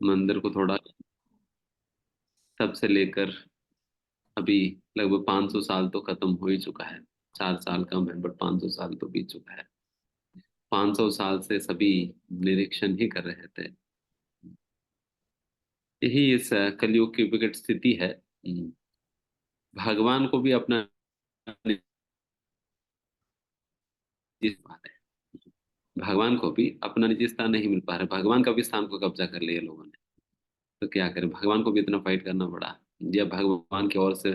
मंदिर को थोड़ा, तब से लेकर अभी लगभग 500 साल तो खत्म हो ही चुका है। 4 साल कम है, बट 500 साल तो बीत चुका है। 500 साल से सभी निरीक्षण ही कर रहे थे। यही इस कलयुग की विकट स्थिति है। भगवान को भी अपना निजी स्थान है। भगवान को भी अपना निजी स्थान नहीं मिल पा रहा, भगवान का भी स्थान को कब्जा कर लिया लोगों ने। तो क्या करें, भगवान को भी इतना फाइट करना पड़ा, या भगवान की ओर से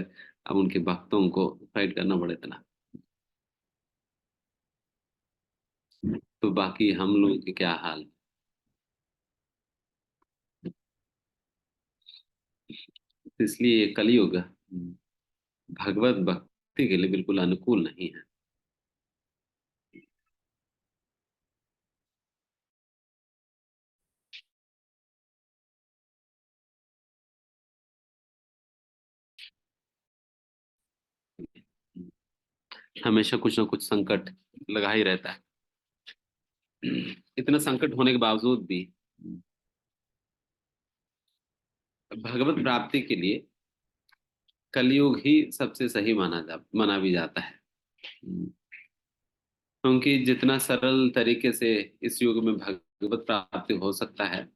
अब उनके भक्तों को फाइट करना पड़े इतना। तो बाकी हम लोग के क्या हाल। इसलिए ये कलयुग भगवत भक्ति के लिए बिल्कुल अनुकूल नहीं है। हमेशा कुछ ना कुछ संकट लगा ही रहता है। इतना संकट होने के बावजूद भी भगवत प्राप्ति के लिए कलयुग ही सबसे सही माना भी जाता है। क्योंकि जितना सरल तरीके से इस युग में भगवत प्राप्ति हो सकता है,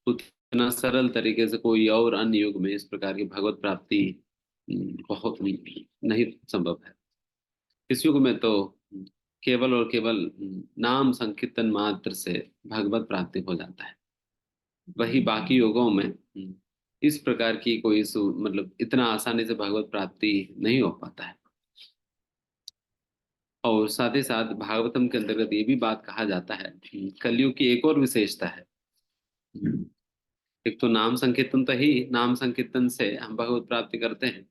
उतना सरल तरीके से कोई और अन्य युग में इस प्रकार की भगवत प्राप्ति बहुत नहीं संभव है। इस युग में तो केवल और केवल नाम संकीर्तन मात्र से भगवत प्राप्ति हो जाता है। वही बाकी युगों में इस प्रकार की कोई मतलब इतना आसानी से भगवत प्राप्ति नहीं हो पाता है। और साथ ही साथ भागवतम के अंतर्गत ये भी बात कहा जाता है कि कलयुग की एक और विशेषता है। एक तो नाम संकीर्तन, तो ही नाम संकीर्तन से हम भगवत प्राप्ति करते हैं,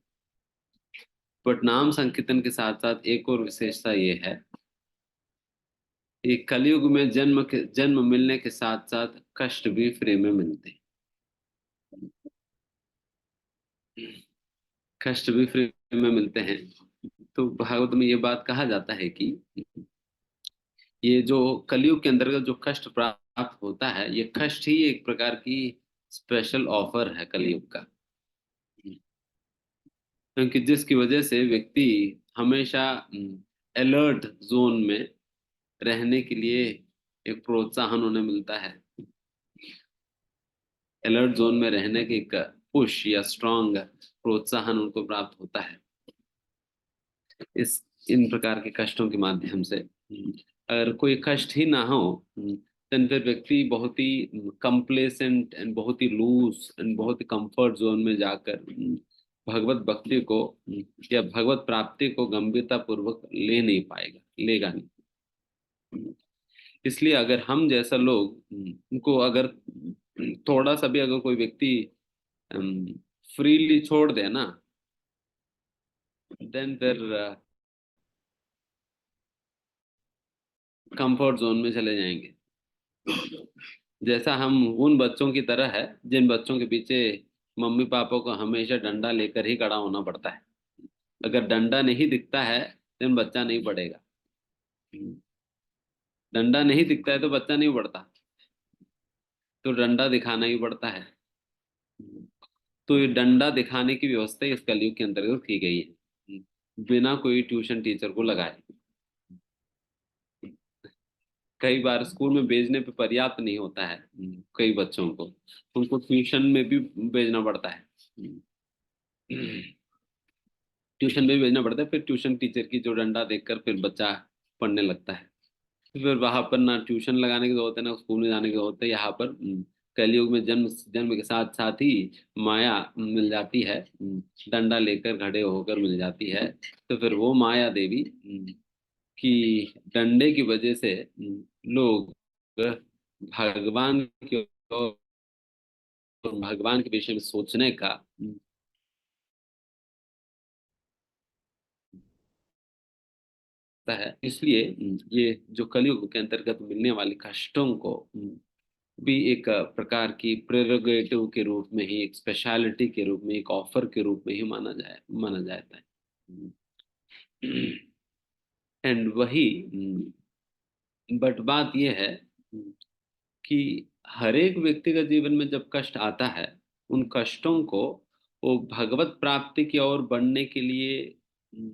बट नाम संकीर्तन के साथ साथ एक और विशेषता ये है कि कलयुग में जन्म मिलने के साथ साथ कष्ट भी फ्री में मिलते हैं। कष्ट भी फ्री में मिलते हैं। तो भागवत में ये बात कहा जाता है कि ये जो कलयुग के अंतर्गत जो कष्ट प्राप्त होता है, ये कष्ट ही एक प्रकार की स्पेशल ऑफर है कलयुग का। क्योंकि जिसकी वजह से व्यक्ति हमेशा अलर्ट जोन में रहने के लिए एक प्रोत्साहन उन्हें मिलता है। अलर्ट जोन में रहने के एक पुश या स्ट्रांग प्रोत्साहन उनको प्राप्त होता है इस इन प्रकार के कष्टों के माध्यम से। अगर कोई कष्ट ही ना हो, then फिर व्यक्ति बहुत ही कंप्लेसेंट एंड बहुत ही लूज एंड बहुत ही कंफर्ट जोन में जाकर भगवत भक्ति को या भगवत प्राप्ति को गंभीरता पूर्वक ले नहीं पाएगा, लेगा नहीं। इसलिए अगर हम जैसा लोग उनको अगर थोड़ा सा भी अगर कोई व्यक्ति फ्रीली छोड़ दे ना, देन फिर कंफर्ट जोन में चले जाएंगे। जैसा हम उन बच्चों की तरह है जिन बच्चों के पीछे मम्मी पापा को हमेशा डंडा लेकर ही खड़ा होना पड़ता है। अगर डंडा नहीं दिखता है तो बच्चा नहीं पढ़ेगा। डंडा नहीं दिखता है तो बच्चा नहीं पढ़ता, तो डंडा दिखाना ही पड़ता है। तो ये डंडा दिखाने की व्यवस्था इस कलयुग के अंतर्गत की गई है, बिना कोई ट्यूशन टीचर को लगाए। कई बार स्कूल में भेजने पे पर्याप्त नहीं होता है, कई बच्चों को उनको ट्यूशन में भी भेजना पड़ता है। ट्यूशन में भी भेजना पड़ता है, फिर ट्यूशन टीचर की जो डंडा देखकर फिर बच्चा पढ़ने लगता है। फिर वहां पर ना ट्यूशन लगाने की जरूरत है ना स्कूल में जाने की जरूरत है। यहाँ पर कलयुग में जन्म जन्म के साथ साथ ही माया मिल जाती है, डंडा लेकर खड़े होकर मिल जाती है। तो फिर वो माया देवी कि डंडे की वजह से लोग भगवान की और भगवान के विषय में सोचने का है। इसलिए ये जो कलयुग के अंतर्गत मिलने वाले कष्टों को भी एक प्रकार की प्रेरोगेटिव के रूप में ही, एक स्पेशलिटी के रूप में, एक ऑफर के रूप में ही माना जाता है। एंड वही बट बात यह है कि हर एक व्यक्ति का जीवन में जब कष्ट आता है, उन कष्टों को वो भगवत प्राप्ति की ओर बढ़ने के लिए उम,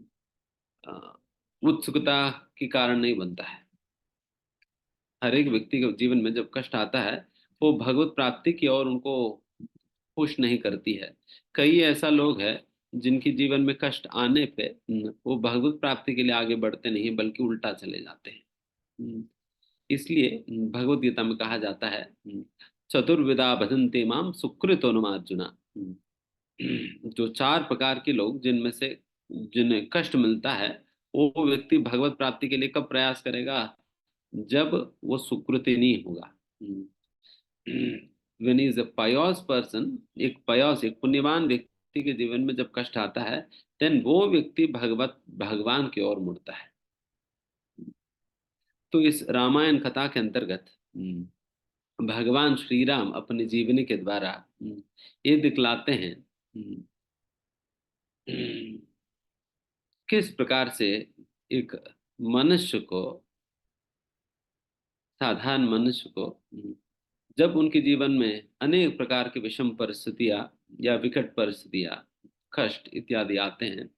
अ, उत्सुकता के कारण नहीं बनता है। हर एक व्यक्ति के जीवन में जब कष्ट आता है, वो भगवत प्राप्ति की ओर उनको पुश नहीं करती है। कई ऐसा लोग हैं जिनके जीवन में कष्ट आने पे वो भगवत प्राप्ति के लिए आगे बढ़ते नहीं बल्कि उल्टा चले जाते हैं। इसलिए भगवत गीता में कहा जाता है, चतुर्विधा भजन्ते माम सुकृतोनुमार्जुना। जो 4 प्रकार के लोग जिनमें से जिन्हें कष्ट मिलता है, वो व्यक्ति भगवत प्राप्ति के लिए कब प्रयास करेगा? जब वो सुकृति नहीं होगा। व्हेन इज अ पायोस पर्सन, एक पुण्यवान व्यक्ति के जीवन में जब कष्ट आता है, देन वो व्यक्ति भगवान की ओर मुड़ता है। तो इस रामायण कथा के अंतर्गत भगवान श्री राम अपनी जीवनी के द्वारा ये दिखलाते हैं किस प्रकार से एक मनुष्य को, साधारण मनुष्य को, जब उनके जीवन में अनेक प्रकार की विषम परिस्थितियां या विकट परिस्थितियां, कष्ट इत्यादि आते हैं,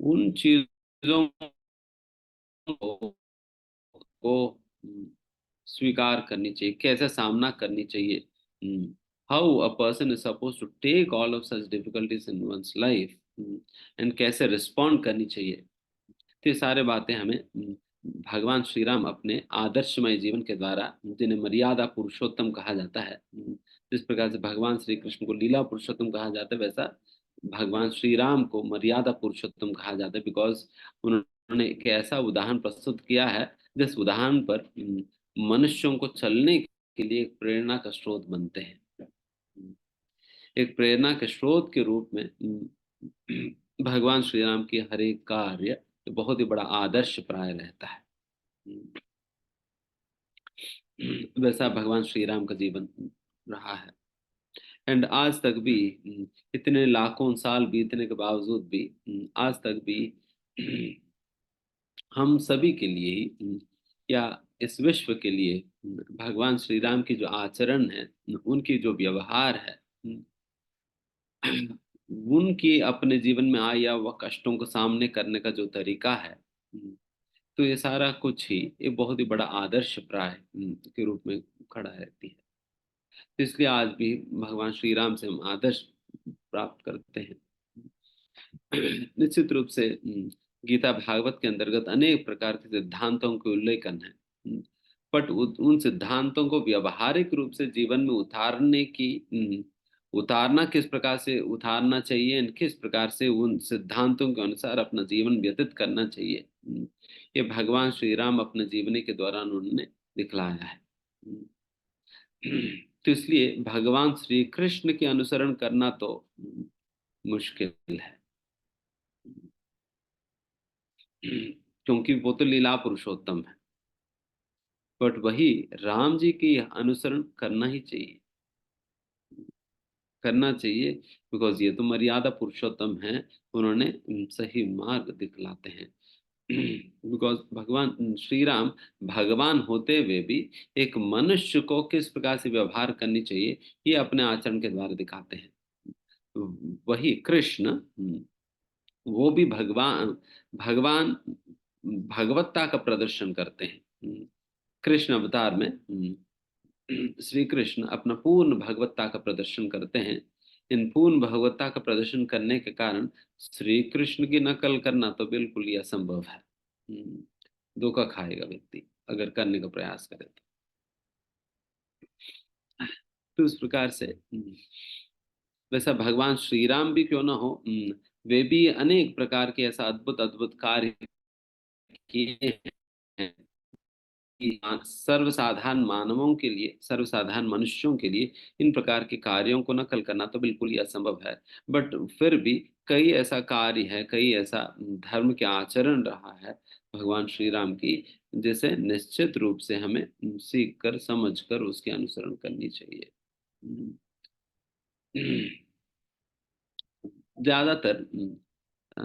उन चीजों को स्वीकार करनी चाहिए, कैसे सामना करनी चाहिए, how a person is suppose to take all of such difficulties in one's life, and कैसे रिस्पॉन्ड करनी चाहिए। तो ये सारे बातें हमें भगवान श्री राम अपने आदर्शमय जीवन के द्वारा, जिन्हें मर्यादा पुरुषोत्तम कहा जाता है, जिस प्रकार से भगवान श्री कृष्ण को लीला पुरुषोत्तम कहा जाता है, वैसा भगवान श्री राम को मर्यादा पुरुषोत्तम कहा जाता है, बिकॉज उन्होंने एक ऐसा उदाहरण प्रस्तुत किया है जिस उदाहरण पर मनुष्यों को चलने के लिए एक प्रेरणा का स्रोत बनते हैं। एक प्रेरणा के स्रोत के रूप में भगवान श्री राम की हर एक कार्य बहुत ही बड़ा आदर्श प्राय रहता है। वैसा भगवान श्री राम का जीवन रहा है। एंड आज तक भी इतने लाखों साल बीतने के बावजूद भी आज तक भी हम सभी के लिए ही या इस विश्व के लिए भगवान श्री राम की जो आचरण है, उनकी जो व्यवहार है, उनकी अपने जीवन में आए या वह कष्टों को सामने करने का जो तरीका है, तो ये सारा कुछ ही एक बहुत ही बड़ा आदर्श प्राय के रूप में खड़ा रहती है। तो इसलिए आज भी भगवान श्री राम से हम आदर्श प्राप्त करते हैं। निश्चित रूप से गीता भागवत के अंतर्गत अनेक प्रकार के सिद्धांतों के उल्लेखन है, बट उन सिद्धांतों को व्यवहारिक रूप से जीवन में उतारना किस प्रकार से उतारना चाहिए, और किस प्रकार से उन सिद्धांतों के अनुसार अपना जीवन व्यतीत करना चाहिए, ये भगवान श्री राम अपने जीवनी के दौरान उन्होंने दिखलाया है। तो इसलिए भगवान श्री कृष्ण के अनुसरण करना तो मुश्किल है, क्योंकि वो तो लीला पुरुषोत्तम है, बट वही राम जी की अनुसरण करना चाहिए, बिकॉज ये तो मर्यादा पुरुषोत्तम है। उन्होंने सही मार्ग दिखलाते हैं। बिकॉज भगवान श्री राम भगवान होते हुए भी एक मनुष्य को किस प्रकार से व्यवहार करनी चाहिए, ये अपने आचरण के द्वारा दिखाते हैं। वही कृष्ण, वो भी भगवान भगवान भगवत्ता का प्रदर्शन करते हैं। कृष्ण अवतार में श्री कृष्ण अपना पूर्ण भगवत्ता का प्रदर्शन करते हैं। इन पूर्ण भगवत्ता का प्रदर्शन करने के कारण श्री कृष्ण की नकल करना तो बिल्कुल ही असंभव है। धोखा खाएगा व्यक्ति अगर करने का प्रयास करे तो इस प्रकार से वैसा भगवान श्री राम भी क्यों ना हो, वे भी अनेक प्रकार के ऐसा अद्भुत अद्भुत कार्य किए हैं कि सर्वसाधारण मानवों के लिए, सर्वसाधारण मनुष्यों के लिए इन प्रकार के कार्यों को नकल करना तो बिल्कुल ही असंभव है। बट फिर भी कई ऐसा कार्य है, कई ऐसा धर्म के आचरण रहा है भगवान श्री राम की, जिसे निश्चित रूप से हमें सीख कर समझ कर उसके अनुसरण करनी चाहिए। ज्यादातर अ,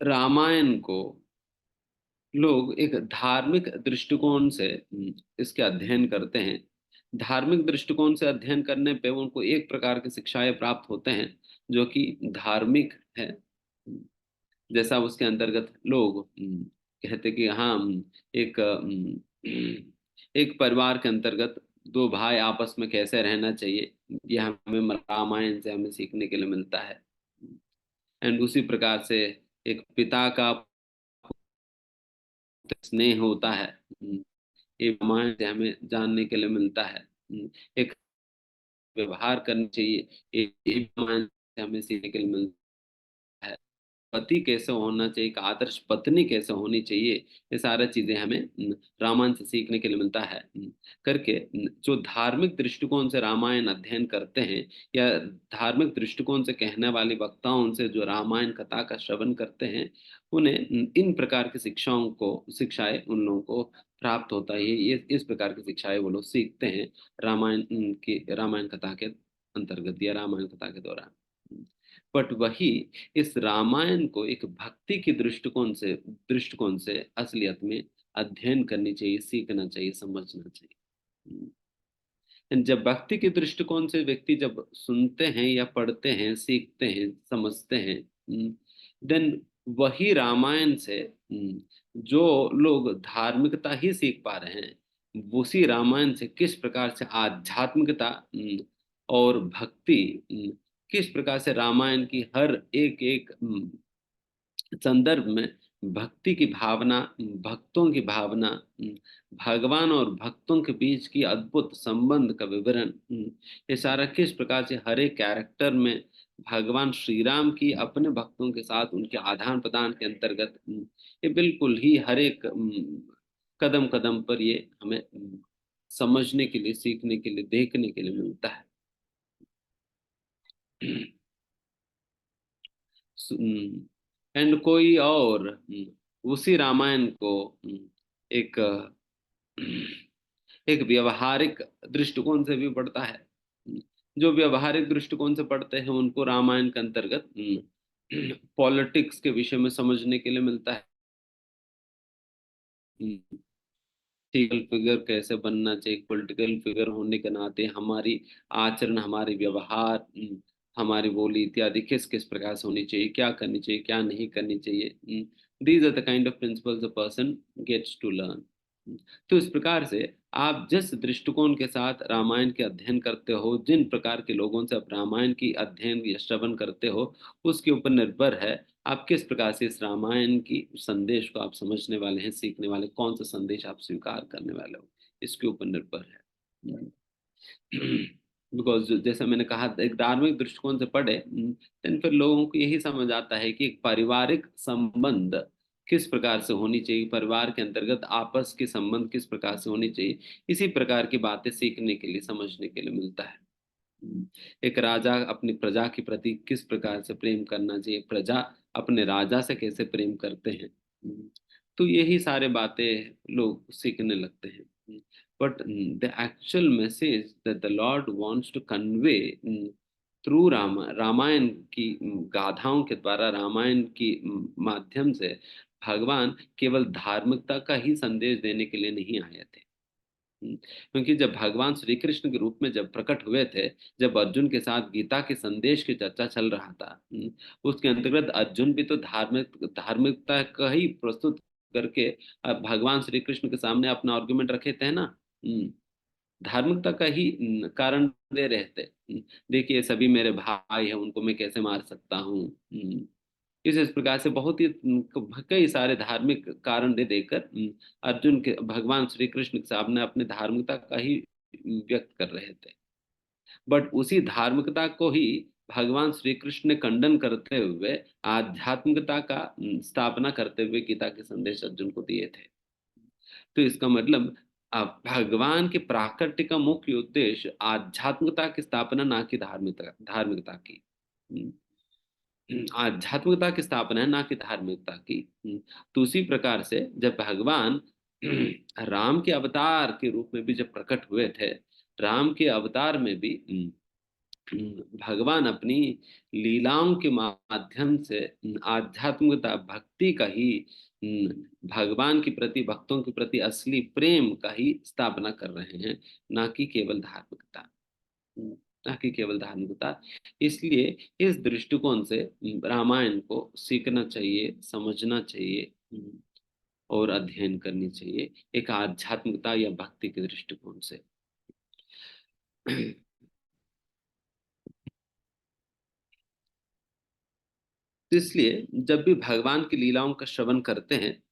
रामायण को लोग एक धार्मिक दृष्टिकोण से इसके अध्ययन करते हैं, धार्मिक दृष्टिकोण से अध्ययन करने पे उनको एक प्रकार की शिक्षाएं प्राप्त होते हैं जो कि धार्मिक है। जैसा उसके अंतर्गत लोग कहते कि हाँ, एक एक परिवार के अंतर्गत दो भाई आपस में कैसे रहना चाहिए, यह हमें रामायण से हमें सीखने के लिए मिलता है। एंड उसी प्रकार से एक पिता का स्नेह होता है, ये रामायण से हमें जानने के लिए मिलता है। एक व्यवहार करना चाहिए, ये रामायण से हमें सीखने के लिए मिलता है। पति कैसे होना चाहिए, एक आदर्श पत्नी कैसे होनी चाहिए, ये सारा चीजें हमें रामायण से सीखने के लिए मिलता है। करके जो धार्मिक दृष्टिकोण से रामायण अध्ययन करते हैं या धार्मिक दृष्टिकोण से कहने वाले वक्ताओं से जो रामायण कथा का श्रवण करते हैं, उन्हें इन प्रकार की शिक्षाएं उन लोगों को प्राप्त होता है। ये इस प्रकार की शिक्षाएं वो लोग सीखते हैं रामायण की रामायण कथा के अंतर्गत या रामायण कथा के दौरान। बट वही इस रामायण को एक भक्ति की दृष्टिकोण से असलियत में अध्ययन करनी चाहिए, सीखना चाहिए, समझना चाहिए। जब भक्ति के दृष्टिकोण से व्यक्ति जब सुनते हैं या पढ़ते हैं, सीखते हैं, समझते हैं, देन वही रामायण से जो लोग धार्मिकता ही सीख पा रहे हैं, उसी रामायण से किस प्रकार से आध्यात्मिकता और भक्ति, किस प्रकार से रामायण की हर एक एक संदर्भ में भक्ति की भावना, भक्तों की भावना, भगवान और भक्तों के बीच की अद्भुत संबंध का विवरण, ये सारा किस प्रकार से हर एक कैरेक्टर में भगवान श्री राम की अपने भक्तों के साथ उनके आदान प्रदान के अंतर्गत, ये बिल्कुल ही हर एक कदम कदम पर ये हमें समझने के लिए, सीखने के लिए, देखने के लिए मिलता है। एंड कोई और उसी रामायण को एक एक व्यवहारिक दृष्टिकोण से भी पढ़ता है। जो व्यवहारिक दृष्टिकोण से पढ़ते हैं उनको रामायण के अंतर्गत पॉलिटिक्स के विषय में समझने के लिए मिलता है। पॉलिटिकल फिगर कैसे बनना चाहिए, पॉलिटिकल फिगर होने के नाते हमारी आचरण, हमारी व्यवहार, हमारी बोली इत्यादि किस किस प्रकार से होनी चाहिए, क्या करनी चाहिए, क्या नहीं करनी चाहिए। These are the kind of principles a person gets to learn. तो इस प्रकार से आप जिस दृष्टिकोण के साथ रामायण के अध्ययन करते हो, जिन प्रकार के लोगों से आप रामायण की अध्ययन या श्रवण करते हो, उसके ऊपर निर्भर है आप किस प्रकार से इस रामायण की संदेश को आप समझने वाले हैं, सीखने वाले, कौन सा संदेश आप स्वीकार करने वाले हो, इसके ऊपर निर्भर है। बिकॉज जैसा मैंने कहा, एक धार्मिक दृष्टिकोण से पढ़े, then फिर लोगों को यही समझ आता है कि एक पारिवारिक संबंध किस प्रकार से होनी चाहिए, परिवार के अंतर्गत आपस के संबंध किस प्रकार से होनी चाहिए, इसी प्रकार की बातें सीखने के लिए, समझने के लिए मिलता है। एक राजा अपनी प्रजा के प्रति किस प्रकार से प्रेम करना चाहिए, प्रजा अपने राजा से कैसे प्रेम करते हैं, तो यही सारे बातें लोग सीखने लगते हैं। But the actual message that the lord wants to convey through Ramayana की गाथाओं के द्वारा, रामायण की माध्यम से भगवान केवल धार्मिकता का ही संदेश देने के लिए नहीं आए थे। क्योंकि जब भगवान श्री कृष्ण के रूप में जब प्रकट हुए थे, जब अर्जुन के साथ गीता के संदेश की चर्चा चल रहा था, उसके अंतर्गत अर्जुन भी तो धार्मिकता का ही प्रस्तुत करके भगवान श्री कृष्ण के सामने अपना आर्गुमेंट रखे थे ना। धार्मिकता का ही कारण दे रहे थे। देखिए सभी मेरे भाई हैं, उनको मैं कैसे मार सकता हूँ। इस प्रकार से बहुत ही कई सारे धार्मिक कारण दे देकर अर्जुन के भगवान श्री कृष्ण के सामने अपने धार्मिकता का ही व्यक्त कर रहे थे। बट उसी धार्मिकता को ही भगवान श्री कृष्ण ने खंडन करते हुए आध्यात्मिकता का स्थापना करते हुए गीता के संदेश अर्जुन को दिए थे। तो इसका मतलब भगवान के प्राकट्य का मुख्य उद्देश्य आध्यात्मिकता की स्थापना, ना कि धार्मिकता धार्मिकता की। आध्यात्मिकता की स्थापना है, ना कि धार्मिकता की। तो उसी प्रकार से जब भगवान राम के अवतार के रूप में भी जब प्रकट हुए थे, राम के अवतार में भी भगवान अपनी लीलाओं के माध्यम से आध्यात्मिकता, भक्ति का ही भगवान के प्रति, भक्तों के प्रति असली प्रेम का ही स्थापना कर रहे हैं, ना कि केवल धार्मिकता। हम्म, ना कि केवल धार्मिकता। इसलिए इस दृष्टिकोण से रामायण को सीखना चाहिए, समझना चाहिए, और अध्ययन करनी चाहिए, एक आध्यात्मिकता या भक्ति के दृष्टिकोण से। तो इसलिए जब भी भगवान की लीलाओं का श्रवण करते हैं,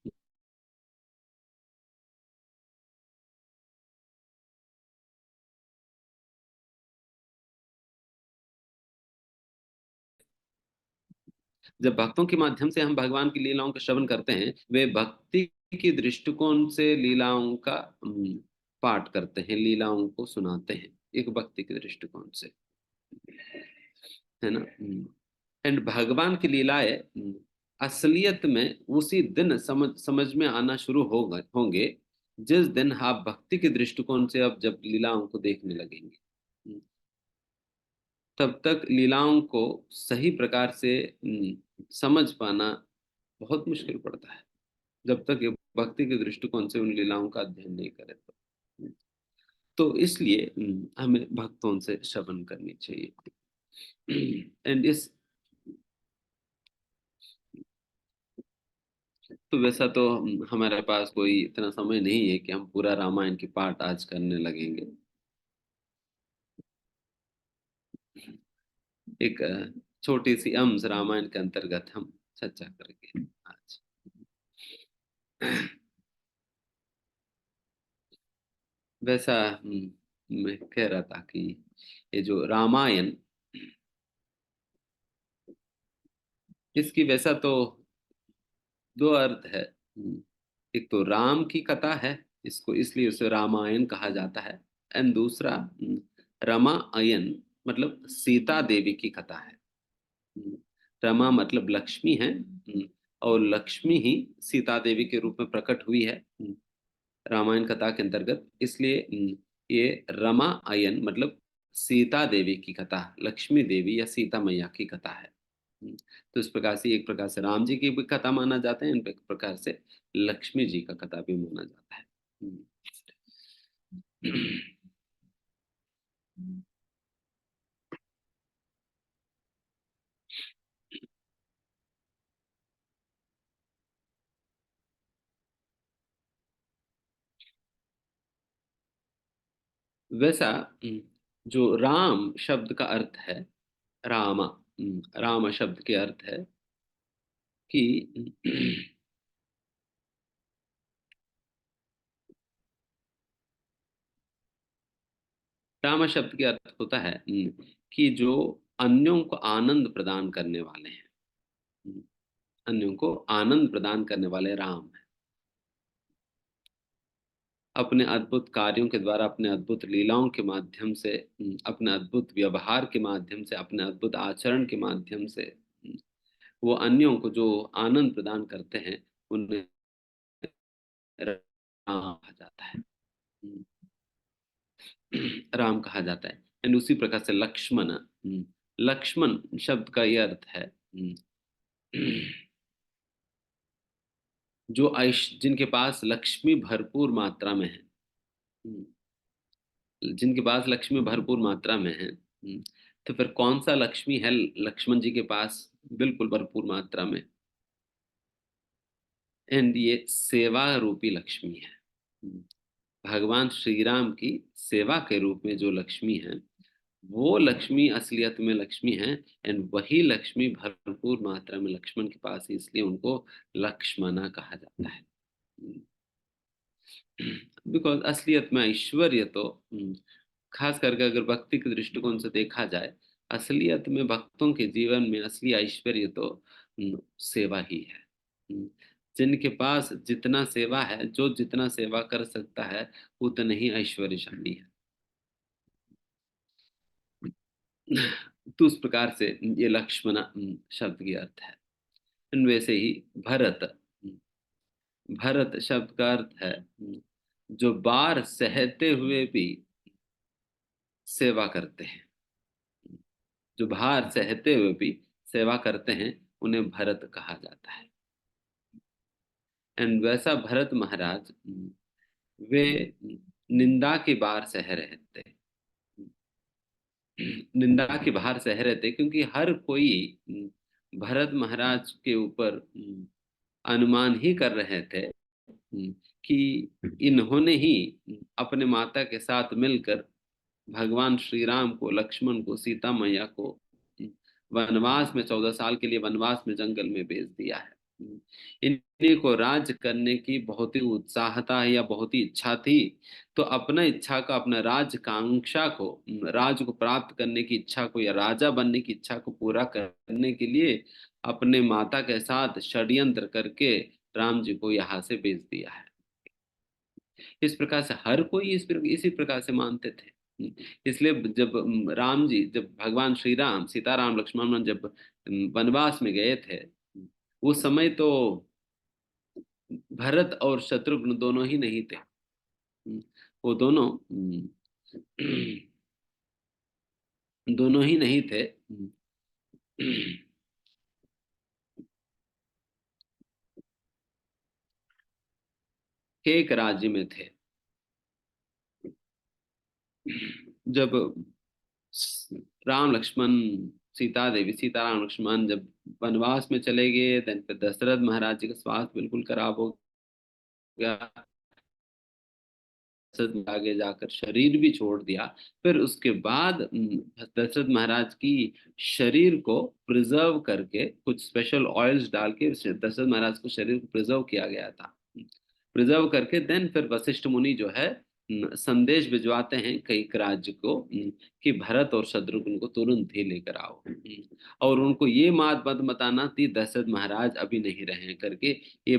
जब भक्तों के माध्यम से हम भगवान की लीलाओं का श्रवण करते हैं, वे भक्ति की दृष्टिकोण से लीलाओं का पाठ करते हैं, लीलाओं को सुनाते हैं, एक भक्ति के दृष्टिकोण से, है ना। एंड भगवान की लीलाएं असलियत में उसी दिन समझ समझ में आना शुरू होगा होंगे जिस दिन आप भक्ति के दृष्टिकोण से अब जब लीलाओं को देखने लगेंगे। तब तक लीलाओं को सही प्रकार से समझ पाना बहुत मुश्किल पड़ता है, जब तक ये भक्ति के दृष्टिकोण से उन लीलाओं का अध्ययन नहीं करे तो इसलिए हमें भक्तों से श्रवण करनी चाहिए। एंड इस तो वैसा तो हमारे पास कोई इतना समय नहीं है कि हम पूरा रामायण की पाठ आज करने लगेंगे। एक छोटी सी अंश रामायण के अंतर्गत हम चर्चा करेंगे आज। वैसा मैं कह रहा था कि ये जो रामायण, इसकी वैसा तो दो अर्थ है। एक तो राम की कथा है, इसको इसलिए उसे रामायण कहा जाता है। एंड दूसरा रमा अयन, मतलब सीता देवी की कथा है। हम्म, रमा मतलब लक्ष्मी है, और लक्ष्मी ही सीता देवी के रूप में प्रकट हुई है रामायण कथा के अंतर्गत। इसलिए ये रमा अयन मतलब सीता देवी की कथा, लक्ष्मी देवी या सीता मैया की कथा है। तो इस प्रकार से एक प्रकार से राम जी की भी कथा माना जाता है, एक प्रकार से लक्ष्मी जी का कथा भी माना जाता है। वैसा जो राम शब्द का अर्थ है, रामा, राम शब्द के अर्थ है कि राम शब्द के अर्थ होता है कि जो अन्यों को आनंद प्रदान करने वाले हैं। अन्यों को आनंद प्रदान करने वाले राम हैं। अपने अद्भुत कार्यों के द्वारा, अपने अद्भुत लीलाओं के माध्यम से, अपने अद्भुत व्यवहार के माध्यम से, अपने अद्भुत आचरण के माध्यम से वो अन्यों को जो आनंद प्रदान करते हैं, उन्हें राम कहा जाता है। राम कहा जाता है। एंड उसी प्रकार से लक्ष्मण, लक्ष्मण शब्द का यह अर्थ है जो जिनके पास लक्ष्मी भरपूर मात्रा में है। जिनके पास लक्ष्मी भरपूर मात्रा में है, तो फिर कौन सा लक्ष्मी है लक्ष्मण जी के पास बिल्कुल भरपूर मात्रा में? एंड ये सेवा रूपी लक्ष्मी है। भगवान श्री राम की सेवा के रूप में जो लक्ष्मी है, वो लक्ष्मी असलियत में लक्ष्मी है। एंड वही लक्ष्मी भरपूर मात्रा में लक्ष्मण के पास है, इसलिए उनको लक्ष्मणा कहा जाता है। बिकॉज असलियत में ऐश्वर्य तो खास करके अगर भक्ति के दृष्टिकोण से देखा जाए, असलियत में भक्तों के जीवन में असली ऐश्वर्य तो सेवा ही है। जिनके पास जितना सेवा है, जो जितना सेवा कर सकता है, उतने ही ऐश्वर्यशाली है। तो उस प्रकार से ये लक्ष्मण शब्द की अर्थ है। वैसे ही भरत, भरत शब्द का अर्थ है जो बार सहते हुए भी सेवा करते हैं। जो भार सहते हुए भी सेवा करते हैं, उन्हें भरत कहा जाता है। एंड वैसा भरत महाराज वे निंदा के बाहर सह रहे थे। निंदा के बाहर सह रहे थे क्योंकि हर कोई भरत महाराज के ऊपर अनुमान ही कर रहे थे कि इन्होंने ही अपने माता के साथ मिलकर भगवान श्री राम को, लक्ष्मण को, सीता मैया को वनवास में 14 साल के लिए वनवास में जंगल में भेज दिया है। इन्हीं को राज करने की बहुत ही उत्साहता या बहुत ही इच्छा थी। तो अपना इच्छा का, अपना राजकांक्षा को, राज को प्राप्त करने की इच्छा को या राजा बनने की इच्छा को पूरा करने के लिए अपने माता के साथ षड्यंत्र करके राम जी को यहाँ से भेज दिया है। इस प्रकार से हर कोई इसी प्रकार से मानते थे। इसलिए जब राम जी, जब भगवान श्री राम, सीताराम लक्ष्मण जब वनवास में गए थे, उस समय तो भरत और शत्रुघ्न दोनों ही नहीं थे। वो दोनों दोनों ही नहीं थे। एक राज्य में थे। जब राम लक्ष्मण, सीता देवी, सीताराम लक्ष्मण जब वनवास में चले गए, देन फिर दशरथ महाराज जी का स्वास्थ्य बिल्कुल खराब हो गया, दशरथ आगे जाकर शरीर भी छोड़ दिया। फिर उसके बाद दशरथ महाराज की शरीर को प्रिजर्व करके कुछ स्पेशल ऑयल्स डाल के दशरथ महाराज को शरीर को प्रिजर्व किया गया था। प्रिजर्व करके देन फिर वशिष्ठ मुनि जो है संदेश भिजवाते हैं कई राज्य को कि भरत और शत्रुघ्न को तुरंत ही लेकर आओ। और उनको ये बात बताना थी, दशरथ महाराज अभी नहीं रहे करके, ये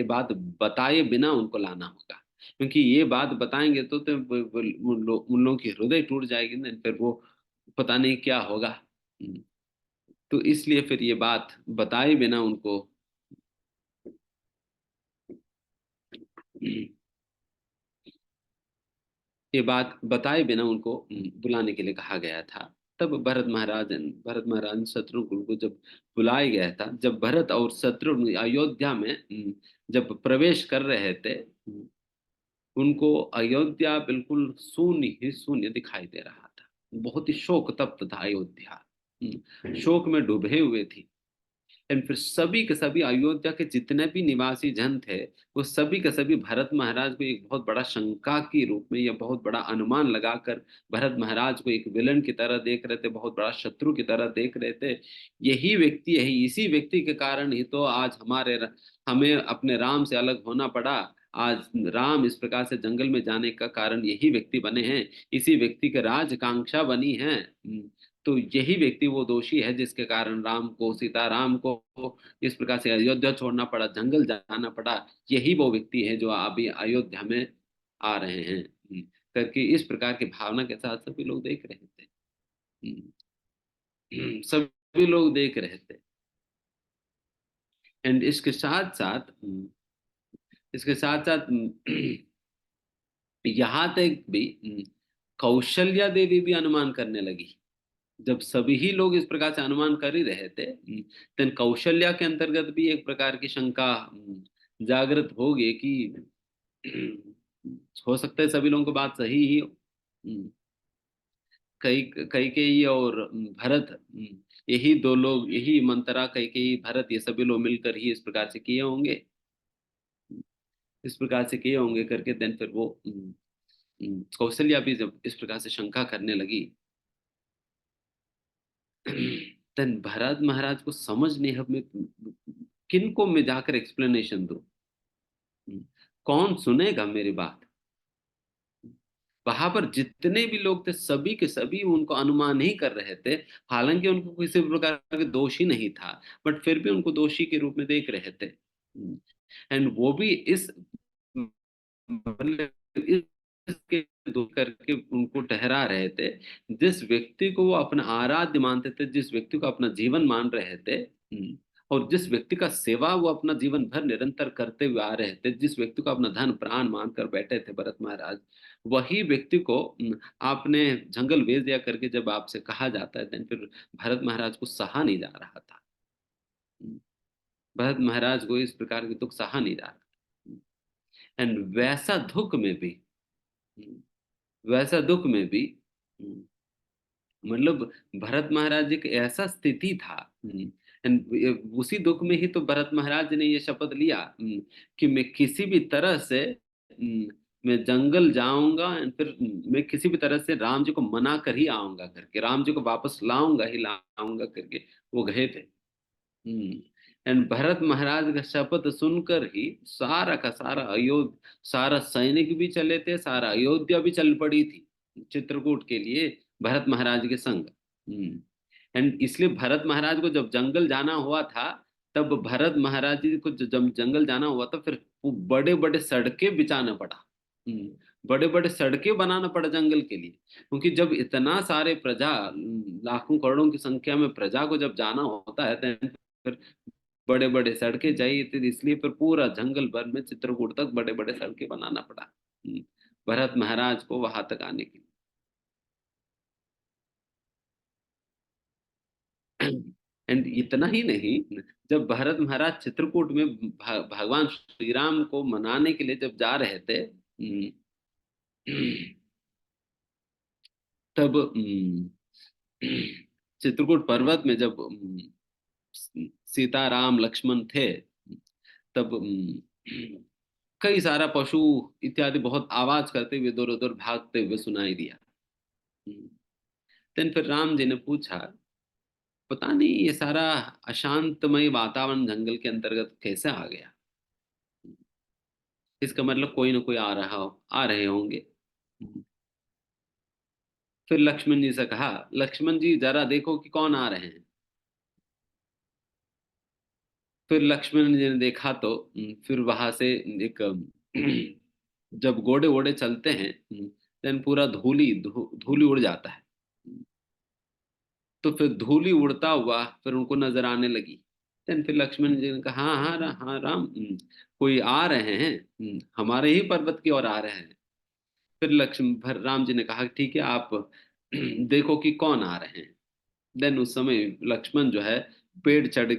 बात बताए बिना उनको लाना होगा। क्योंकि ये बात बताएंगे तो उन लोगों की हृदय टूट जाएगी ना, फिर वो पता नहीं क्या होगा। तो इसलिए फिर ये बात बताए बिना उनको ये बात बताए बिना उनको बुलाने के लिए कहा गया था। तब भरत महाराज शत्रुघ्न को जब बुलाया गया था, जब भरत और शत्रुघ्न अयोध्या में जब प्रवेश कर रहे थे, उनको अयोध्या बिल्कुल शून्य ही शून्य दिखाई दे रहा था। बहुत ही शोक तप्त था अयोध्या, शोक में डूबे हुए थी। एंड फिर सभी के सभी अयोध्या के जितने भी निवासी जन थे, वो सभी के सभी भरत महाराज को एक बहुत बड़ा शंका के रूप में या बहुत बड़ा अनुमान लगाकर भरत महाराज को एक विलन की तरह देख रहे थे, बहुत बड़ा शत्रु की तरह देख रहे थे। यही व्यक्ति है, इसी व्यक्ति के कारण ही तो आज हमें अपने राम से अलग होना पड़ा। आज राम इस प्रकार से जंगल में जाने का कारण यही व्यक्ति बने हैं, इसी व्यक्ति के राजकांक्षा बनी है। तो यही व्यक्ति वो दोषी है जिसके कारण राम को, सीताराम को इस प्रकार से अयोध्या छोड़ना पड़ा, जंगल जाना पड़ा। यही वो व्यक्ति है जो अभी अयोध्या में आ रहे हैं। करके इस प्रकार की भावना के साथ सभी लोग देख रहे थे। सभी लोग देख रहे थे। एंड इसके साथ साथ यहाँ तक भी कौशल्या देवी भी अनुमान करने लगी। जब सभी ही लोग इस प्रकार से अनुमान कर ही रहे थे, तन कौशल्या के अंतर्गत भी एक प्रकार की शंका जागृत हो गई कि हो सकता है सभी लोगों को बात सही ही हो। कई कैकेयी और भरत, यही दो लोग, यही मंत्रा, कैकेयी, भरत, ये सभी लोग मिलकर ही इस प्रकार से किए होंगे, इस प्रकार से किए होंगे करके देन फिर वो कौशल्या भी जब इस प्रकार से शंका करने लगी, तन भरत महाराज को समझ नहीं, अब मैं किनको मैं जाकर एक्सप्लेनेशन दूं, कौन सुनेगा मेरी बात। वहां पर जितने भी लोग थे सभी के सभी उनको अनुमान ही कर रहे थे, हालांकि उनको किसी प्रकार का दोष ही नहीं था, बट फिर भी उनको दोषी के रूप में देख रहे थे। एंड वो भी इस मतलब इसके दो करके उनको ठहरा रहे थे, जिस व्यक्ति को वो अपना आराध्य मानते थे, जिस व्यक्ति को अपना जीवन मान रहे थे, और जिस व्यक्ति का सेवा वो अपना जीवन भर निरंतर करते हुए आ रहे थे, जिस व्यक्ति को अपना धन प्राण मानकर बैठे थे भरत महाराज, वही व्यक्ति को आपने जंगल भेज दिया करके जब आपसे कहा जाता है, देन फिर भरत महाराज को सहा नहीं जा रहा था। भरत महाराज को इस प्रकार के दुख सहा नहीं जा रहा। एंड वैसा दुख में भी, वैसा दुख में भी मतलब भरत महाराज एक ऐसा स्थिति था। एंड उसी दुख में ही तो भरत महाराज ने ये शपथ लिया कि मैं किसी भी तरह से मैं जंगल जाऊंगा एंड फिर मैं किसी भी तरह से राम जी को मना कर ही आऊंगा करके, राम जी को वापस लाऊंगा ही लाऊंगा करके वो गए थे। एंड भरत महाराज का शपथ सुनकर ही सारा का सारा सारा सैनिक भी चले थे, सारा अयोध्या भी चल पड़ी थी चित्रकूट के लिए भरत महाराज के संग। एंड इसलिए भरत महाराज को जब जंगल जाना हुआ था, तब भरत महाराज जी को जब जंगल जाना हुआ था, फिर बड़े बड़े सड़कें बिछाना पड़ा। बड़े बड़े सड़कें बनाना पड़ा जंगल के लिए, क्योंकि जब इतना सारे प्रजा, लाखों करोड़ों की संख्या में प्रजा को जब जाना होता है तो फिर बड़े बड़े सड़कें चाहिए थी, इसलिए फिर पूरा जंगल भर में चित्रकूट तक बड़े बड़े सड़कें बनाना पड़ा भरत महाराज को वहां तक आने के लिए। एंड इतना ही नहीं, जब भरत महाराज चित्रकूट में भगवान श्री राम को मनाने के लिए जब जा रहे थे, तब चित्रकूट पर्वत में जब सीता राम लक्ष्मण थे, तब कई सारा पशु इत्यादि बहुत आवाज करते हुए इधर उधर भागते हुए सुनाई दिया। देन फिर राम जी ने पूछा, पता नहीं ये सारा अशांतमय वातावरण जंगल के अंतर्गत कैसे आ गया। इसका मतलब कोई ना कोई आ रहे होंगे। फिर लक्ष्मण जी से कहा, लक्ष्मण जी जरा देखो कि कौन आ रहे हैं। फिर लक्ष्मण जी ने देखा तो फिर वहां से एक जब घोड़े वोड़े चलते हैं, देन पूरा धूली उड़ जाता है। तो फिर धूली उड़ता हुआ फिर उनको नजर आने लगी। देन फिर लक्ष्मण जी ने कहा, हाँ हाँ हाँ राम, कोई आ रहे हैं, हमारे ही पर्वत की ओर आ रहे हैं। फिर भर राम जी ने कहा, ठीक है आप देखो कि कौन आ रहे हैं। देन उस समय लक्ष्मण जो है पेड़ चढ़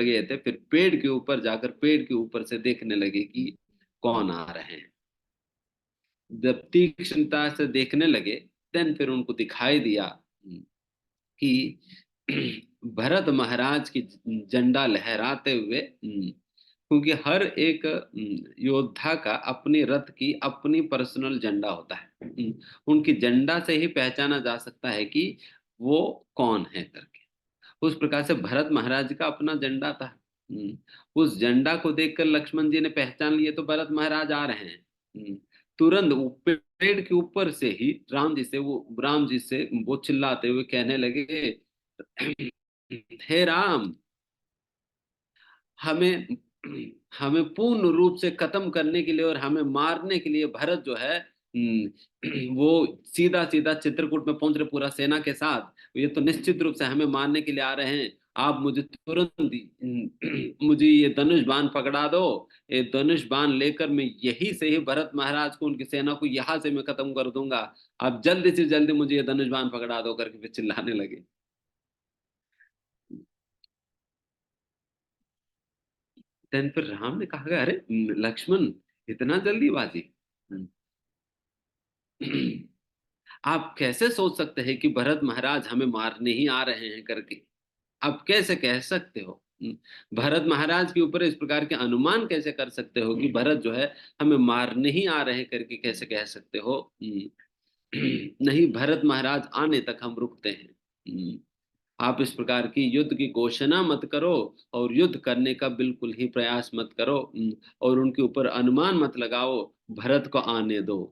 गए थे, फिर पेड़ के ऊपर जाकर पेड़ के ऊपर से देखने लगे कि कौन आ रहे हैं। जब तीक्ष्णता से देखने लगे, देन फिर उनको दिखाई दिया कि भरत महाराज की झंडा लहराते हुए, क्योंकि हर एक योद्धा का अपने रथ की अपनी पर्सनल झंडा होता है। उनकी झंडा से ही पहचाना जा सकता है कि वो कौन है करके। उस प्रकार से भरत महाराज का अपना झंडा था। उस झंडा को देखकर लक्ष्मण जी ने पहचान लिए तो भरत महाराज आ रहे हैं। तुरंत पेड़ के ऊपर से ही राम जी से वो चिल्लाते हुए कहने लगे, हे राम, हमें हमें पूर्ण रूप से खत्म करने के लिए और हमें मारने के लिए भरत जो है वो सीधा सीधा चित्रकूट में पहुंच रहे पूरा सेना के साथ। ये तो निश्चित रूप से हमें मारने के लिए आ रहे हैं। आप मुझे तुरंत मुझे ये धनुष बाण पकड़ा दो। ये धनुष बाण लेकर मैं यही से ही भरत महाराज को, उनकी सेना को यहां से मैं खत्म कर दूंगा। आप जल्दी से जल्दी मुझे ये धनुष बाण पकड़ा दो करके फिर चिल्लाने लगे। देन फिर राम ने कहा, अरे लक्ष्मण, इतना जल्दीबाजी, आप कैसे सोच सकते हैं कि भरत महाराज हमें मारने ही आ रहे हैं करके। आप कैसे कह सकते हो। भरत महाराज के ऊपर इस प्रकार के अनुमान कैसे कर सकते हो कि भरत जो है हमें मारने ही आ रहे हैं करके कैसे कह सकते हो। नहीं, भरत महाराज आने तक हम रुकते हैं। आप इस प्रकार की युद्ध की घोषणा मत करो और युद्ध करने का बिल्कुल ही प्रयास मत करो। और उनके ऊपर अनुमान मत लगाओ, भरत को आने दो।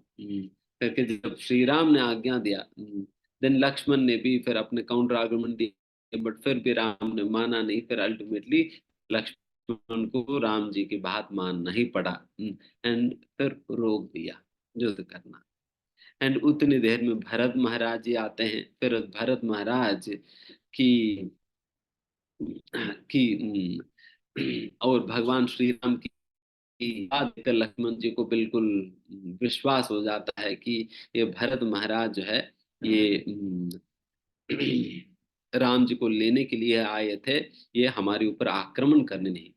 करके जब श्री राम ने आज्ञा दिया, देन लक्ष्मण ने भी फिर अपने काउंटर आर्गुमेंट दिए, बट फिर भी राम ने माना नहीं। फिर अल्टीमेटली लक्ष्मण को राम जी की बात मानना ही पड़ा। एंड फिर रोक दिया युद्ध करना। एंड उतनी देर में भरत महाराज जी आते हैं। फिर भरत महाराज की और भगवान श्री राम की बात देखकर लक्ष्मण जी को बिल्कुल विश्वास हो जाता है कि ये भरत महाराज जो है ये राम जी को लेने के लिए आए थे, ये हमारे ऊपर आक्रमण करने नहीं।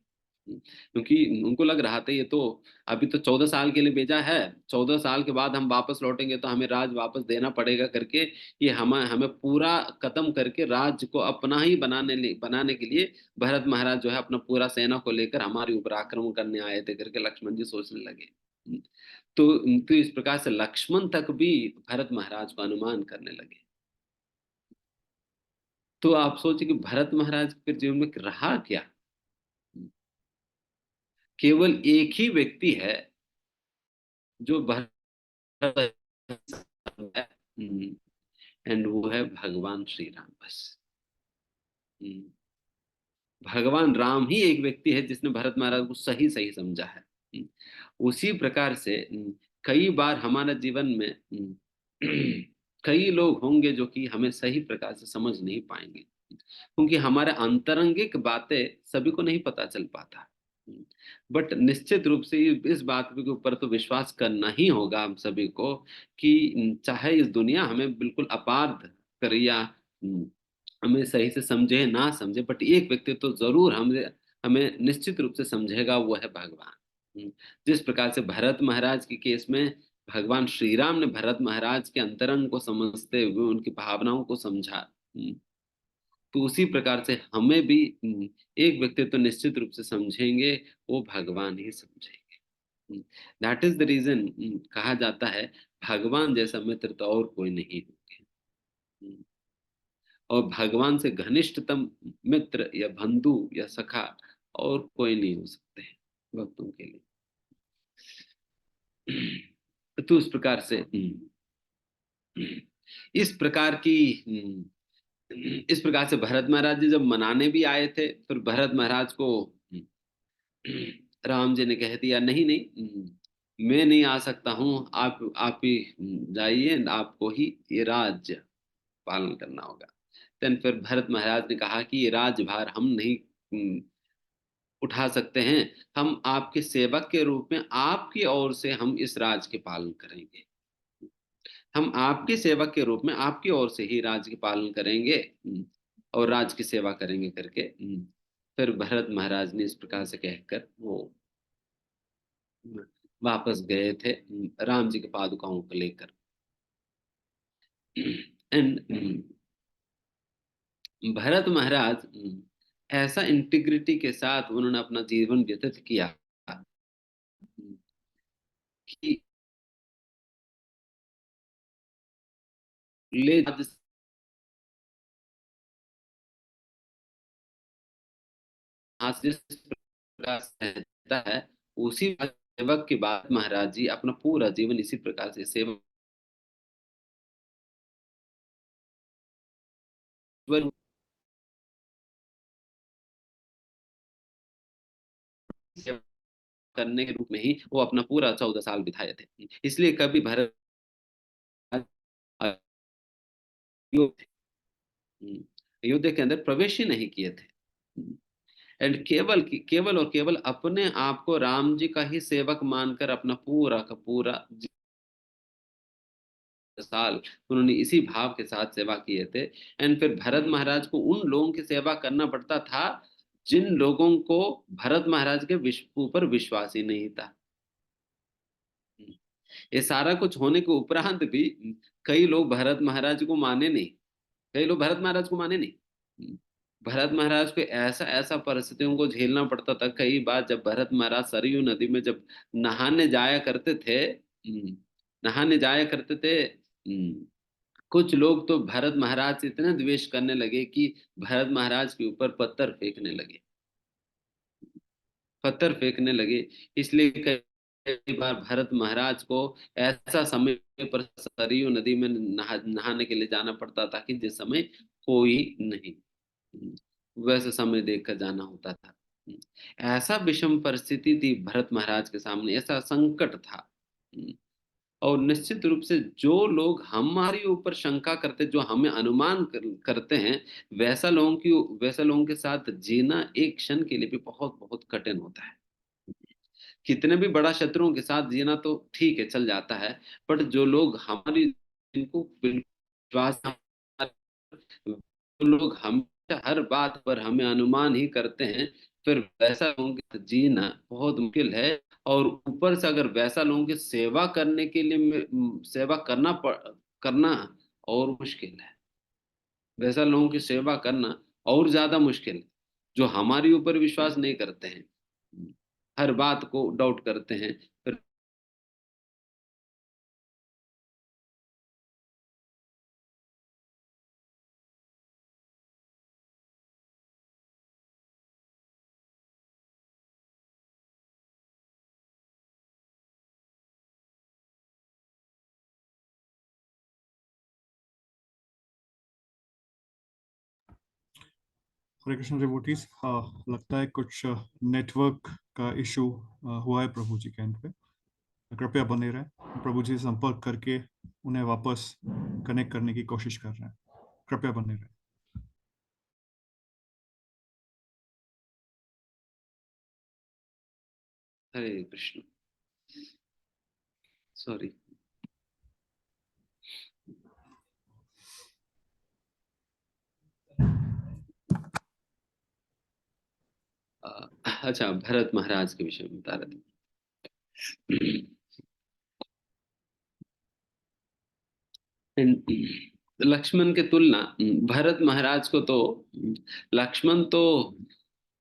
क्योंकि उनको लग रहा था ये तो अभी तो 14 साल के लिए भेजा है, 14 साल के बाद हम वापस लौटेंगे तो हमें राज वापस देना पड़ेगा करके, ये हमें हमें पूरा खत्म करके राज्य को अपना ही बनाने के लिए भरत महाराज जो है अपना पूरा सेना को लेकर हमारे ऊपर आक्रमण करने आए थे करके लक्ष्मण जी सोचने लगे। तो इस प्रकार से लक्ष्मण तक भी भरत महाराज को अनुमान करने लगे। तो आप सोचिए कि भरत महाराज के जीवन में रहा क्या। केवल एक ही व्यक्ति है जो भरत एंड वो है भगवान श्री राम, बस। हम्म, भगवान राम ही एक व्यक्ति है जिसने भरत महाराज को सही सही समझा है। उसी प्रकार से कई बार हमारे जीवन में कई लोग होंगे जो कि हमें सही प्रकार से समझ नहीं पाएंगे, क्योंकि हमारे अंतरंगिक बातें सभी को नहीं पता चल पाता। बट निश्चित रूप से इस बात के ऊपर तो विश्वास करना ही होगा हम सभी को कि चाहे इस दुनिया हमें बिल्कुल अपार्थ करे या हमें सही से समझे ना समझे, बट एक व्यक्ति तो जरूर हमें हमें निश्चित रूप से समझेगा, वो है भगवान। जिस प्रकार से भरत महाराज के केस में भगवान श्री राम ने भरत महाराज के अंतरंग को समझते हुए उनकी भावनाओं को समझा, तो उसी प्रकार से हमें भी एक व्यक्ति तो निश्चित रूप से समझेंगे, वो भगवान ही समझेंगे। दैट इज द रीजन कहा जाता है भगवान जैसा मित्र तो और कोई नहीं होंगे। और भगवान से घनिष्ठतम मित्र या बंधु या सखा और कोई नहीं हो सकते हैं भक्तों के लिए। तो उस प्रकार से इस प्रकार की इस प्रकार से भरत महाराज जी जब मनाने भी आए थे, फिर भरत महाराज को राम जी ने कह दिया नहीं नहीं, मैं नहीं आ सकता हूँ, आप ही जाइए, आपको ही ये राज्य पालन करना होगा। देन फिर भरत महाराज ने कहा कि ये राजभार हम नहीं उठा सकते हैं, हम आपके सेवक के रूप में आपकी ओर से हम इस राज के पालन करेंगे, हम आपके सेवक के रूप में आपकी ओर से ही राज्य के पालन करेंगे और राज की सेवा करेंगे करके फिर भरत महाराज ने इस प्रकार से कहकर वो वापस गए थे राम जी के पादुकाओं को लेकर। एंड भरत महाराज ऐसा इंटीग्रिटी के साथ उन्होंने अपना जीवन व्यतीत किया कि ले जिस प्रकार से रहता है उसी सेवक के बाद महाराज जी अपना पूरा जीवन इसी प्रकार से सेवा सेवा करने के रूप में ही वो अपना पूरा 14 साल बिताए थे। इसलिए कभी भरत युद्ध युद्ध के अंदर प्रवेश ही नहीं किए थे, एंड केवल और केवल अपने आप को राम जी का ही सेवक मानकर अपना पूरा का पूरा साल उन्होंने इसी भाव के साथ सेवा किए थे। एंड फिर भरत महाराज को उन लोगों की सेवा करना पड़ता था जिन लोगों को भरत महाराज के ऊपर विश्वास ही नहीं था। ये सारा कुछ होने के उपरांत भी कई लोग भरत महाराज को माने नहीं, कई लोग भरत महाराज को माने नहीं। भरत महाराज को ऐसा ऐसा परिस्थितियों को झेलना पड़ता था कई बार, जब भरत महाराज सरयू नदी में जब नहाने जाया करते थे, नहाने जाया करते थे, कुछ लोग तो भरत महाराज से इतना द्वेष करने लगे कि भरत महाराज के ऊपर पत्थर फेंकने लगे। इसलिए कई बार भरत महाराज को ऐसा समय पर सरयू नदी में नहाने के लिए जाना पड़ता था कि जिस समय कोई नहीं, वैसे समय देखकर जाना होता था। ऐसा विषम परिस्थिति थी भरत महाराज के सामने, ऐसा संकट था। और निश्चित रूप से जो लोग हमारे ऊपर शंका करते, जो हमें अनुमान करते हैं, वैसा लोगों के साथ जीना एक क्षण के लिए भी बहुत बहुत कठिन होता है। कितने भी बड़ा शत्रुओं के साथ जीना तो ठीक है, चल जाता है, बट जो लोग हमारी जिनको विश्वास, जो लोग हमेशा हर बात पर हमें अनुमान ही करते हैं, फिर वैसा लोगों के साथ जीना बहुत मुश्किल है। और ऊपर से अगर वैसा लोगों की सेवा करने के लिए सेवा करना और मुश्किल है। वैसा लोगों की सेवा करना और ज्यादा मुश्किल है, जो हमारे ऊपर विश्वास नहीं करते हैं, हर बात को डाउट करते हैं। फिर हरे कृष्ण डिवोटीज, लगता है कुछ नेटवर्क का इशू हुआ है प्रभु जी के एंड पे। कृपया बने रहें, प्रभु जी से संपर्क करके उन्हें वापस कनेक्ट करने की कोशिश कर रहे हैं। कृपया बने रहें। हरे कृष्ण। सॉरी। अच्छा, भरत महाराज के विषय में बता रहे थे। लक्ष्मण के तुलना भरत महाराज को तो, लक्ष्मण तो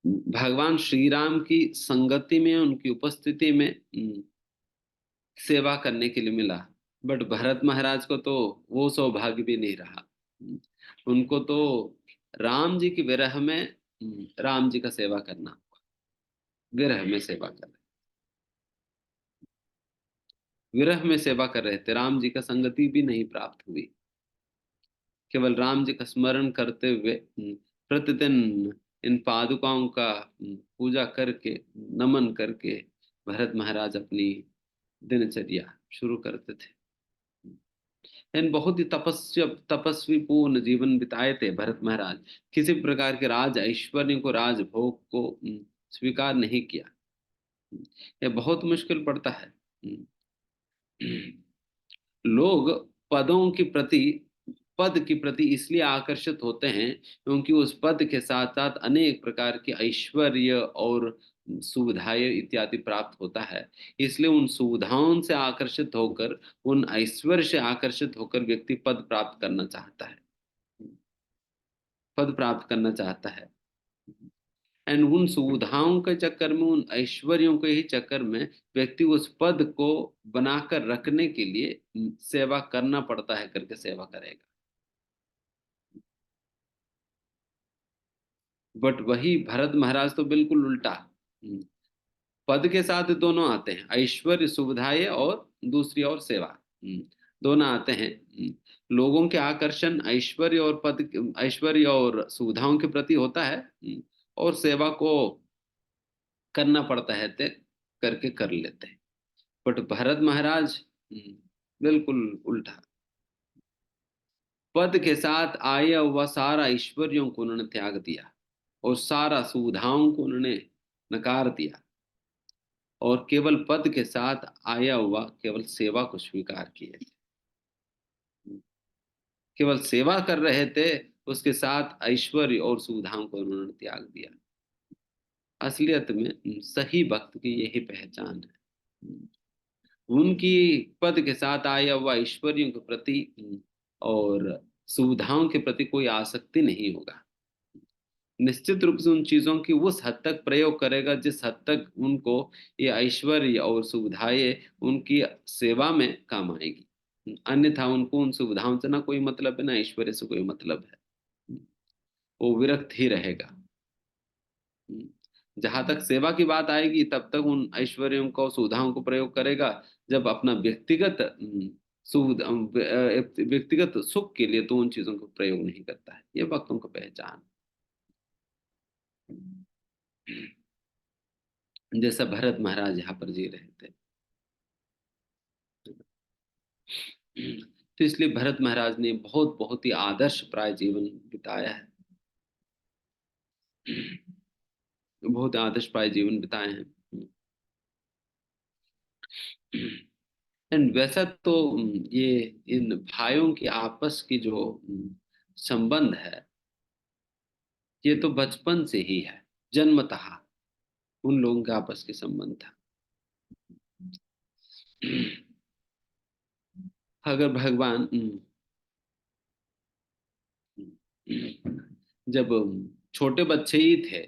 भगवान श्री राम की संगति में, उनकी उपस्थिति में सेवा करने के लिए मिला। बट भरत महाराज को तो वो सौभाग्य भी नहीं रहा। उनको तो राम जी की विरह में राम जी का सेवा करना, विरह में सेवा कर रहे, विरह में सेवा कर रहे थे। राम जी का संगति भी नहीं प्राप्त हुई। केवल राम जी का स्मरण करते हुए प्रतिदिन इन पादुकाओं का पूजा करके, नमन करके भरत महाराज अपनी दिनचर्या शुरू करते थे। इन बहुत ही तपस्वी पूर्ण जीवन बिताए थे भरत महाराज। किसी प्रकार के राज ऐश्वर्य को, राज भोग को स्वीकार नहीं किया। ये बहुत मुश्किल पड़ता है। लोग पदों की प्रति, पद की प्रति इसलिए आकर्षित होते हैं क्योंकि उस पद के साथ साथ अनेक प्रकार के ऐश्वर्य और सुविधाएं इत्यादि प्राप्त होता है। इसलिए उन सुविधाओं से आकर्षित होकर, उन ऐश्वर्य से आकर्षित होकर व्यक्ति पद प्राप्त करना चाहता है, पद प्राप्त करना चाहता है। एंड उन सुविधाओं के चक्कर में, उन ऐश्वर्यों के ही चक्कर में व्यक्ति उस पद को बनाकर रखने के लिए सेवा करना पड़ता है, करके सेवा करेगा। बट वही भरत महाराज तो बिल्कुल उल्टा। पद के साथ दोनों आते हैं, ऐश्वर्य सुविधाएं और दूसरी ओर सेवा। दोनों आते हैं। लोगों के आकर्षण ऐश्वर्य और ऐश्वर्य और सुविधाओं के प्रति होता है। और सेवा को करना पड़ता है, ते करके कर लेते हैं। बट भरत महाराज बिल्कुल उल्टा। पद के साथ आया हुआ सारा ऐश्वर्यों को उन्होंने त्याग दिया, और सारा सुविधाओं को उन्होंने नकार दिया, और केवल पद के साथ आया हुआ केवल सेवा को स्वीकार किए थे। केवल सेवा कर रहे थे, उसके साथ ऐश्वर्य और सुविधाओं को उन्होंने त्याग दिया। असलियत में सही भक्त की यही पहचान है। उनकी पद के साथ आया हुआ ऐश्वर्यों के प्रति और सुविधाओं के प्रति कोई आसक्ति नहीं होगा। निश्चित रूप से उन चीजों की उस हद तक प्रयोग करेगा जिस हद तक उनको ये ऐश्वर्य और सुविधाएं उनकी सेवा में काम आएगी। अन्यथा उनको उन सुविधाओं से ना कोई मतलब है, ना ऐश्वर्य से कोई मतलब है। वो विरक्त ही रहेगा। जहां तक सेवा की बात आएगी तब तक उन ऐश्वर्यों को, सुविधाओं को प्रयोग करेगा। जब अपना व्यक्तिगत सुविधा, व्यक्तिगत सुख के लिए तो उन चीजों को प्रयोग नहीं करता है। ये भक्तों को पहचान। जैसा भरत महाराज यहाँ पर जी रहे थे। तो इसलिए भरत महाराज ने बहुत बहुत ही आदर्श प्राय जीवन बिताया है। बहुत आदर्श प्राय जीवन बिताए हैं। एंड वैसा तो ये इन भाइयों की आपस की जो संबंध है, ये तो बचपन से ही है, जन्मतः। उन लोगों का आपस के संबंध था। अगर भगवान जब छोटे बच्चे ही थे,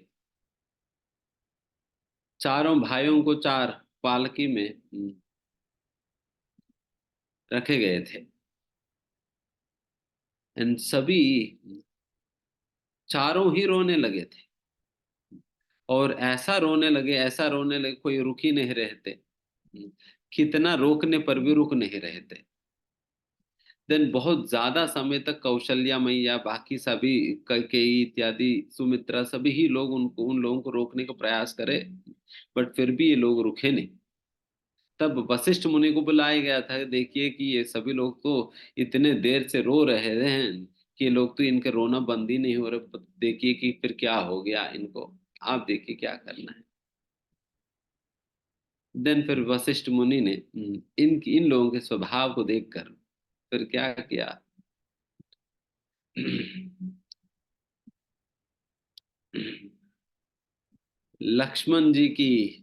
चारों भाइयों को चार पालकी में रखे गए थे, एंड सभी चारों ही रोने लगे थे, और ऐसा रोने लगे कोई रुक ही नहीं रहे थे। कितना रोकने पर भी रुक नहीं रहे थे। देन बहुत ज्यादा समय तक कौशल्या मैया, बाकी सभी कैकेयी इत्यादि, सुमित्रा, सभी ही लोग उन लोगों को रोकने का प्रयास करे, बट फिर भी ये लोग रुके नहीं। तब वशिष्ठ मुनि को बुलाया गया था, देखिए कि ये सभी लोग तो इतने देर से रो रहे हैं कि ये लोग तो, इनके रोना बंद ही नहीं हो रहा, देखिए कि फिर क्या हो गया इनको, आप देखिए क्या करना है। देन फिर वशिष्ठ मुनि ने इन लोगों के स्वभाव को देखकर फिर क्या किया। लक्ष्मण जी की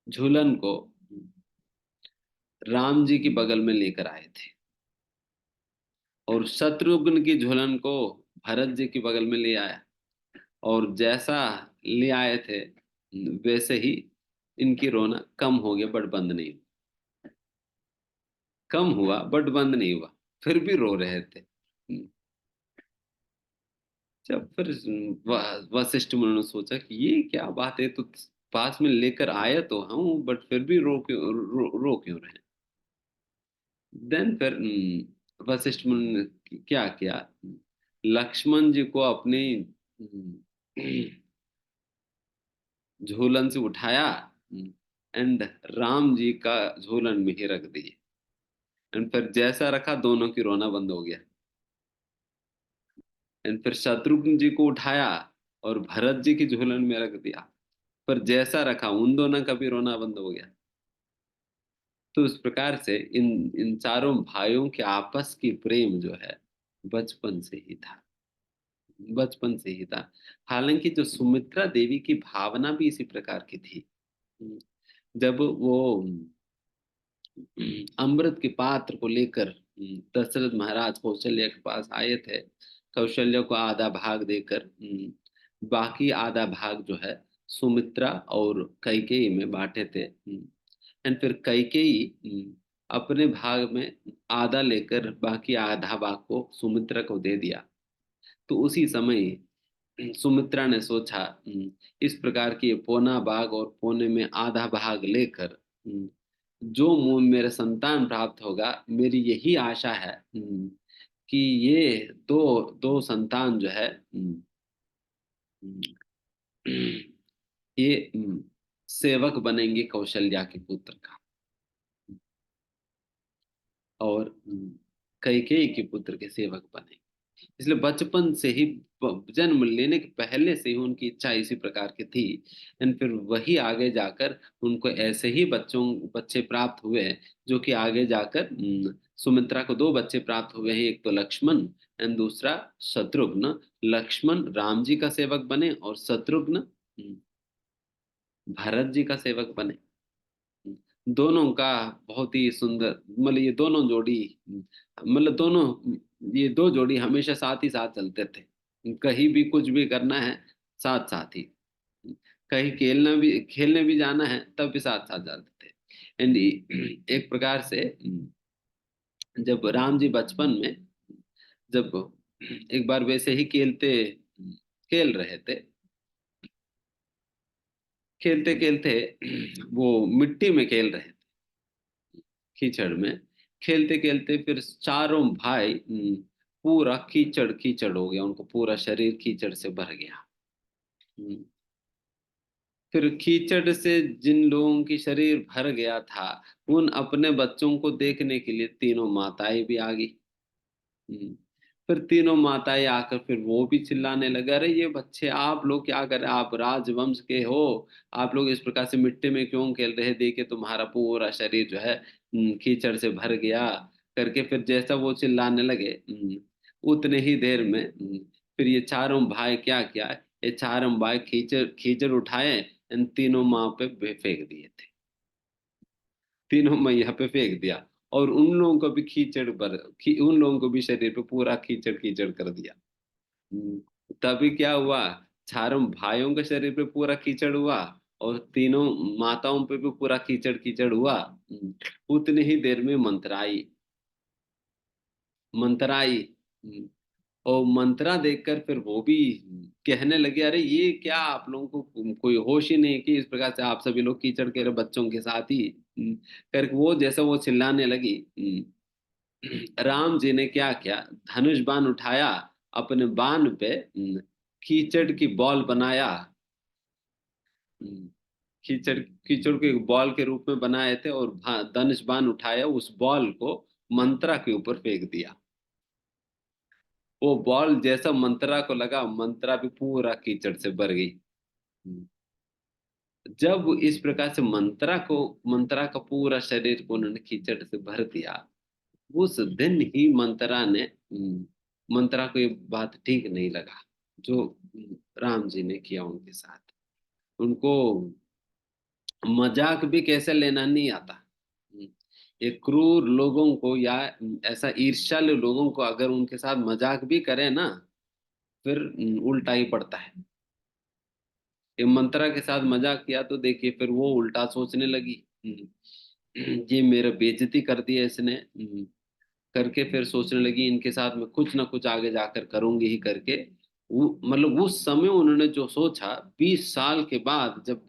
झूलन को राम जी की बगल में लेकर आए थे, और शत्रुघ्न की झूलन को भरत जी की बगल में ले आया, और जैसा ले आए थे वैसे ही इनकी रोना कम हो गया, बट बंद नहीं, कम हुआ बट बंद नहीं हुआ, फिर भी रो रहे थे। जब फिर वशिष्ठ मुनि ने सोचा कि ये क्या बात है, तो पास में लेकर आया तो हूं, बट फिर भी रो क्यों रहे। देन फिर वशिष्ठ मुनि ने क्या किया, लक्ष्मण जी को अपनी झूलन से उठाया, एंड राम जी का झूलन में ही रख दिए, एंड फिर जैसा रखा दोनों की रोना बंद हो गया। एंड फिर शत्रुघ्न जी को उठाया और भरत जी की झूलन में रख दिया, पर जैसा रखा उन दोनों का भी रोना बंद हो गया। तो इस प्रकार से इन इन चारों भाइयों के आपस की प्रेम जो है बचपन से ही था, बचपन से ही था। हालांकि जो सुमित्रा देवी की भावना भी इसी प्रकार की थी। जब वो अमृत के पात्र को लेकर दशरथ महाराज कौशल्या के पास आए थे, कौशल्या को आधा भाग देकर बाकी आधा भाग जो है सुमित्रा और कैकेयी में बांटे थे। एंड फिर कैकेयी अपने भाग में आधा लेकर बाकी आधा भाग को सुमित्रा को दे दिया। तो उसी समय सुमित्रा ने सोचा, इस प्रकार की पौना भाग और पौने में आधा भाग लेकर जो मेरे संतान प्राप्त होगा, मेरी यही आशा है कि ये दो दो संतान जो है ये सेवक बनेंगे कौशल्या के पुत्र का, और कैकेयी के पुत्र के सेवक बनेंगे। इसलिए बचपन से ही, जन्म लेने के पहले से ही उनकी इच्छा इसी प्रकार की थी। एंड फिर वही आगे जाकर उनको ऐसे ही बच्चे प्राप्त हुए, जो कि आगे जाकर सुमित्रा को दो बच्चे प्राप्त हुए हैं, एक तो लक्ष्मण एंड दूसरा शत्रुघ्न। लक्ष्मण राम जी का सेवक बने, और शत्रुघ्न भरत जी का सेवक बने। दोनों का बहुत ही सुंदर, मतलब ये दोनों जोड़ी, मतलब दोनों, ये दो जोड़ी हमेशा साथ ही साथ चलते थे, कहीं भी कुछ भी करना है साथ साथ ही, कहीं खेलने भी जाना है तब भी साथ साथ जाते थे। एंड एक प्रकार से जब राम जी बचपन में, जब एक बार वैसे ही खेल रहे थे, खेलते खेलते वो मिट्टी में खेल रहे थे, कीचड़ में खेलते खेलते फिर चारों भाई पूरा कीचड़ कीचड़ हो गया, उनको पूरा शरीर कीचड़ से भर गया। हम्म, फिर कीचड़ से जिन लोगों की शरीर भर गया था, उन अपने बच्चों को देखने के लिए तीनों माताएं भी आ गई। हम्म, फिर तीनों माताएं आकर फिर वो भी चिल्लाने लगे, अरे ये बच्चे आप लोग क्या कर रहे हैं, आप राजवंश के हो, आप लोग इस प्रकार से मिट्टी में क्यों खेल रहे हैं, देखिए तुम्हारा पूरा शरीर जो है कीचड़ से भर गया, करके फिर जैसा वो चिल्लाने लगे, उतने ही देर में फिर ये चारों भाई क्या किया, ये चारों भाई कीचड़ कीचड़ उठाए, इन तीनों माँ पे फेंक दिए थे, तीनों मैया पे फेंक दिया। और उन लोगों को भी उन लोगों को भी शरीर पे पूरा कीचड़ कीचड़ कर दिया। हम्म, तभी क्या हुआ, चारों भाइयों के शरीर पे पूरा कीचड़ हुआ, और तीनों माताओं पे भी पूरा कीचड़ कीचड़ हुआ। उतनी ही देर में मंत्रा आई, मंत्रा आई। और मंत्रा देखकर फिर वो भी कहने लगे, अरे ये क्या, आप लोगों को कोई होश ही नहीं कि इस प्रकार से आप सभी लोग कीचड़ के बच्चों के साथ ही करके वो जैसे वो चिल्लाने लगी। राम जी ने क्या किया, धनुष बाण उठाया, अपने बाण पे कीचड़ की बॉल बनाया। हम्म, कीचड़ कीचड़ को एक बॉल के रूप में बनाए थे, और धनुष बाण उठाया, उस बॉल को मंत्रा के ऊपर फेंक दिया। वो बॉल जैसा मंत्रा को लगा, मंत्रा भी पूरा कीचड़ से भर गई। हम्म, जब इस प्रकार से मंत्रा का पूरा शरीर को उन्होंने कीचड़ से भर दिया, उस दिन ही मंत्रा ने मंत्रा को ये बात ठीक नहीं लगा जो राम जी ने किया उनके साथ। उनको मजाक भी कैसे लेना नहीं आता। ये क्रूर लोगों को या ऐसा ईर्ष्यालु लोगों को अगर उनके साथ मजाक भी करे ना, फिर उल्टा ही पड़ता है। ये मंत्रा के साथ मजाक किया तो देखिए फिर वो उल्टा सोचने लगी। ये मेरा बेइज्जती कर दिया इसने, करके फिर सोचने लगी इनके साथ में कुछ ना कुछ आगे जाकर करूंगी ही करके। वो मतलब उस समय उन्होंने जो सोचा, 20 साल के बाद जब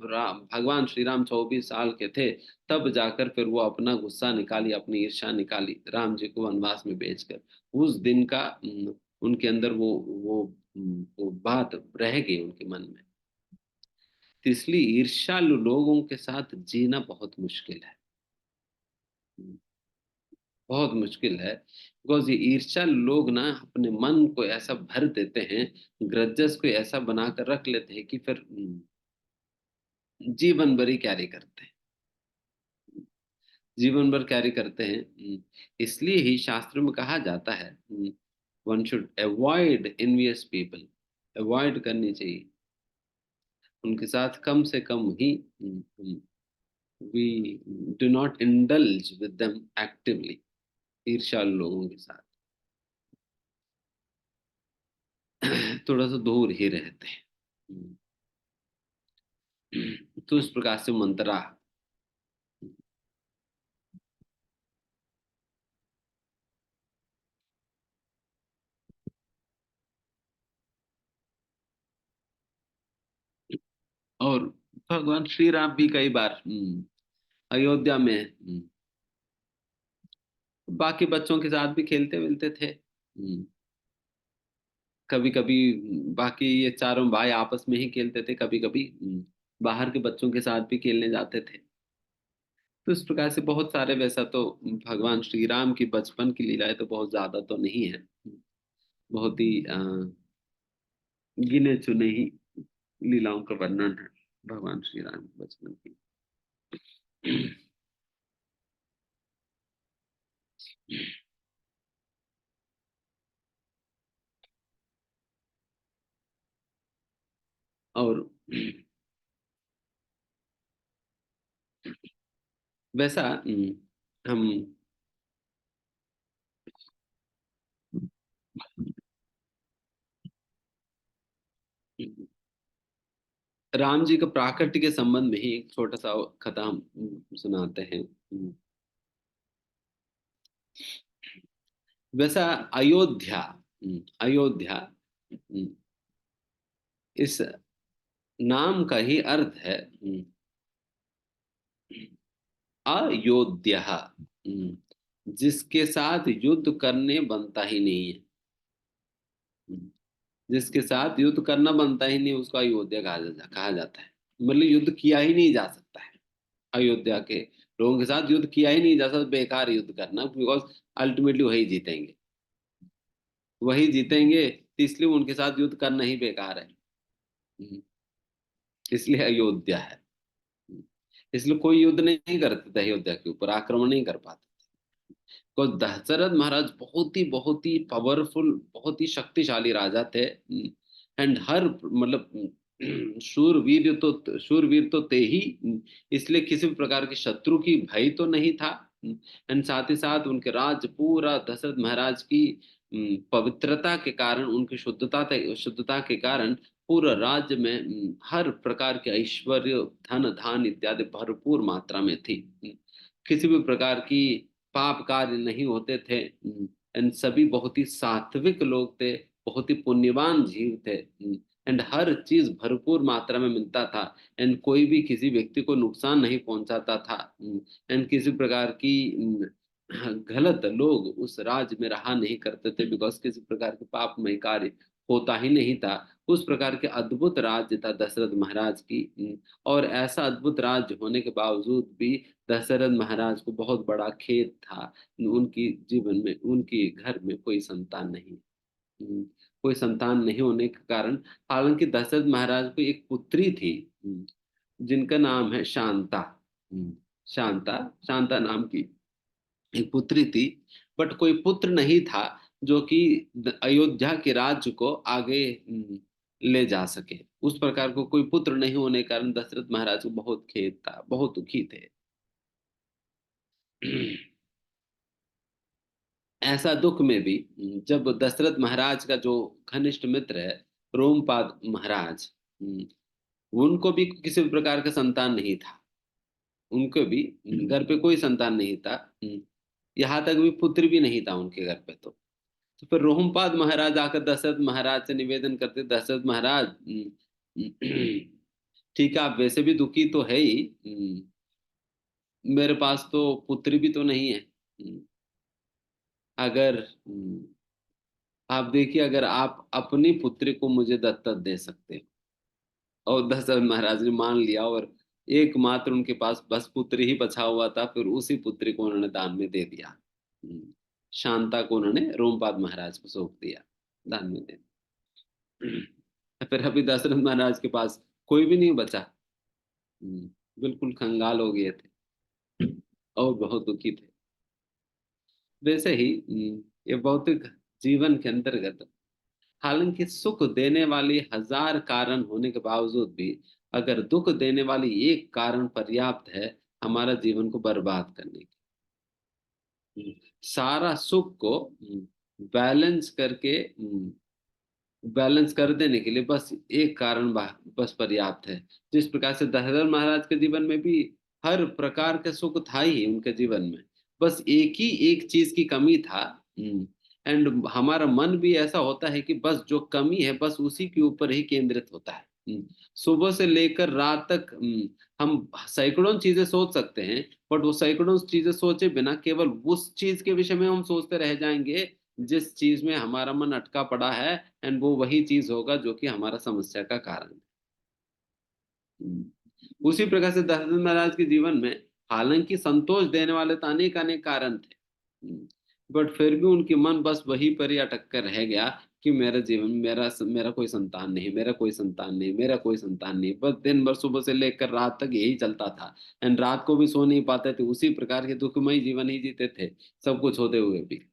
भगवान श्री राम 24 साल के थे, तब जाकर फिर वो अपना गुस्सा निकाली, अपनी ईर्ष्या निकाली राम जी को वनवास में भेजकर। उस दिन का उनके अंदर वो बात रह गई उनके मन में। तो इसलिए ईर्ष्यालु लोगों के साथ जीना बहुत मुश्किल है, बहुत मुश्किल है। बिकॉज ये ईर्ष्या लोग ना अपने मन को ऐसा भर देते हैं, ग्रजेस को ऐसा बनाकर रख लेते हैं कि फिर जीवन भर ही कैरी करते हैं, जीवन भर कैरी करते हैं। इसलिए ही शास्त्र में कहा जाता है, one should avoid envious people, avoid करनी चाहिए उनके साथ, कम से कम ही we do not indulge with them actively. ईर्ष्या लोगों के साथ थोड़ा सा दूर ही रहते हैं। तो इस प्रकार से मंत्रा। और भगवान श्री राम भी कई बार अयोध्या में बाकी बच्चों के साथ भी खेलते मिलते थे। कभी कभी बाकी ये चारों भाई आपस में ही खेलते थे, कभी कभी बाहर के बच्चों के साथ भी खेलने जाते थे। तो इस प्रकार से बहुत सारे, वैसा तो भगवान श्री राम की बचपन की लीलाएं तो बहुत ज्यादा तो नहीं है, बहुत ही गिने चुने ही लीलाओं का वर्णन है भगवान श्री राम के बचपन की। और वैसा हम राम जी का प्राकट्य के संबंध में ही एक छोटा सा कथा हम सुनाते हैं। वैसा अयोध्या, अयोध्या, इस नाम का ही अर्थ है अयोध्या, जिसके साथ युद्ध करने बनता ही नहीं है। जिसके साथ युद्ध करना बनता ही नहीं, उसको अयोध्या कहा जाता है। मतलब युद्ध किया ही नहीं जा सकता है, अयोध्या के लोगों के साथ युद्ध किया ही नहीं जा सकता, बेकार युद्ध करना, बिकॉज अल्टीमेटली वही जीतेंगे, वही जीतेंगे, तो इसलिए उनके साथ युद्ध करना ही बेकार है। हम्म, इसलिए अयोध्या है। इसलिए कोई युद्ध नहीं करते थे, अयोध्या के ऊपर आक्रमण नहीं कर पाते। को दशरथ महाराज बहुत ही पावरफुल, बहुत ही शक्तिशाली राजा थे। एंड हर मतलब शूरवीर तो थे ही। इसलिए किसी भी प्रकार के शत्रु की भय तो नहीं था। एंड साथ ही साथ उनके राज्य पूरा दशरथ महाराज की पवित्रता के कारण, उनकी शुद्धता के कारण पूरा राज्य में हर प्रकार के ऐश्वर्य, धन धान इत्यादि भरपूर मात्रा में थी। किसी भी प्रकार की पाप कार्य नहीं होते थे। एंड सभी बहुत ही सात्विक लोग थे, बहुत ही पुण्यवान जीव थे। एंड हर चीज भरपूर मात्रा में मिलता था। एंड कोई भी किसी व्यक्ति को नुकसान नहीं पहुंचाता था। एंड किसी प्रकार की गलत लोग उस राज्य में रहा नहीं करते थे, बिकॉज किसी प्रकार के पापमय कार्य होता ही नहीं था। उस प्रकार के अद्भुत राज्य था दशरथ महाराज की। और ऐसा अद्भुत राज्य होने के बावजूद भी दशरथ महाराज को बहुत बड़ा खेद था। उनकी जीवन में, उनके घर में कोई संतान नहीं। हम्म, कोई संतान नहीं होने के कारण, हालांकि दशरथ महाराज को एक पुत्री थी, जिनका नाम है शांता। हम्म, शांता, शांता नाम की एक पुत्री थी। बट कोई पुत्र नहीं था जो कि अयोध्या के राज्य को आगे ले जा सके। उस प्रकार को कोई पुत्र नहीं होने के कारण दशरथ महाराज को बहुत खेद था, बहुत दुखी थे। ऐसा दुख में भी जब दशरथ महाराज का जो घनिष्ठ मित्र है रोमपाद महाराज, उनको भी किसी भी प्रकार का संतान नहीं था। उनको भी घर पे कोई संतान नहीं था। यहाँ तक भी पुत्र भी नहीं था उनके घर पे। तो फिर रोहमपाद महाराज आकर दशरथ महाराज से निवेदन करते, दशरथ महाराज ठीक है, आप वैसे भी दुखी तो है ही। मेरे पास तो पुत्री भी तो नहीं है। अगर आप देखिए, अगर आप अपनी पुत्री को मुझे दत्तक दे सकते हो। और दशरथ महाराज ने मान लिया, और एकमात्र उनके पास बस पुत्री ही बचा हुआ था। फिर उसी पुत्री को उन्होंने दान में दे दिया। शांता को उन्होंने रोमपाद महाराज को सौंप दिया, दान में दे दिया। फिर अभी दशरथ महाराज के पास कोई भी नहीं बचा। बिल्कुल कंगाल हो गए थे और बहुत दुखी थे। वैसे ही ये भौतिक जीवन के अंतर्गत, हालांकि सुख देने वाली हजार कारण होने के बावजूद भी, अगर दुख देने वाली एक कारण पर्याप्त है हमारा जीवन को बर्बाद करने की। सारा सुख को बैलेंस करके, बैलेंस कर देने के लिए बस एक कारण बस पर्याप्त है। जिस प्रकार से दशरथ महाराज के जीवन में भी हर प्रकार का सुख था ही उनके जीवन में, बस एक चीज की कमी था। एंड हमारा मन भी ऐसा होता है कि बस जो कमी है बस उसी के ऊपर ही केंद्रित होता है। सुबह से लेकर रात तक हम सैकड़ों चीजें सोच सकते हैं, बट वो सैकड़ों चीजें सोचे बिना केवल उस चीज के विषय में हम सोचते रह जाएंगे जिस चीज में हमारा मन अटका पड़ा है। एंड वो वही चीज होगा जो कि हमारा समस्या का कारण है। उसी प्रकार से दशरथ महाराज के जीवन में हालांकि संतोष देने वाले तो अनेक अनेक कारण थे, बट फिर भी उनकी मन बस वही पर ही अटक कर रह गया कि मेरा जीवन, मेरा कोई संतान नहीं, मेरा कोई संतान नहीं, मेरा कोई संतान नहीं। बस दिन भर सुबह से लेकर रात तक यही चलता था। एंड रात को भी सो नहीं पाते थे, उसी प्रकार के दुखमय जीवन ही जीते थे, सब कुछ होते हुए भी।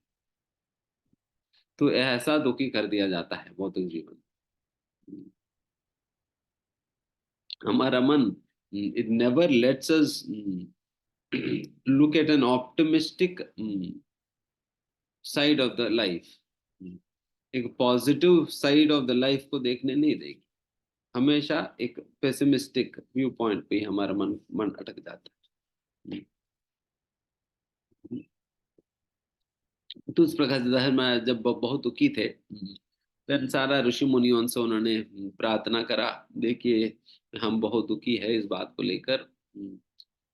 तो ऐसा दुखी कर दिया जाता है भौतिक जीवन। हमारा मन, it never lets us look at an optimistic side of the life. एक positive side of the life को देखने नहीं देगी। हमेशा एक पेसिमिस्टिक व्यू पॉइंट पे हमारा मन मन अटक जाता है। तो उस प्रकार से जहर में जब बहुत दुखी थे, फिर सारा ऋषि मुनियों से उन्होंने प्रार्थना करा, देखिए हम बहुत दुखी है इस बात को लेकर।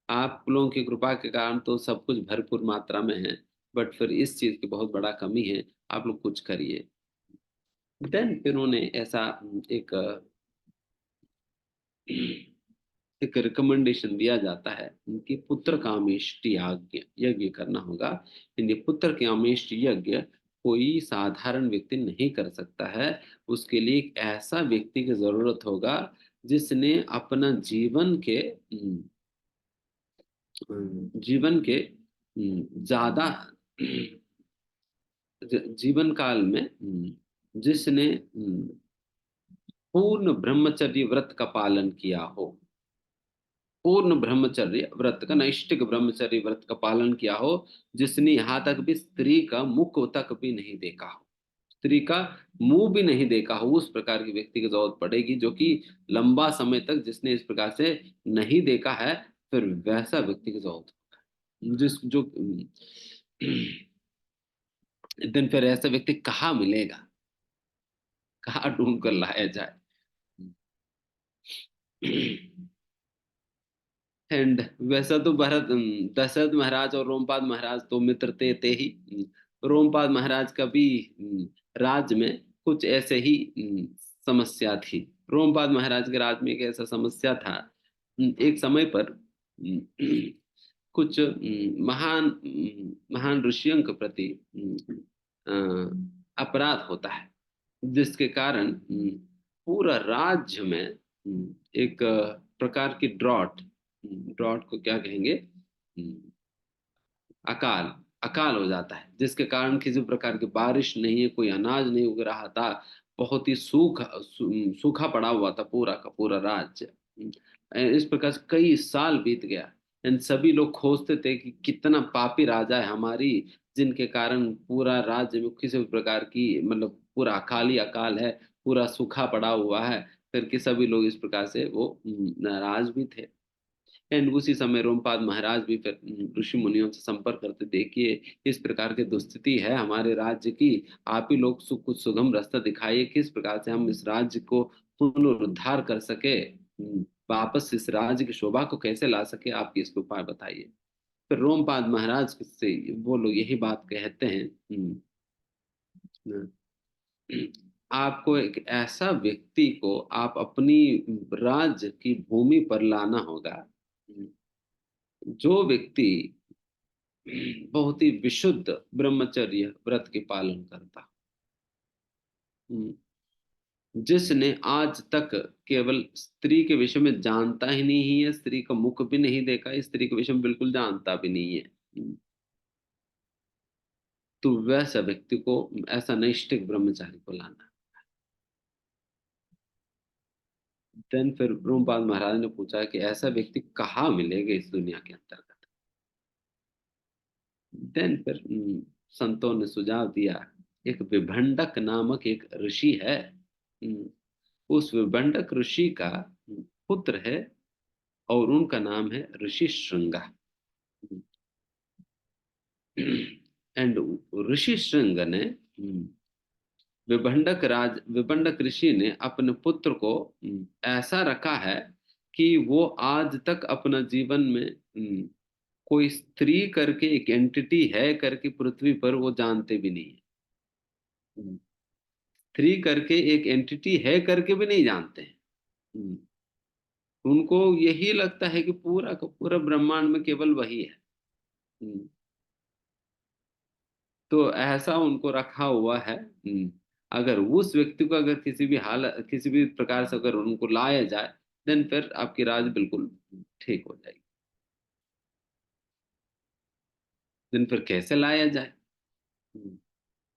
आप लोगों की कृपा के कारण तो सब कुछ भरपूर मात्रा में है, बट फिर इस चीज की बहुत बड़ा कमी है, आप लोग कुछ करिए। देन फिर उन्होंने ऐसा एक एक रिकमेंडेशन दिया जाता है कि पुत्र कामेष्टि यज्ञ यज्ञ करना होगा। यदि पुत्र कामेष्टि यज्ञ कोई साधारण व्यक्ति नहीं कर सकता है, उसके लिए एक ऐसा व्यक्ति की जरूरत होगा जिसने अपना जीवन के ज्यादा जीवन काल में जिसने पूर्ण ब्रह्मचर्य व्रत का पालन किया हो, पूर्ण ब्रह्मचर्य व्रत का, नैष्ठिक ब्रह्मचर्य व्रत का पालन किया हो, जिसने यहाँ तक भी स्त्री का मुख तक भी नहीं देखा हो, स्त्री का मुंह भी नहीं देखा हो, उस प्रकार की व्यक्ति की जरूरत पड़ेगी, जो कि लंबा समय तक जिसने इस प्रकार से नहीं देखा है, फिर वैसा व्यक्ति की जरूरत होगा। जिस जो दिन फिर ऐसा व्यक्ति कहाँ मिलेगा, कहाँ ढूंढ कर लाया जाए। एंड वैसा तो दशरथ महाराज और रोमपाद महाराज तो मित्र थे ही। रोमपाद महाराज का भी राज्य में कुछ ऐसे ही समस्या थी। रोमपाद महाराज के राज्य में एक ऐसा समस्या था। एक समय पर कुछ महान ऋषियों के प्रति अपराध होता है, जिसके कारण पूरा राज्य में एक प्रकार की ड्रॉट, ड्रॉट को क्या कहेंगे, अकाल, अकाल हो जाता है, जिसके कारण किसी प्रकार की बारिश नहीं है, कोई अनाज नहीं उग रहा था, बहुत ही सूखा पड़ा हुआ था पूरा का पूरा राज्य। इस प्रकार से कई साल बीत गया। एंड सभी लोग खोजते थे कि कितना पापी राजा है हमारी, जिनके कारण पूरा राज्य में किसी भी प्रकार की, मतलब पूरा अकाल ही अकाल है, पूरा सूखा पड़ा हुआ है। फिर कि सभी लोग इस प्रकार से वो नाराज भी थे। एंड उसी समय रोमपाद महाराज भी फिर ऋषि मुनियों से संपर्क करते, देखिए इस प्रकार की दुस्थिति है हमारे राज्य की, आप ही लोग कुछ सुगम रास्ता दिखाइए, किस प्रकार से हम इस राज्य को पुनरुद्धार कर सके, वापस इस राज्य की शोभा को कैसे ला सके, आप इसके उपाय बताइए। फिर रोमपाद महाराज से वो लोग यही बात कहते हैं, आपको एक ऐसा व्यक्ति को आप अपनी राज्य की भूमि पर लाना होगा, जो व्यक्ति बहुत ही विशुद्ध ब्रह्मचर्य व्रत के पालन करता, जिसने आज तक केवल स्त्री के विषय में जानता ही नहीं है, स्त्री का मुख भी नहीं देखा, स्त्री के विषय में बिल्कुल जानता भी नहीं है, तो वैसा व्यक्ति को, ऐसा नैष्ठिक ब्रह्मचारी को लाना। देन फिर ब्रह्मपाद महाराज ने पूछा कि ऐसा व्यक्ति कहाँ मिलेगा इस दुनिया के अंतर्गत। देन फिर संतों ने सुझाव दिया, एक विभंडक नामक एक ऋषि है, उस विभंडक ऋषि का पुत्र है, और उनका नाम है ऋषि श्रृंगा। एंड ऋषि श्रृंग ने, विभंडक ऋषि ने अपने पुत्र को ऐसा रखा है कि वो आज तक अपना जीवन में कोई स्त्री करके एक एंटिटी है करके पृथ्वी पर वो जानते भी नहीं है, स्त्री करके एक एंटिटी है करके भी नहीं जानते हैं। उनको यही लगता है कि पूरा का पूरा ब्रह्मांड में केवल वही है। तो ऐसा उनको रखा हुआ है। अगर उस व्यक्ति को अगर किसी भी प्रकार से अगर उनको लाया जाए, देन फिर आपकी राज बिल्कुल ठीक हो जाएगी। देन फिर कैसे लाया जाए,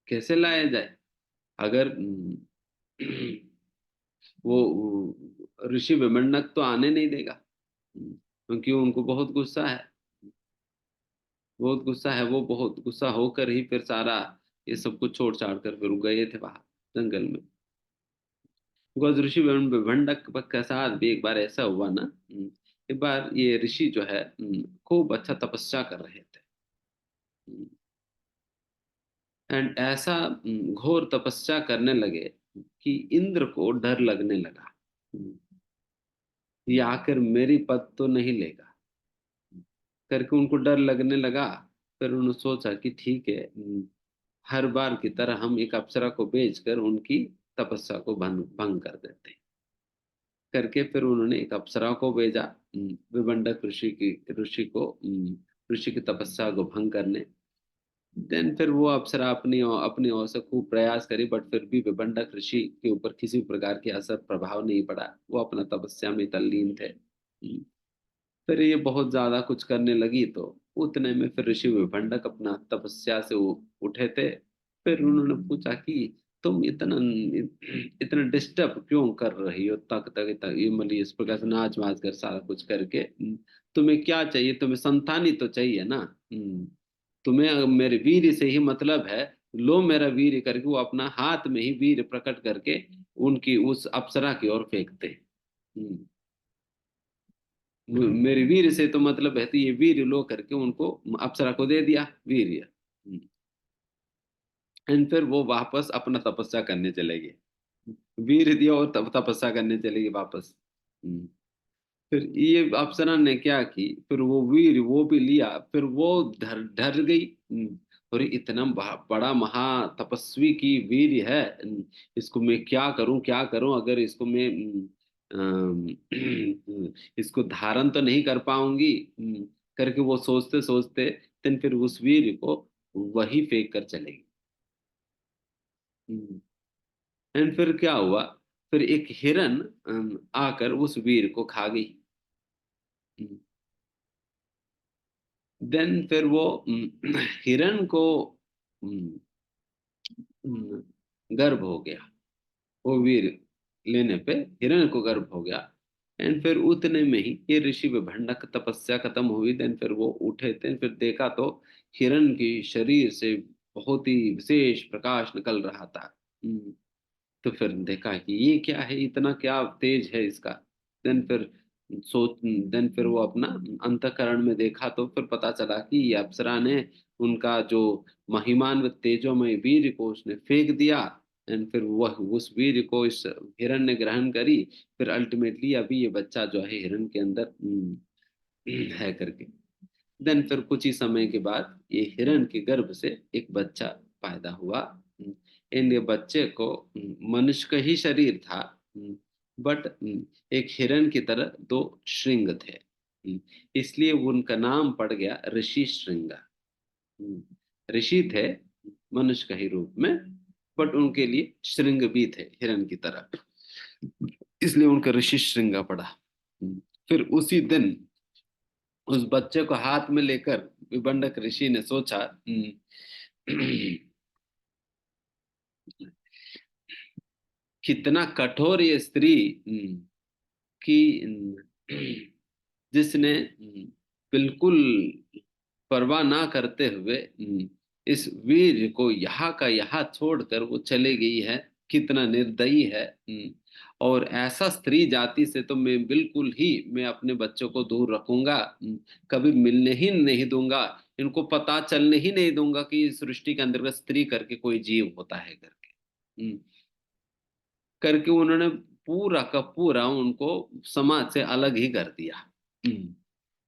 कैसे लाया जाए, अगर वो ऋषि विमंडक तो आने नहीं देगा, क्योंकि उनको बहुत गुस्सा है, बहुत गुस्सा है, वो बहुत गुस्सा होकर ही फिर सारा ये सब कुछ छोड़ छाड़ कर फिर वो गए थे बाहर जंगल में। बिकॉज ऋषि विभंडक के साथ भी एक बार ऐसा हुआ ना, एक बार ये ऋषि जो है खूब अच्छा तपस्या कर रहे थे, एंड ऐसा घोर तपस्या करने लगे कि इंद्र को डर लगने लगा, ये आकर मेरी पद तो नहीं लेगा करके उनको डर लगने लगा। फिर उन्होंने सोचा कि ठीक है, हर बार की तरह हम एक अप्सरा को भेजकर उनकी तपस्या को भंग भंग कर देते हैं करके, फिर उन्होंने एक अप्सरा को भेजा विभंडक ऋषि को ऋषि की तपस्या को भंग करने। देन फिर वो अप्सरा अपनी ओर से खूब प्रयास करी, बट फिर भी विभंडक ऋषि के ऊपर किसी प्रकार की असर प्रभाव नहीं पड़ा, वो अपना तपस्या में तल्लीन थे। फिर ये बहुत ज्यादा कुछ करने लगी, तो उतने में फिर ऋषि विभंडक अपना तपस्या से उठे थे। फिर उन्होंने पूछा कि तुम इतना इतना डिस्टर्ब क्यों कर रही हो, तक तक तक ये मतलब इस प्रकार से नाच वाच कर सारा कुछ करके, तुम्हें क्या चाहिए, तुम्हें संतान ही तो चाहिए ना। तुम्हें मेरे वीर से ही मतलब है, लो मेरा वीर करके वो अपना हाथ में ही वीर प्रकट करके उनकी उस अप्सरा की ओर फेंकते। हम्म, मेरे वीर से तो मतलब है, तो ये वीर लो करके उनको अप्सरा को दे दिया वीर। एंड फिर वो वापस अपना तपस्या करने चले गए। वीर दिया और तब तपस्या करने चले गए वापस। हम्म। फिर ये अप्सरा ने क्या की, फिर वो वीर वो भी लिया, फिर वो डर डर गई। और ये इतना बड़ा महा तपस्वी की वीर है। इसको मैं क्या करूं क्या करूं, अगर इसको मैं इसको धारण तो नहीं कर पाऊंगी। करके वो सोचते सोचते दिन फिर उस वीर को वही फेंक कर चलेगी। एंड फिर क्या हुआ, फिर एक हिरन आकर उस वीर को खा गई। देन फिर वो हिरन को अम, गर्भ हो गया। वो वीर लेने पे हिरण्य को गर्भ हो गया। एंड फिर उतने में ही ये ऋषि विभंडक तपस्या खत्म हुई। देन फिर वो उठे थे, फिर देखा तो हिरण की शरीर से बहुत ही विशेष प्रकाश निकल रहा था। तो फिर देखा कि ये क्या है, इतना क्या तेज है इसका। देन फिर सोच देन फिर वो अपना अंतःकरण में देखा तो फिर पता चला कि ये अप्सरा ने उनका जो महिमान्वित तेजोमय वीर को उसने फेंक दिया। एंड फिर वह उस वीर को इस हिरण ने ग्रहण करी। फिर अल्टीमेटली अभी ये बच्चा जो है हिरण के अंदर है करके। देन फिर कुछ ही समय के बाद ये हिरण के गर्भ से एक बच्चा पैदा हुआ। इन ये बच्चे को मनुष्य का ही शरीर था, बट एक हिरण की तरह दो श्रृंग थे। इसलिए उनका नाम पड़ गया ऋषि श्रृंगा। ऋषि थे मनुष्य का ही रूप में, बट उनके लिए श्रृंग भी थे हिरण की तरह, इसलिए उनका ऋषि श्रृंगा पड़ा। फिर उसी दिन उस बच्चे को हाथ में लेकर विबंडक ऋषि ने सोचा, कितना कठोर ये स्त्री कि जिसने बिल्कुल परवाह ना करते हुए इस वीर को यहाँ का यहाँ छोड़कर वो चले गई है। कितना निर्दयी है। और ऐसा स्त्री जाति से तो मैं बिल्कुल ही मैं अपने बच्चों को दूर रखूंगा। कभी मिलने ही नहीं दूंगा, इनको पता चलने ही नहीं दूंगा कि इस सृष्टि के अंतर्गत स्त्री करके कोई जीव होता है करके। करके उन्होंने पूरा का पूरा उनको समाज से अलग ही कर दिया।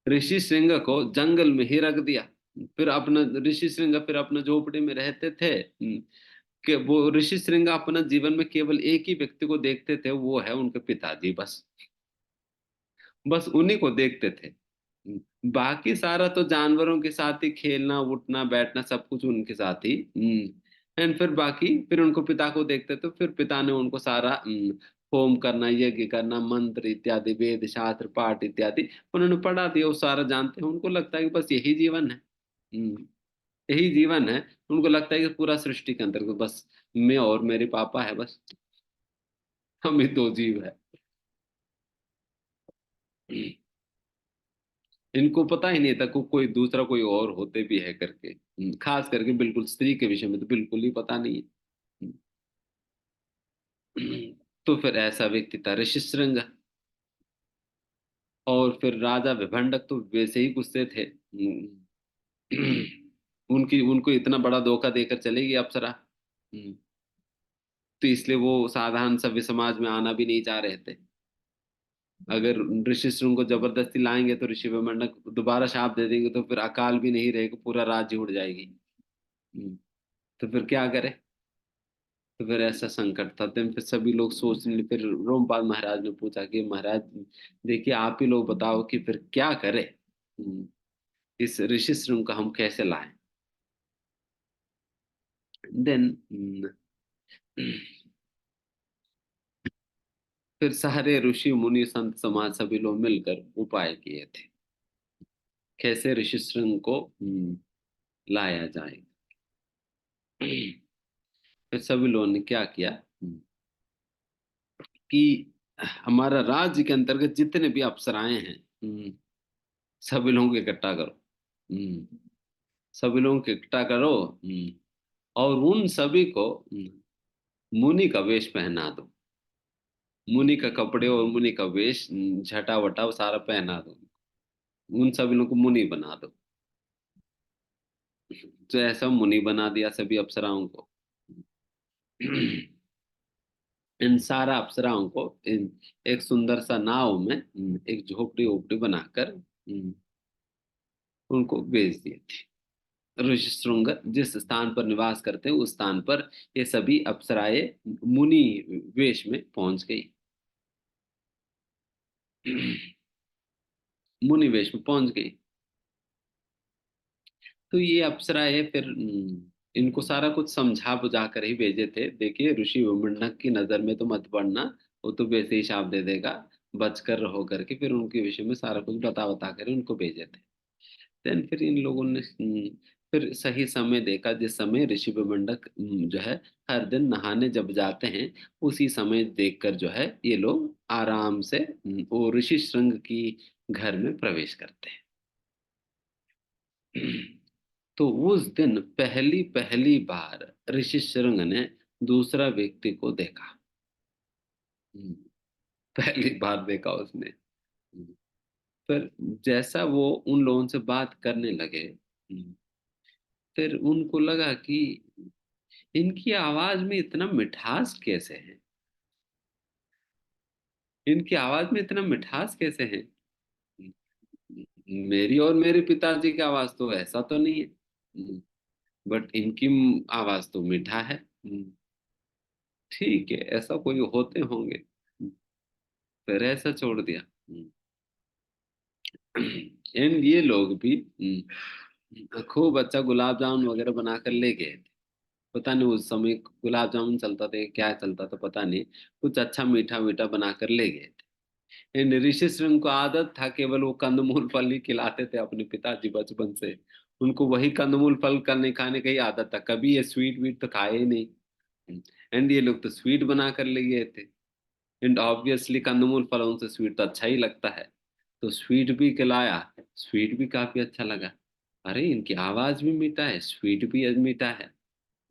ऋषि श्रृंग को जंगल में ही रख दिया। फिर अपना ऋषि श्रृंग फिर अपना झोपड़ी में रहते थे। कि वो ऋषि श्रृंग अपना जीवन में केवल एक ही व्यक्ति को देखते थे, वो है उनके पिताजी। बस बस उन्हीं को देखते थे। बाकी सारा तो जानवरों के साथ ही खेलना उठना बैठना सब कुछ उनके साथ ही। एंड फिर बाकी फिर उनको पिता को देखते तो फिर पिता ने उनको सारा होम करना यज्ञ करना मंत्र इत्यादि वेद शास्त्र पाठ इत्यादि उन्होंने पढ़ा दिया, वो सारा जानते हैं। उनको लगता है कि बस यही जीवन है। हम्म, यही जीवन है। उनको लगता है कि पूरा सृष्टि के अंतर्गत बस मैं और मेरे पापा है, बस हम ही दो जीव है। इनको पता ही नहीं था को कोई दूसरा कोई और होते भी है करके। खास करके बिल्कुल स्त्री के विषय में तो बिल्कुल ही पता नहीं है। तो फिर ऐसा व्यक्ति था ऋषिशृंग। और फिर राजा विभंडक तो वैसे ही गुस्से थे। उनकी उनको इतना बड़ा धोखा देकर चलेगी अप्सरा। तो इसलिए वो साधारण सभ्य समाज में आना भी नहीं चाह रहे थे। अगर ऋषि शृंग को जबरदस्ती लाएंगे तो ऋषि विमंडक दोबारा शाप दे देंगे, तो फिर अकाल भी नहीं रहेगा, पूरा राज्य उड़ जाएगी। हम्म, तो फिर क्या करे। तो फिर ऐसा संकट था। दिन फिर सभी लोग सोचने, फिर रोमपाल महाराज ने पूछा कि महाराज देखिए आप ही लोग बताओ कि फिर क्या करे। इस ऋषि शृंग को हम कैसे लाएं। देन फिर सारे ऋषि मुनि संत समाज सभी लोग मिलकर उपाय किए थे। कैसे ऋषि श्रृंग को लाया जाए। फिर सभी लोगों ने क्या किया कि हमारा राज्य के अंतर्गत जितने भी अप्सराएं हैं, सभी लोगों को इकट्ठा करो। सभी लोगों को इकट्ठा करो, और उन सभी को मुनि का वेश पहना दो। मुनि का कपड़े और मुनि का वेश, झटा वटा वो सारा पहना दो। उन सभी लोगों को मुनि बना दो। तो ऐसा मुनि बना दिया सभी अप्सराओं को। इन सारा अप्सराओं को एक सुंदर सा नाव में, एक झोपड़ी वोपड़ी बनाकर उनको भेज दिए थे। ऋषि श्रृंग जिस स्थान पर निवास करते हैं उस स्थान पर ये सभी अप्सराएं मुनि वेश में पहुंच गई। मुनि वेश में पहुंच गई। तो ये अप्सराएं फिर इनको सारा कुछ समझा बुझा कर ही भेजे थे। देखिए, ऋषि विमंडक की नजर में तो मत पड़ना, वो तो वैसे ही शाप दे देगा, बचकर रहो करके फिर उनके विषय में सारा कुछ बता बता कर उनको भेजे थे। देन फिर इन लोगों ने फिर सही समय देखा, जिस समय ऋषि विमंडक जो है हर दिन नहाने जब जाते हैं, उसी समय देखकर जो है ये लोग आराम से वो ऋषि श्रृंग की घर में प्रवेश करते हैं। तो उस दिन पहली पहली बार ऋषि श्रृंग ने दूसरा व्यक्ति को देखा। हम्म, पहली बार देखा उसने। फिर जैसा वो उन लोगों से बात करने लगे, फिर उनको लगा कि इनकी आवाज में इतना मिठास कैसे है। इनकी आवाज में इतना मिठास कैसे है। मेरी और मेरे पिताजी की आवाज तो ऐसा तो नहीं है, बट इनकी आवाज तो मीठा है। ठीक है, ऐसा कोई होते होंगे। फिर ऐसा छोड़ दिया। एंड ये लोग भी खूब अच्छा गुलाब जामुन वगैरह बनाकर ले गए थे। पता नहीं उस समय गुलाब जामुन चलता था क्या चलता था पता नहीं, कुछ अच्छा मीठा मीठा बनाकर ले गए थे। एंड ऋषि श्रृंग को आदत था केवल वो कंदमूल फल ही खिलाते थे अपने पिताजी बचपन से। उनको वही कंदमूल फल करने खाने का ही आदत था, कभी ये स्वीट वीट तो खाए ही नहीं। एंड ये लोग तो स्वीट बना कर ले गए थे। एंड ऑब्वियसली कंदमूल फलों से स्वीट तो अच्छा ही लगता है, तो स्वीट भी खिलाया। स्वीट भी काफी अच्छा लगा। अरे इनकी आवाज भी मीठा है, स्वीट भी मीठा है।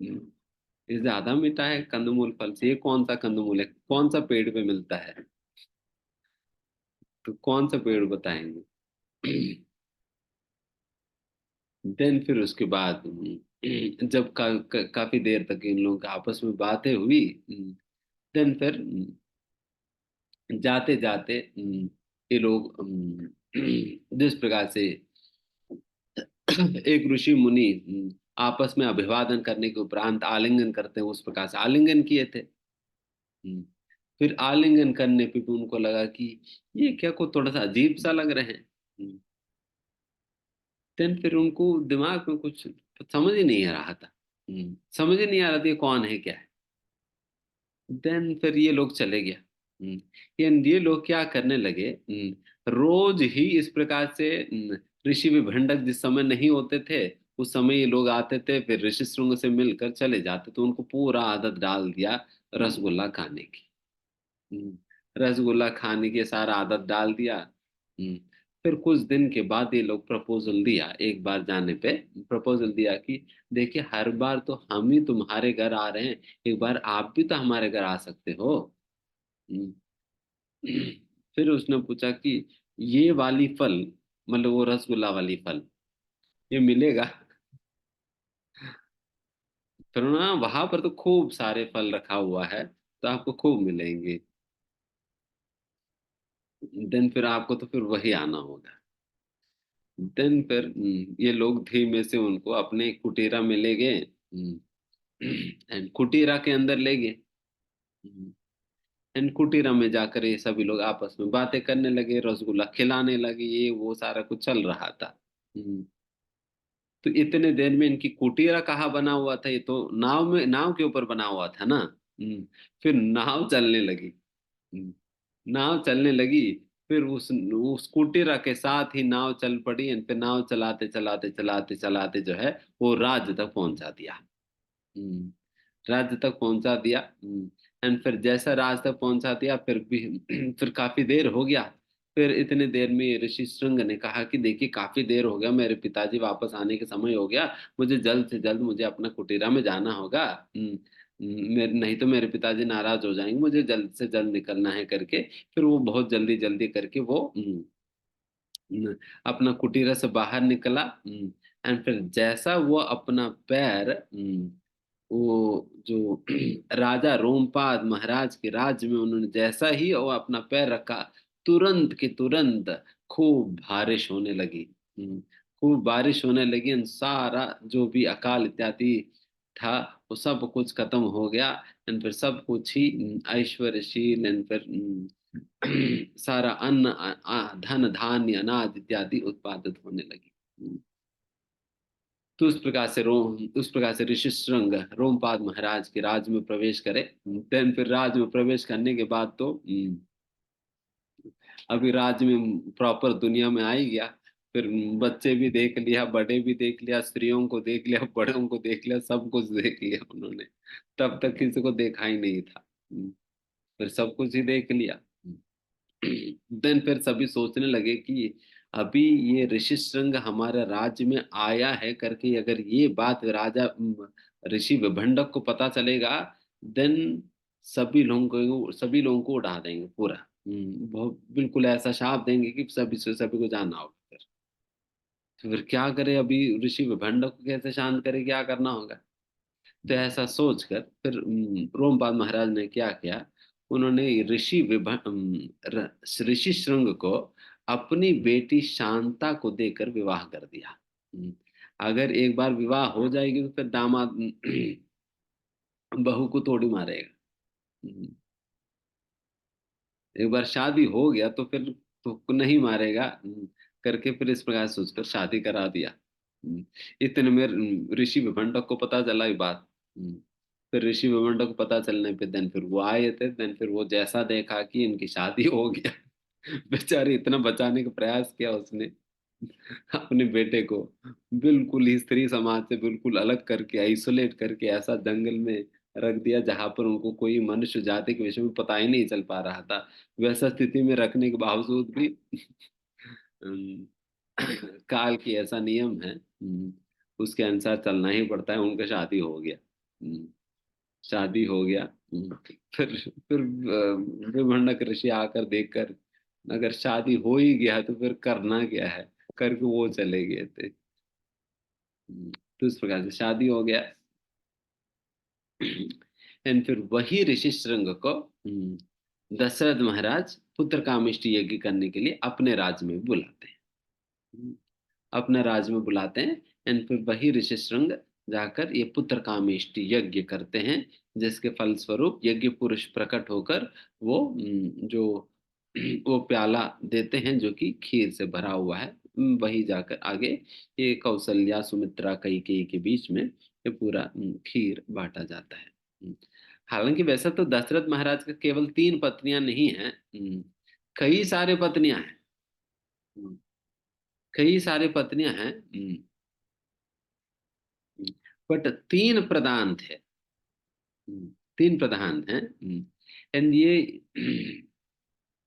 ये ज्यादा मीठा है कंदमूल फल से। ये कौन सा कंदमूल है, कौन सा पेड़ पे मिलता है, तो कौन सा पेड़ बताएंगे। देन फिर उसके बाद जब काफी देर तक इन लोगों का आपस में बातें हुई, देन फिर जाते जाते ये लोग जिस प्रकार से एक ऋषि मुनि आपस में अभिवादन करने के उपरांत आलिंगन करते हैं, उस प्रकार से आलिंगन किए थे। फिर आलिंगन करने पे भी उनको लगा कि ये क्या को थोड़ा सा अजीब सा लग रहे हैं। देन फिर उनको दिमाग में कुछ समझ ही नहीं आ रहा था। समझ ही नहीं आ रहा था ये कौन है क्या है। देन फिर ये लोग चले गया। ये लोग क्या करने लगे, रोज ही इस प्रकार से ऋषि विभंडक जिस समय नहीं होते थे उस समय ये लोग आते थे, फिर ऋषि श्रृंग से मिलकर चले जाते, तो उनको पूरा आदत डाल दिया रसगुल्ला खाने की। रसगुल्ला खाने की सारा आदत डाल दिया। फिर कुछ दिन के बाद ये लोग प्रपोजल दिया, एक बार जाने पे प्रपोजल दिया कि देखिए हर बार तो हम ही तुम्हारे घर आ रहे हैं, एक बार आप भी तो हमारे घर आ सकते हो। हम्म, फिर उसने पूछा कि ये वाली फल, मतलब वो रसगुल्ला वाली फल, ये मिलेगा। फिर ना वहां पर तो खूब सारे फल रखा हुआ है, तो आपको खूब मिलेंगे। देन फिर आपको तो फिर वही आना होगा। देन फिर ये लोग धीमे से उनको अपने कुटीरा में ले गए। एंड कुटीरा के अंदर ले गए। एंड कुटीरा में जाकर ये सभी लोग आपस में बातें करने लगे, रसगुल्ला खिलाने लगे, ये वो सारा कुछ चल रहा था। हम्म, तो इतने देर में इनकी कुटीरा कहाँ बना हुआ था, ये तो नाव में, नाव के ऊपर बना हुआ था ना। फिर नाव चलने लगी। हम्म, नाव चलने लगी। फिर उस कुटीरा के साथ ही नाव चल पड़ी, एंड फिर नाव चलाते चलाते चलाते चलाते जो है वो राज्य तक पहुंचा दिया। हम्म, राज्य तक पहुंचा दिया। एंड फिर जैसा राज तक पहुंचा दिया, फिर भी फिर काफी देर हो गया। फिर इतने देर में ये ऋषि श्रृंग ने कहा कि देखिए काफी देर हो गया, मेरे पिताजी वापस आने के समय हो गया, मुझे जल्द से जल्द मुझे अपना कुटीरा में जाना होगा। नहीं तो मेरे पिताजी नाराज हो जाएंगे, मुझे जल्द से जल्द निकलना है करके। फिर वो बहुत जल्दी जल्दी करके वो अपना कुटीरा से बाहर निकला। एंड फिर जैसा वो अपना पैर वो जो राजा रोमपाद महाराज के राज्य में उन्होंने जैसा ही वो अपना पैर रखा, तुरंत की तुरंत खूब बारिश होने लगी। खूब बारिश होने लगी, एंड सारा जो भी अकाल इत्यादि था वो सब कुछ खत्म हो गया। एंड फिर सब कुछ ही ऐश्वर्यशील, एंड फिर सारा अन्न धन धान्य अनाज इत्यादि उत्पादित होने लगी। तो उस प्रकार से ऋषि श्रृंग रोमपाद महाराज के राज में प्रवेश करे। देन फिर राज में प्रवेश करने के बाद तो अभी राज में प्रॉपर दुनिया में आ ही गया। फिर बच्चे भी देख लिया, बड़े भी देख लिया, स्त्रियों को देख लिया, बड़ों को देख लिया, सब कुछ देख लिया उन्होंने। तब तक किसी को देखा ही नहीं था। फिर सब कुछ ही देख लिया। देन फिर सभी सोचने लगे कि अभी ये ऋषि श्रृंग हमारे राज्य में आया है करके अगर ये बात राजा ऋषि विभंडक को पता चलेगा, देन सभी लोगों को उड़ा देंगे पूरा। बहुत बिल्कुल ऐसा शाप देंगे कि सभी से सभी को जाना होगा। फिर क्या करे, अभी ऋषि विभंडक को कैसे शांत करे, क्या करना होगा। तो ऐसा सोचकर फिर रोमपाल महाराज ने क्या किया, उन्होंने ऋषि श्रृंग को अपनी बेटी शांता को देकर विवाह कर दिया। अगर एक बार विवाह हो जाएगी तो फिर दामाद बहू को थोड़ी मारेगा। हम्म, एक बार शादी हो गया तो फिर तो नहीं मारेगा। करके फिर इस प्रकार सोचकर शादी करा दिया। हम्म, इतने में ऋषि विभंडक को पता चला ये बात। फिर ऋषि विभंडक को पता चलने पे देन फिर वो आए थे। देन फिर वो जैसा देखा कि इनकी शादी हो गया, बेचारे इतना बचाने का प्रयास किया उसने अपने बेटे को, बिल्कुल ही स्त्री समाज से बिल्कुल अलग करके आइसोलेट करके ऐसा जंगल में रख दिया जहां पर उनको कोई मनुष्य जाति के विषय में पता ही नहीं चल पा रहा था। वैसा स्थिति में रखने के बावजूद भी अम, काल की ऐसा नियम है, उसके अनुसार चलना ही पड़ता है। उनका शादी हो गया। शादी हो गया। फिर विभंडक ऋषि आकर देखकर, अगर शादी हो ही गया तो फिर करना क्या है करके वो चले गए थे। तो इस प्रकार से शादी हो गया। एंड फिर वही ऋषि श्रृंग को दशरथ महाराज पुत्र कामेष्टि यज्ञ करने के लिए अपने राज्य में बुलाते हैं। अपने राज्य में बुलाते हैं। एंड फिर वही ऋषि श्रृंग जाकर ये पुत्र कामेष्टि यज्ञ करते हैं, जिसके फलस्वरूप यज्ञ पुरुष प्रकट होकर वो जो वो प्याला देते हैं जो कि खीर से भरा हुआ है, वही जाकर आगे ये कौशल्या सुमित्रा कैकेयी के बीच में ये पूरा खीर बांटा जाता है। हालांकि वैसा तो दशरथ महाराज का केवल 3 पत्नियां नहीं हैं, कई सारे पत्नियां हैं। कई सारे पत्नियां हैं, बट 3 प्रधान थे। 3 प्रधान हैं। एंड ये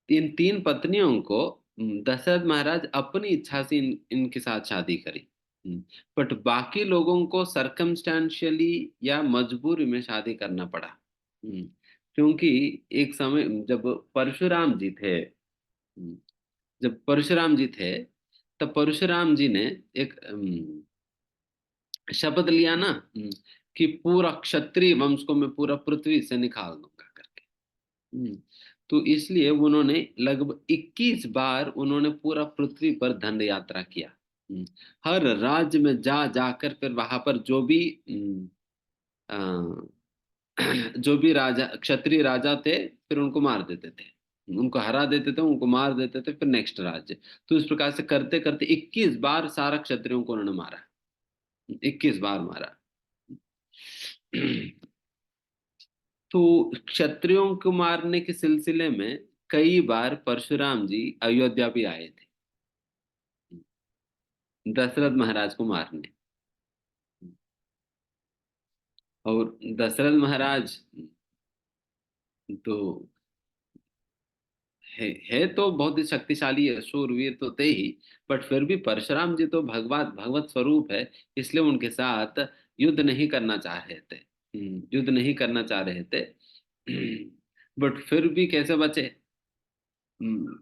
इन 3 पत्नियों को दशरथ महाराज अपनी इच्छा से इनके साथ शादी करी। बट बाकी लोगों को सरकमस्टेंशियली या मजबूरी में शादी करना पड़ा। क्योंकि एक समय जब परशुराम जी थे, जब परशुराम जी थे तब परशुराम जी ने एक शपथ लिया ना, कि पूरा क्षत्रिय वंश को मैं पूरा पृथ्वी से निकाल दूंगा करके। तो इसलिए उन्होंने लगभग 21 बार उन्होंने पूरा पृथ्वी पर दंड यात्रा किया। हर राज्य में जा जाकर फिर वहां पर जो भी अ, जो भी राजा क्षत्रिय राजा थे फिर उनको मार देते थे, उनको हरा देते थे, उनको मार देते थे, फिर नेक्स्ट राज्य। तो इस प्रकार से करते करते 21 बार सारा क्षत्रियों को उन्होंने मारा। 21 बार मारा। तो क्षत्रियों को मारने के सिलसिले में कई बार परशुराम जी अयोध्या भी आए थे दशरथ महाराज को मारने। और दशरथ महाराज तो है तो बहुत ही शक्तिशाली है, शूरवीर तो थे ही, बट फिर भी परशुराम जी तो भगवत भगवत स्वरूप है, इसलिए उनके साथ युद्ध नहीं करना चाह रहे थे। युद्ध नहीं करना चाह रहे थे। बट फिर भी कैसे बचे? हम्म,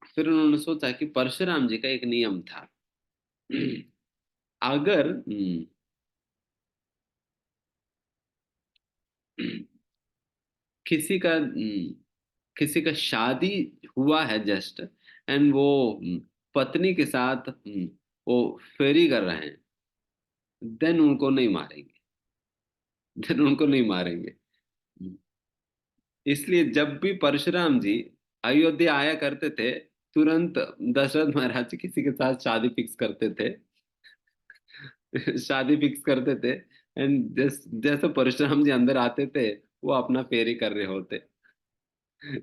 फिर उन्होंने सोचा कि परशुराम जी का एक नियम था। अगर किसी का किसी का शादी हुआ है जस्ट, एंड वो पत्नी के साथ वो फेरी कर रहे हैं, देन उनको नहीं मारेंगे। देन उनको नहीं मारेंगे। इसलिए जब भी परशुराम जी अयोध्या आया करते थे, तुरंत दशरथ महाराज जी किसी के साथ शादी फिक्स करते थे। शादी फिक्स करते थे, एंड जैसे परशुराम जी अंदर आते थे, वो अपना फेरी कर रहे होते।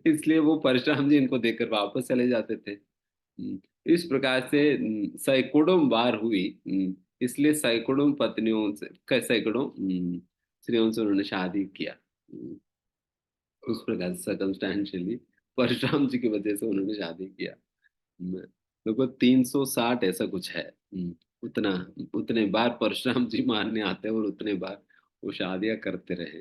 इसलिए वो परशुराम जी इनको देखकर वापस चले जाते थे। इस प्रकार से सैकड़ों बार हुई। इसलिए सैकड़ों पत्नियों से सैकड़ों स्त्रियों से उन्होंने शादी किया। उस प्रकार से सर्कमस्टेंशियली परशुराम जी की वजह से उन्होंने शादी किया। लगभग 360 ऐसा कुछ है। उतना उतने बार परशुराम जी मारने आते हैं और उतने बार वो शादियां करते रहे।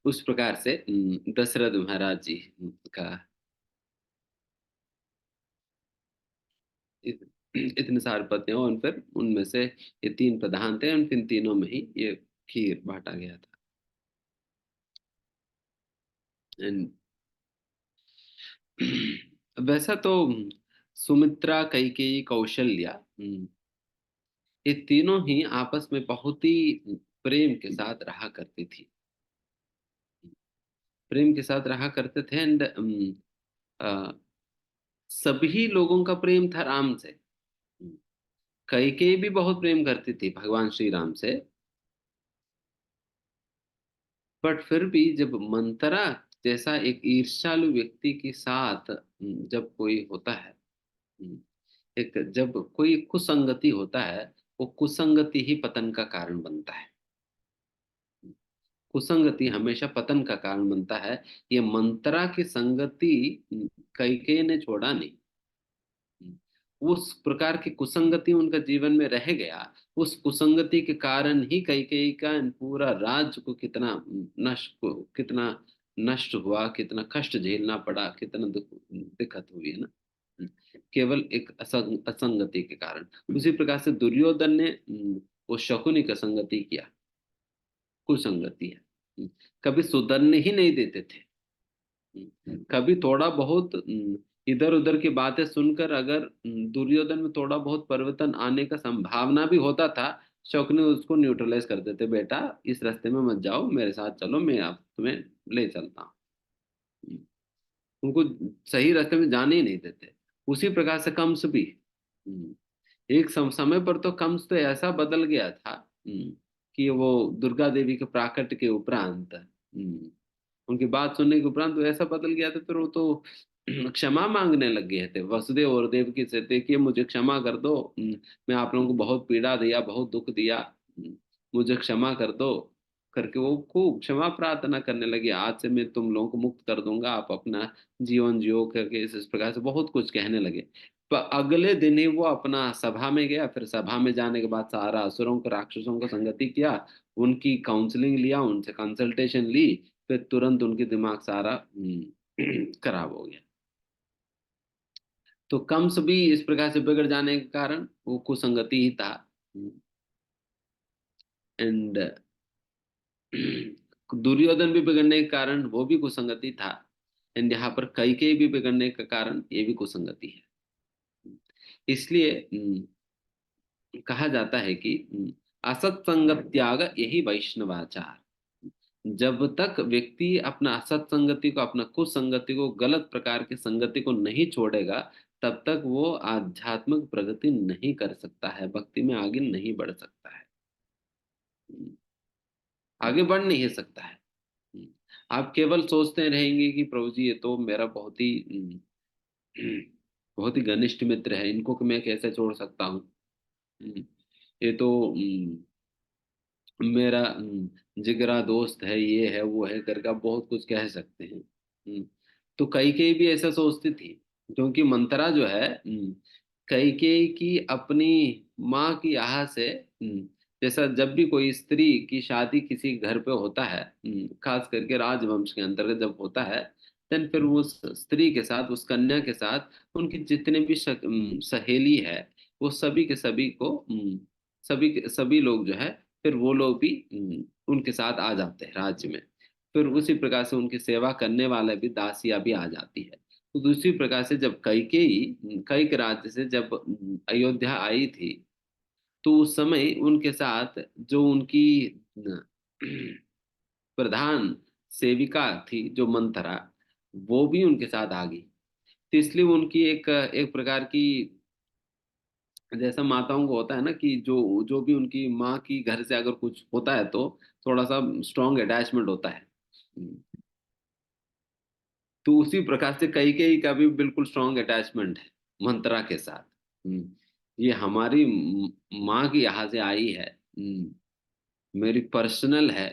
उस प्रकार से दशरथ महाराज जी का इतने सारे पत्नी और फिर उनमें से ये तीन प्रधान थे, उन इन तीनों में ही ये खीर बांटा गया था। एंड वैसा तो सुमित्रा, कैकेयी, कौशल्या, ये तीनों ही आपस में बहुत ही प्रेम के साथ रहा करती थी। प्रेम के साथ रहा करते थे। एंड सभी लोगों का प्रेम था राम से। कैकेयी भी बहुत प्रेम करती थी भगवान श्री राम से। बट फिर भी जब मंतरा जैसा एक ईर्ष्यालु व्यक्ति के साथ जब कोई होता है, हम्म, एक जब कोई कुसंगति होता है, वो कुसंगति ही पतन का कारण बनता है। कुसंगति हमेशा पतन का कारण बनता है। ये मंत्रा की संगति कैकेयी ने छोड़ा नहीं। उस प्रकार की कुसंगति उनका जीवन में रह गया। उस कुसंगति के कारण ही कैकेयी का पूरा राज्य को कितना नष्ट हुआ, कितना कष्ट झेलना पड़ा, कितना दिक्कत हुई है ना। केवल एक असंगति के कारण। उसी प्रकार से दुर्योधन ने वो शकुनी का संगति किया। कुसंगति है। कभी सुधरने ही नहीं देते थे। कभी थोड़ा बहुत इधर उधर की बातें सुनकर अगर दुर्योधन में थोड़ा बहुत परिवर्तन आने का संभावना भी होता था, शकुनी उसको न्यूट्रलाइज कर देते, बेटा इस रास्ते में मत जाओ, मेरे साथ चलो, मैं आप तुम्हें ले चलता हूँ। उनको सही रास्ते में जाने ही नहीं देते। उसी प्रकार से कंस भी एक समय पर तो कंस तो ऐसा बदल गया था कि वो दुर्गा देवी के प्राकट्य के उपरांत, उनकी बात सुनने के उपरांत तो ऐसा बदल गया था, फिर वो तो क्षमा मांगने लग गए थे वसुदेव और देवकी से। देखिए मुझे क्षमा कर दो, मैं आप लोगों को बहुत पीड़ा दिया, बहुत दुख दिया, मुझे क्षमा कर दो करके वो खूब क्षमा प्रार्थना करने लगे। आज से मैं तुम लोगों को मुक्त कर दूंगा, आप अपना जीवन जियो करके इस प्रकार से बहुत कुछ कहने लगे। पर अगले दिन ही वो अपना सभा में गया। फिर सभा में जाने के बाद सारा असुरों को, राक्षसों को संगति किया, उनकी काउंसलिंग लिया, उनसे कंसल्टेशन ली, फिर तुरंत उनके दिमाग सारा खराब हो गया। तो कंस भी इस प्रकार से बिगड़ जाने के कारण वो कुसंगति ही था। एंड दुर्योधन भी बिगड़ने के कारण वो भी कुसंगति था। एंड यहाँ पर कैकेयी भी बिगड़ने का कारण ये भी कुसंगति है। इसलिए कहा जाता है कि असत्संगत त्याग यही वैष्णवाचार। जब तक व्यक्ति अपना असत्संगति को, अपना कुसंगति को, गलत प्रकार की संगति को नहीं छोड़ेगा, तब तक वो आध्यात्मिक प्रगति नहीं कर सकता है, भक्ति में आगे नहीं बढ़ सकता है। आगे बढ़ नहीं सकता है। आप केवल सोचते रहेंगे कि प्रभु जी ये तो मेरा बहुत ही बहुत ही घनिष्ठ मित्र है, इनको मैं कैसे छोड़ सकता हूँ। ये तो मेरा जिगरा दोस्त है, ये है वो है करके आप बहुत कुछ कह सकते हैं। तो कैकेयी भी ऐसा सोचती थी, क्योंकि मंत्रा जो है कैकेयी की अपनी माँ की आह से जैसा जब भी कोई स्त्री की शादी किसी घर पे होता है, खास करके राजवंश के अंतर्गत जब होता है, देन फिर वो उस स्त्री के साथ, उस कन्या के साथ उनकी जितने भी सहेली है, वो सभी के सभी को सभी लोग जो है, फिर वो लोग भी उनके साथ आ जाते हैं राज्य में। फिर उसी प्रकार से उनकी सेवा करने वाले भी दासियां भी आ जाती है। तो दूसरी प्रकार से जब कैकेयी कई के राज्य से जब अयोध्या आई थी, तो उस समय उनके साथ जो उनकी प्रधान सेविका थी जो मंथरा, वो भी उनके साथ आ गई। तो इसलिए उनकी एक एक प्रकार की, जैसा माताओं को होता है ना कि जो जो भी उनकी माँ की घर से अगर कुछ होता है तो थोड़ा सा स्ट्रॉन्ग अटैचमेंट होता है। तो उसी प्रकार से कैकेयी का भी बिल्कुल स्ट्रॉन्ग अटैचमेंट है मंत्रा के साथ। ये हमारी माँ की यहाँ से आई है, मेरी पर्सनल है,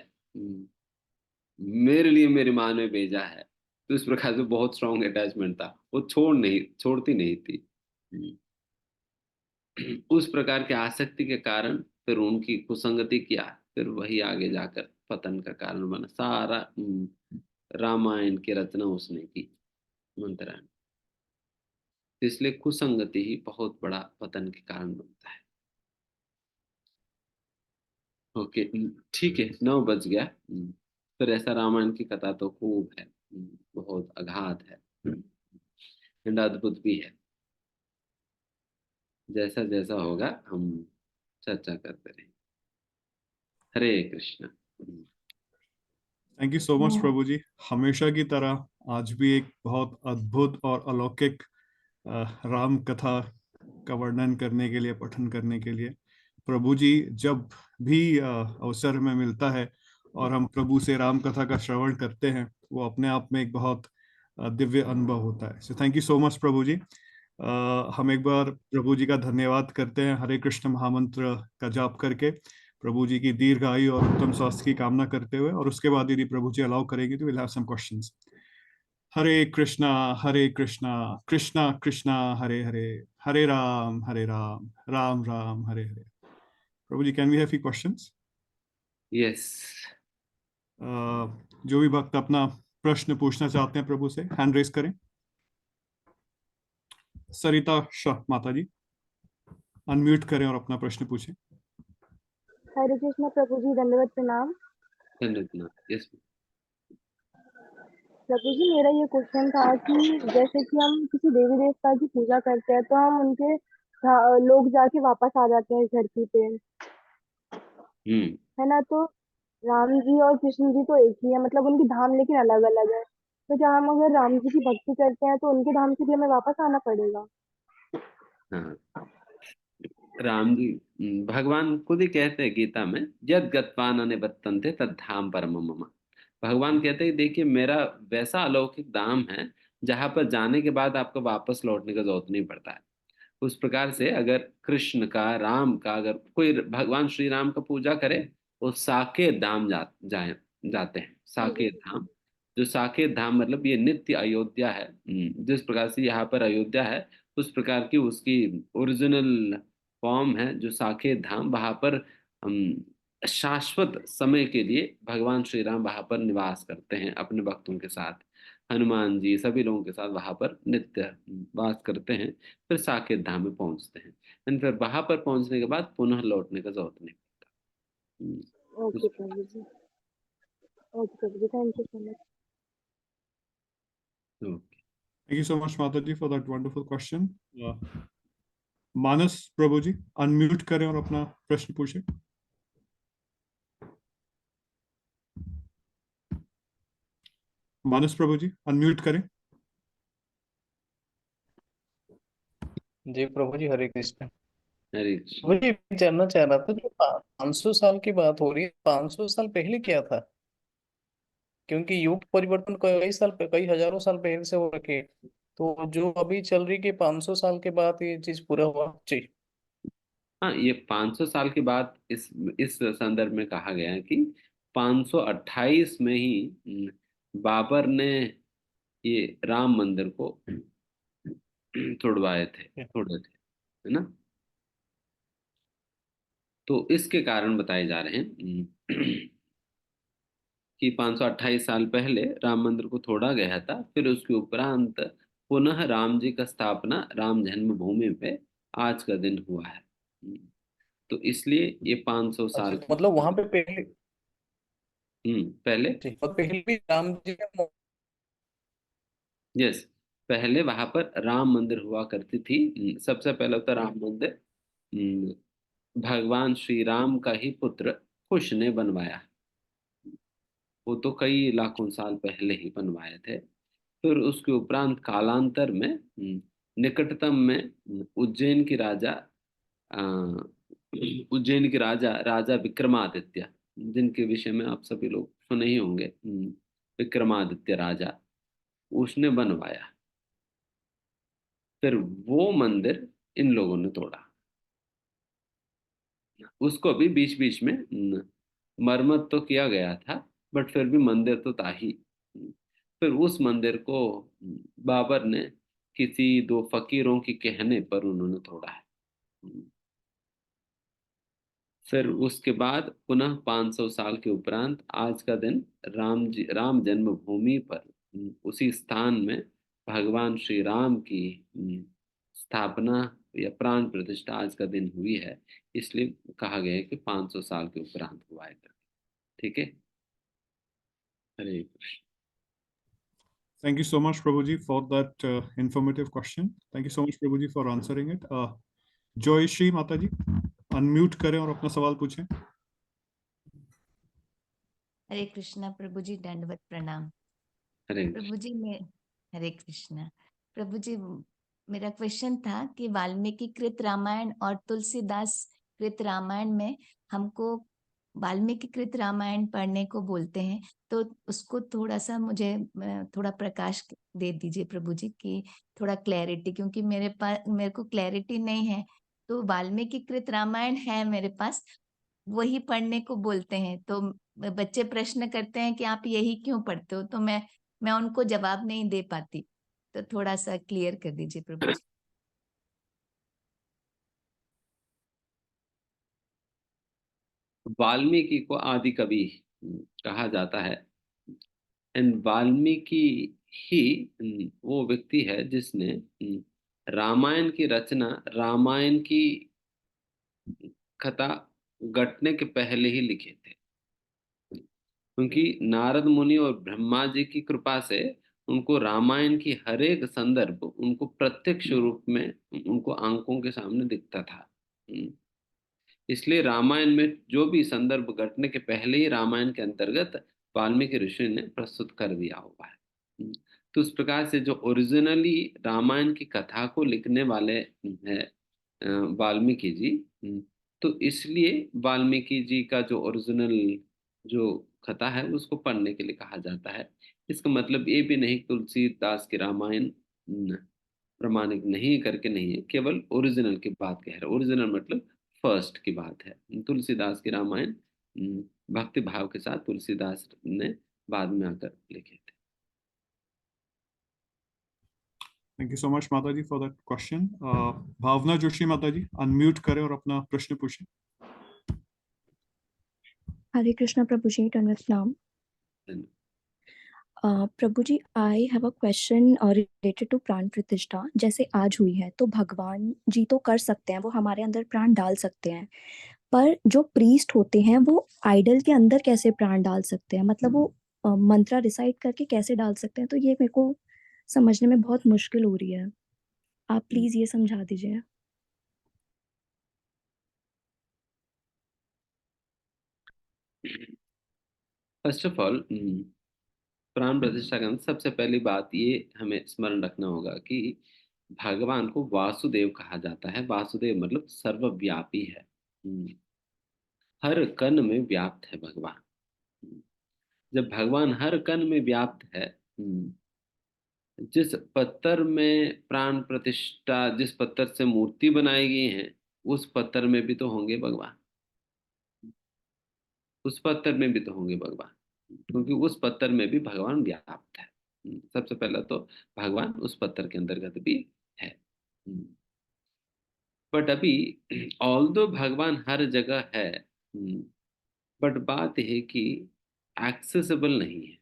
मेरे लिए मेरी माँ ने भेजा है। तो इस प्रकार से बहुत स्ट्रॉन्ग अटैचमेंट था, वो छोड़ती नहीं थी। उस प्रकार की आसक्ति के कारण फिर उनकी कुसंगति किया, फिर वही आगे जाकर पतन का कारण बना। सारा रामायण की रचना उसने की, मंत्रा ने। तो इसलिए कुसंगति ही बहुत बड़ा पतन के कारण बनता है। ओके, ठीक है, 9 बज गया। फिर ऐसा रामायण की कथा तो खूब है, बहुत अगाध है, एंड अद्भुत भी है। जैसा जैसा होगा हम चर्चा करते रहेंगे। Hare Krishna. Thank you so much प्रभु जी। हमेशा की तरह आज भी एक बहुत अद्भुत और अलौकिक राम कथा का वर्णन करने के लिए, पठन करने के लिए। प्रभु जी जब भी अवसर हमें मिलता है और हम प्रभु से राम कथा का श्रवण करते हैं, वो अपने आप में एक बहुत दिव्य अनुभव होता है। So thank you so much प्रभु जी। हम एक बार प्रभु जी का धन्यवाद करते हैं हरे कृष्ण महामंत्र का जाप करके, प्रभु जी की दीर्घ आयु और उत्तम स्वास्थ्य की कामना करते हुए, और उसके बाद यदि प्रभु जी अलाउ करेंगे तो will have some questions. Hare Krishna Krishna Krishna Hare Hare, Hare Ram Ram Ram Hare Hare. प्रभु ji can we have few questions? Yes. जो भी भक्त अपना प्रश्न पूछना चाहते हैं प्रभु से, हैंड रेस करें। सरिता शाह माता जी, अनम्यूट करें और अपना प्रश्न पूछें। हरे कृष्ण प्रभु जी, दंडवत प्रणाम। धन्यवाद। यस। प्रभु जी, मेरा ये क्वेश्चन था कि जैसे कि हम किसी देवी देवता की पूजा करते हैं तो हम उनके लोग जाके वापस आ जाते हैं इस धरती पे, हम्म। है ना? तो राम जी और कृष्ण जी तो एक ही है, मतलब उनके धाम लेकिन अलग अलग है। तो क्या हम अगर राम जी की भक्ति करते हैं तो उनके धाम के लिए हमें वापस आना पड़ेगा? हाँ, राम जी भगवान खुद ही कहते हैं गीता में, यद गत्वा न निबद्धन्ते तद धाम परम मम। भगवान कहते हैं देखिए मेरा वैसा अलौकिक धाम है जहां पर जाने के बाद आपको वापस लौटने का जरूरत नहीं पड़ता है। उस प्रकार से अगर कृष्ण का, राम का, अगर कोई भगवान श्री राम का पूजा करे, वो साकेत धाम जाते हैं। हाँ जी। साकेत धाम, जो साकेत धाम मतलब ये नित्य अयोध्या है। जिस प्रकार से यहाँ पर अयोध्या है, उस प्रकार की उसकी ओरिजिनल फॉर्म है जो साकेत धाम। वहां पर शाश्वत समय के लिए भगवान श्री राम वहां पर निवास करते हैं अपने भक्तों के साथ। हनुमान जी सभी लोगों के साथ वहां पर नित्य वास करते हैं। फिर साकेत धाम में पहुंचते हैं, एंड फिर वहां पर पहुंचने के बाद पुनः लौटने का जरूरत नहीं पड़ता। ओके प्रभु जी। ओके प्रभु जी, thank you so much. Okay. Thank you so much माता जी for that wonderful question. Manas प्रभु जी, अनम्यूट करें और अपना प्रश्न पूछें। मानस प्रभु जी, अनम्यूट करें। जी प्रभु जी, हरे कृष्ण। हरे कृष्ण। वही जानना चाह रहा था, जो 500 साल की बात हो रही है, 500 साल पहले क्या था? क्योंकि युग परिवर्तन कई साल कई हजारों साल पहले से हो रखे, तो जो अभी चल रही कि 500 साल के बाद ये चीज पूरा हुआ जी। हाँ, ये 500 साल के बाद इस संदर्भ में कहा गया है कि 528 में ही बाबर ने ये राम मंदिर को तोड़े थे, है ना। तो इसके कारण बताए जा रहे हैं कि 528 साल पहले राम मंदिर को तोड़ा गया था, फिर उसके उपरांत पुनः राम जी का स्थापना राम जन्मभूमि पे आज का दिन हुआ है। तो इसलिए ये 500 अच्छा, साल तो की मतलब वहां पे पहले पहले। जी, और पहले भी राम जी का यस, पहले वहां पर राम मंदिर हुआ करती थी। सबसे पहले तो राम मंदिर भगवान श्री राम का ही पुत्र कुश ने बनवाया। वो तो कई लाखों साल पहले ही बनवाए थे। फिर उसके उपरांत कालांतर में निकटतम में उज्जैन की राजा अ, उज्जैन के राजा राजा विक्रमादित्य, जिनके विषय में आप सभी लोग सुने ही होंगे। विक्रमादित्य राजा, उसने बनवाया। फिर वो मंदिर इन लोगों ने तोड़ा। उसको भी बीच बीच में मरम्मत तो किया गया था, बट फिर भी मंदिर तो था ही। फिर उस मंदिर को बाबर ने किसी दो फकीरों के कहने पर उन्होंने तोड़ा है। फिर उसके बाद पुनः 500 साल के उपरांत आज का दिन राम जन्मभूमि पर उसी स्थान में भगवान श्री राम की स्थापना या प्राण प्रतिष्ठा आज का दिन हुई है। इसलिए कहा गया है कि 500 साल के उपरांत हुआ है। ठीक है। हरे Krishna. Thank you so much, Prabhuji, for that informative question. Thank you so much, Prabhuji, for answering it. Joy Shri Mataji, unmute करें और अपना सवाल पूछें। हरे कृष्णा प्रभु जी, दंडवत प्रणाम। हरे प्रभु जी मैं हरे कृष्णा प्रभु जी, मेरा क्वेश्चन था कि वाल्मीकि कृत रामायण और तुलसीदास कृत रामायण में हमको वाल्मीकि कृत रामायण पढ़ने को बोलते हैं, तो उसको थोड़ा सा मुझे थोड़ा प्रकाश दे दीजिए प्रभु जी, कि थोड़ा क्लैरिटी, क्योंकि मेरे को क्लैरिटी नहीं है। तो वाल्मीकि कृत रामायण है मेरे पास, वही पढ़ने को बोलते हैं। तो बच्चे प्रश्न करते हैं कि आप यही क्यों पढ़ते हो, तो मैं उनको जवाब नहीं दे पाती। तो थोड़ा सा क्लियर कर दीजिए प्रभु जी। वाल्मीकि को आदि कवि कहा जाता है। एंड वाल्मीकि ही वो व्यक्ति है जिसने रामायण की रचना, रामायण की कथा घटने के पहले ही लिखे थे। क्योंकि नारद मुनि और ब्रह्मा जी की कृपा से उनको रामायण की हर एक संदर्भ उनको प्रत्यक्ष रूप में उनको आंखों के सामने दिखता था। इसलिए रामायण में जो भी संदर्भ घटने के पहले ही रामायण के अंतर्गत वाल्मीकि ऋषि ने प्रस्तुत कर दिया हुआ है। तो उस प्रकार से जो ओरिजिनली रामायण की कथा को लिखने वाले हैं वाल्मीकि जी। तो इसलिए वाल्मीकि जी का जो ओरिजिनल जो कथा है उसको पढ़ने के लिए कहा जाता है। इसका मतलब ये भी नहीं तुलसीदास की रामायण प्रमाणिक नहीं करके नहीं है, केवल ओरिजिनल की बात कह रहे हैं। ओरिजिनल मतलब फर्स्ट की बात है। तुलसीदास की रामायण भक्ति भाव के साथ तुलसीदास ने बाद में आकर लिखे थे। Thank you so much, Mataji, for that question. भावना जोशी माताजी, unmute करें और अपना प्रश्न पूछें। हरे कृष्णा प्रभु जी, दंडवत प्रणाम। प्रभु जी, I have a question related to प्राण प्रतिष्ठा। जैसे आज हुई है तो भगवान जी तो कर सकते हैं, वो हमारे अंदर प्राण डाल सकते हैं, पर जो प्रीस्ट होते हैं वो आइडल के अंदर कैसे प्राण डाल सकते हैं? मतलब वो मंत्रा रिसाइट करके कैसे डाल सकते हैं? तो ये मेरे को समझने में बहुत मुश्किल हो रही है, आप प्लीज ये समझा दीजिए। फर्स्ट ऑफ ऑल, प्राण प्रतिष्ठा का सबसे पहली बात ये हमें स्मरण रखना होगा कि भगवान को वासुदेव कहा जाता है। वासुदेव मतलब सर्वव्यापी है। हर कण में व्याप्त है भगवान। जब भगवान हर कण में व्याप्त है, जिस पत्थर में प्राण प्रतिष्ठा, जिस पत्थर से मूर्ति बनाई गई है, उस पत्थर में भी तो होंगे भगवान। उस पत्थर में भी तो होंगे भगवान, क्योंकि उस पत्थर में भी भगवान व्याप्त है। सबसे पहला तो भगवान उस पत्थर के अंतर्गत भी है। बट अभी ऑल्दो भगवान हर जगह है, बट बात है कि एक्सेसिबल नहीं है,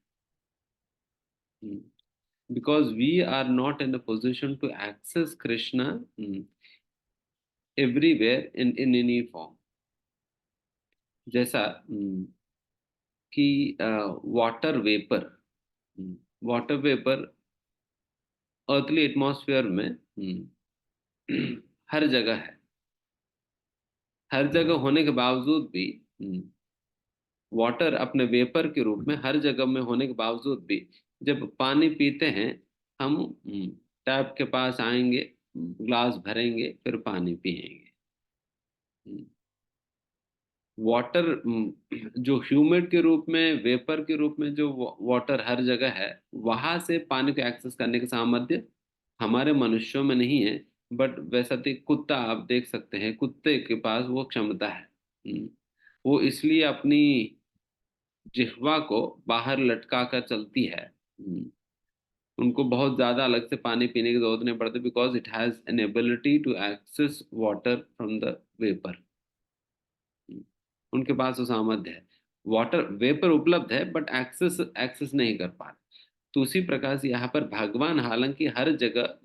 because we are not in a position to access Krishna everywhere in any form. जैसा कि वाटर वेपर अर्थली एटमॉस्फेयर में हर जगह है। हर जगह होने के बावजूद भी वाटर अपने वेपर के रूप में हर जगह में होने के बावजूद भी, जब पानी पीते हैं हम, टैप के पास आएंगे, ग्लास भरेंगे, फिर पानी पिएंगे। वाटर जो ह्यूमिड के रूप में, वेपर के रूप में जो वाटर हर जगह है, वहां से पानी को एक्सेस करने का सामर्थ्य हमारे मनुष्यों में नहीं है। बट वैसा कुत्ता आप देख सकते हैं, कुत्ते के पास वो क्षमता है। वो इसलिए अपनी जिह्वा को बाहर लटका कर चलती है। उनको बहुत ज्यादा अलग से पानी पीने की जरूरत नहीं पड़ती, because it has an ability to access water from the vapour. उनके पास वो सामर्थ्य है। वाटर वेपर उपलब्ध है, बट एक्सेस नहीं कर पा रहे। तो उसी प्रकार से यहाँ पर भगवान हालांकि हर जगह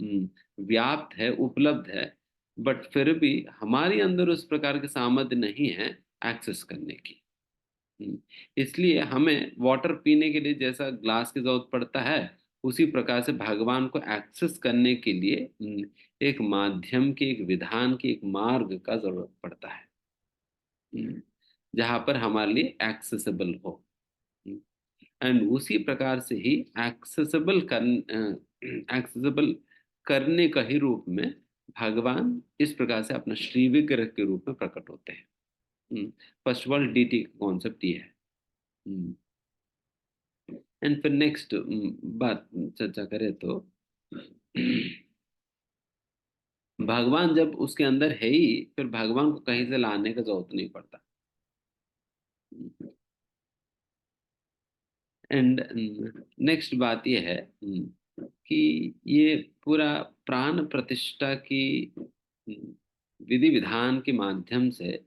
व्याप्त है, उपलब्ध है, बट फिर भी हमारे अंदर उस प्रकार के सामर्थ्य नहीं है एक्सेस करने की। इसलिए हमें वाटर पीने के लिए जैसा ग्लास की जरूरत पड़ता है, उसी प्रकार से भगवान को एक्सेस करने के लिए एक माध्यम की, एक विधान की, एक मार्ग का जरूरत पड़ता है, जहां पर हमारे लिए एक्सेसिबल हो। एंड उसी प्रकार से ही एक्सेसिबल करने का ही रूप में भगवान इस प्रकार से अपना श्री विग्रह के रूप में प्रकट होते हैं। फर्स्ट वर्ल्ड डीटी का कॉन्सेप्ट ये है। एंड फिर नेक्स्ट बात चर्चा करें तो भगवान जब उसके अंदर है ही, फिर भगवान को कहीं से लाने का जरूरत नहीं पड़ता। एंड नेक्स्ट बात यह है कि ये पूरा प्राण प्रतिष्ठा की विधि विधान के माध्यम से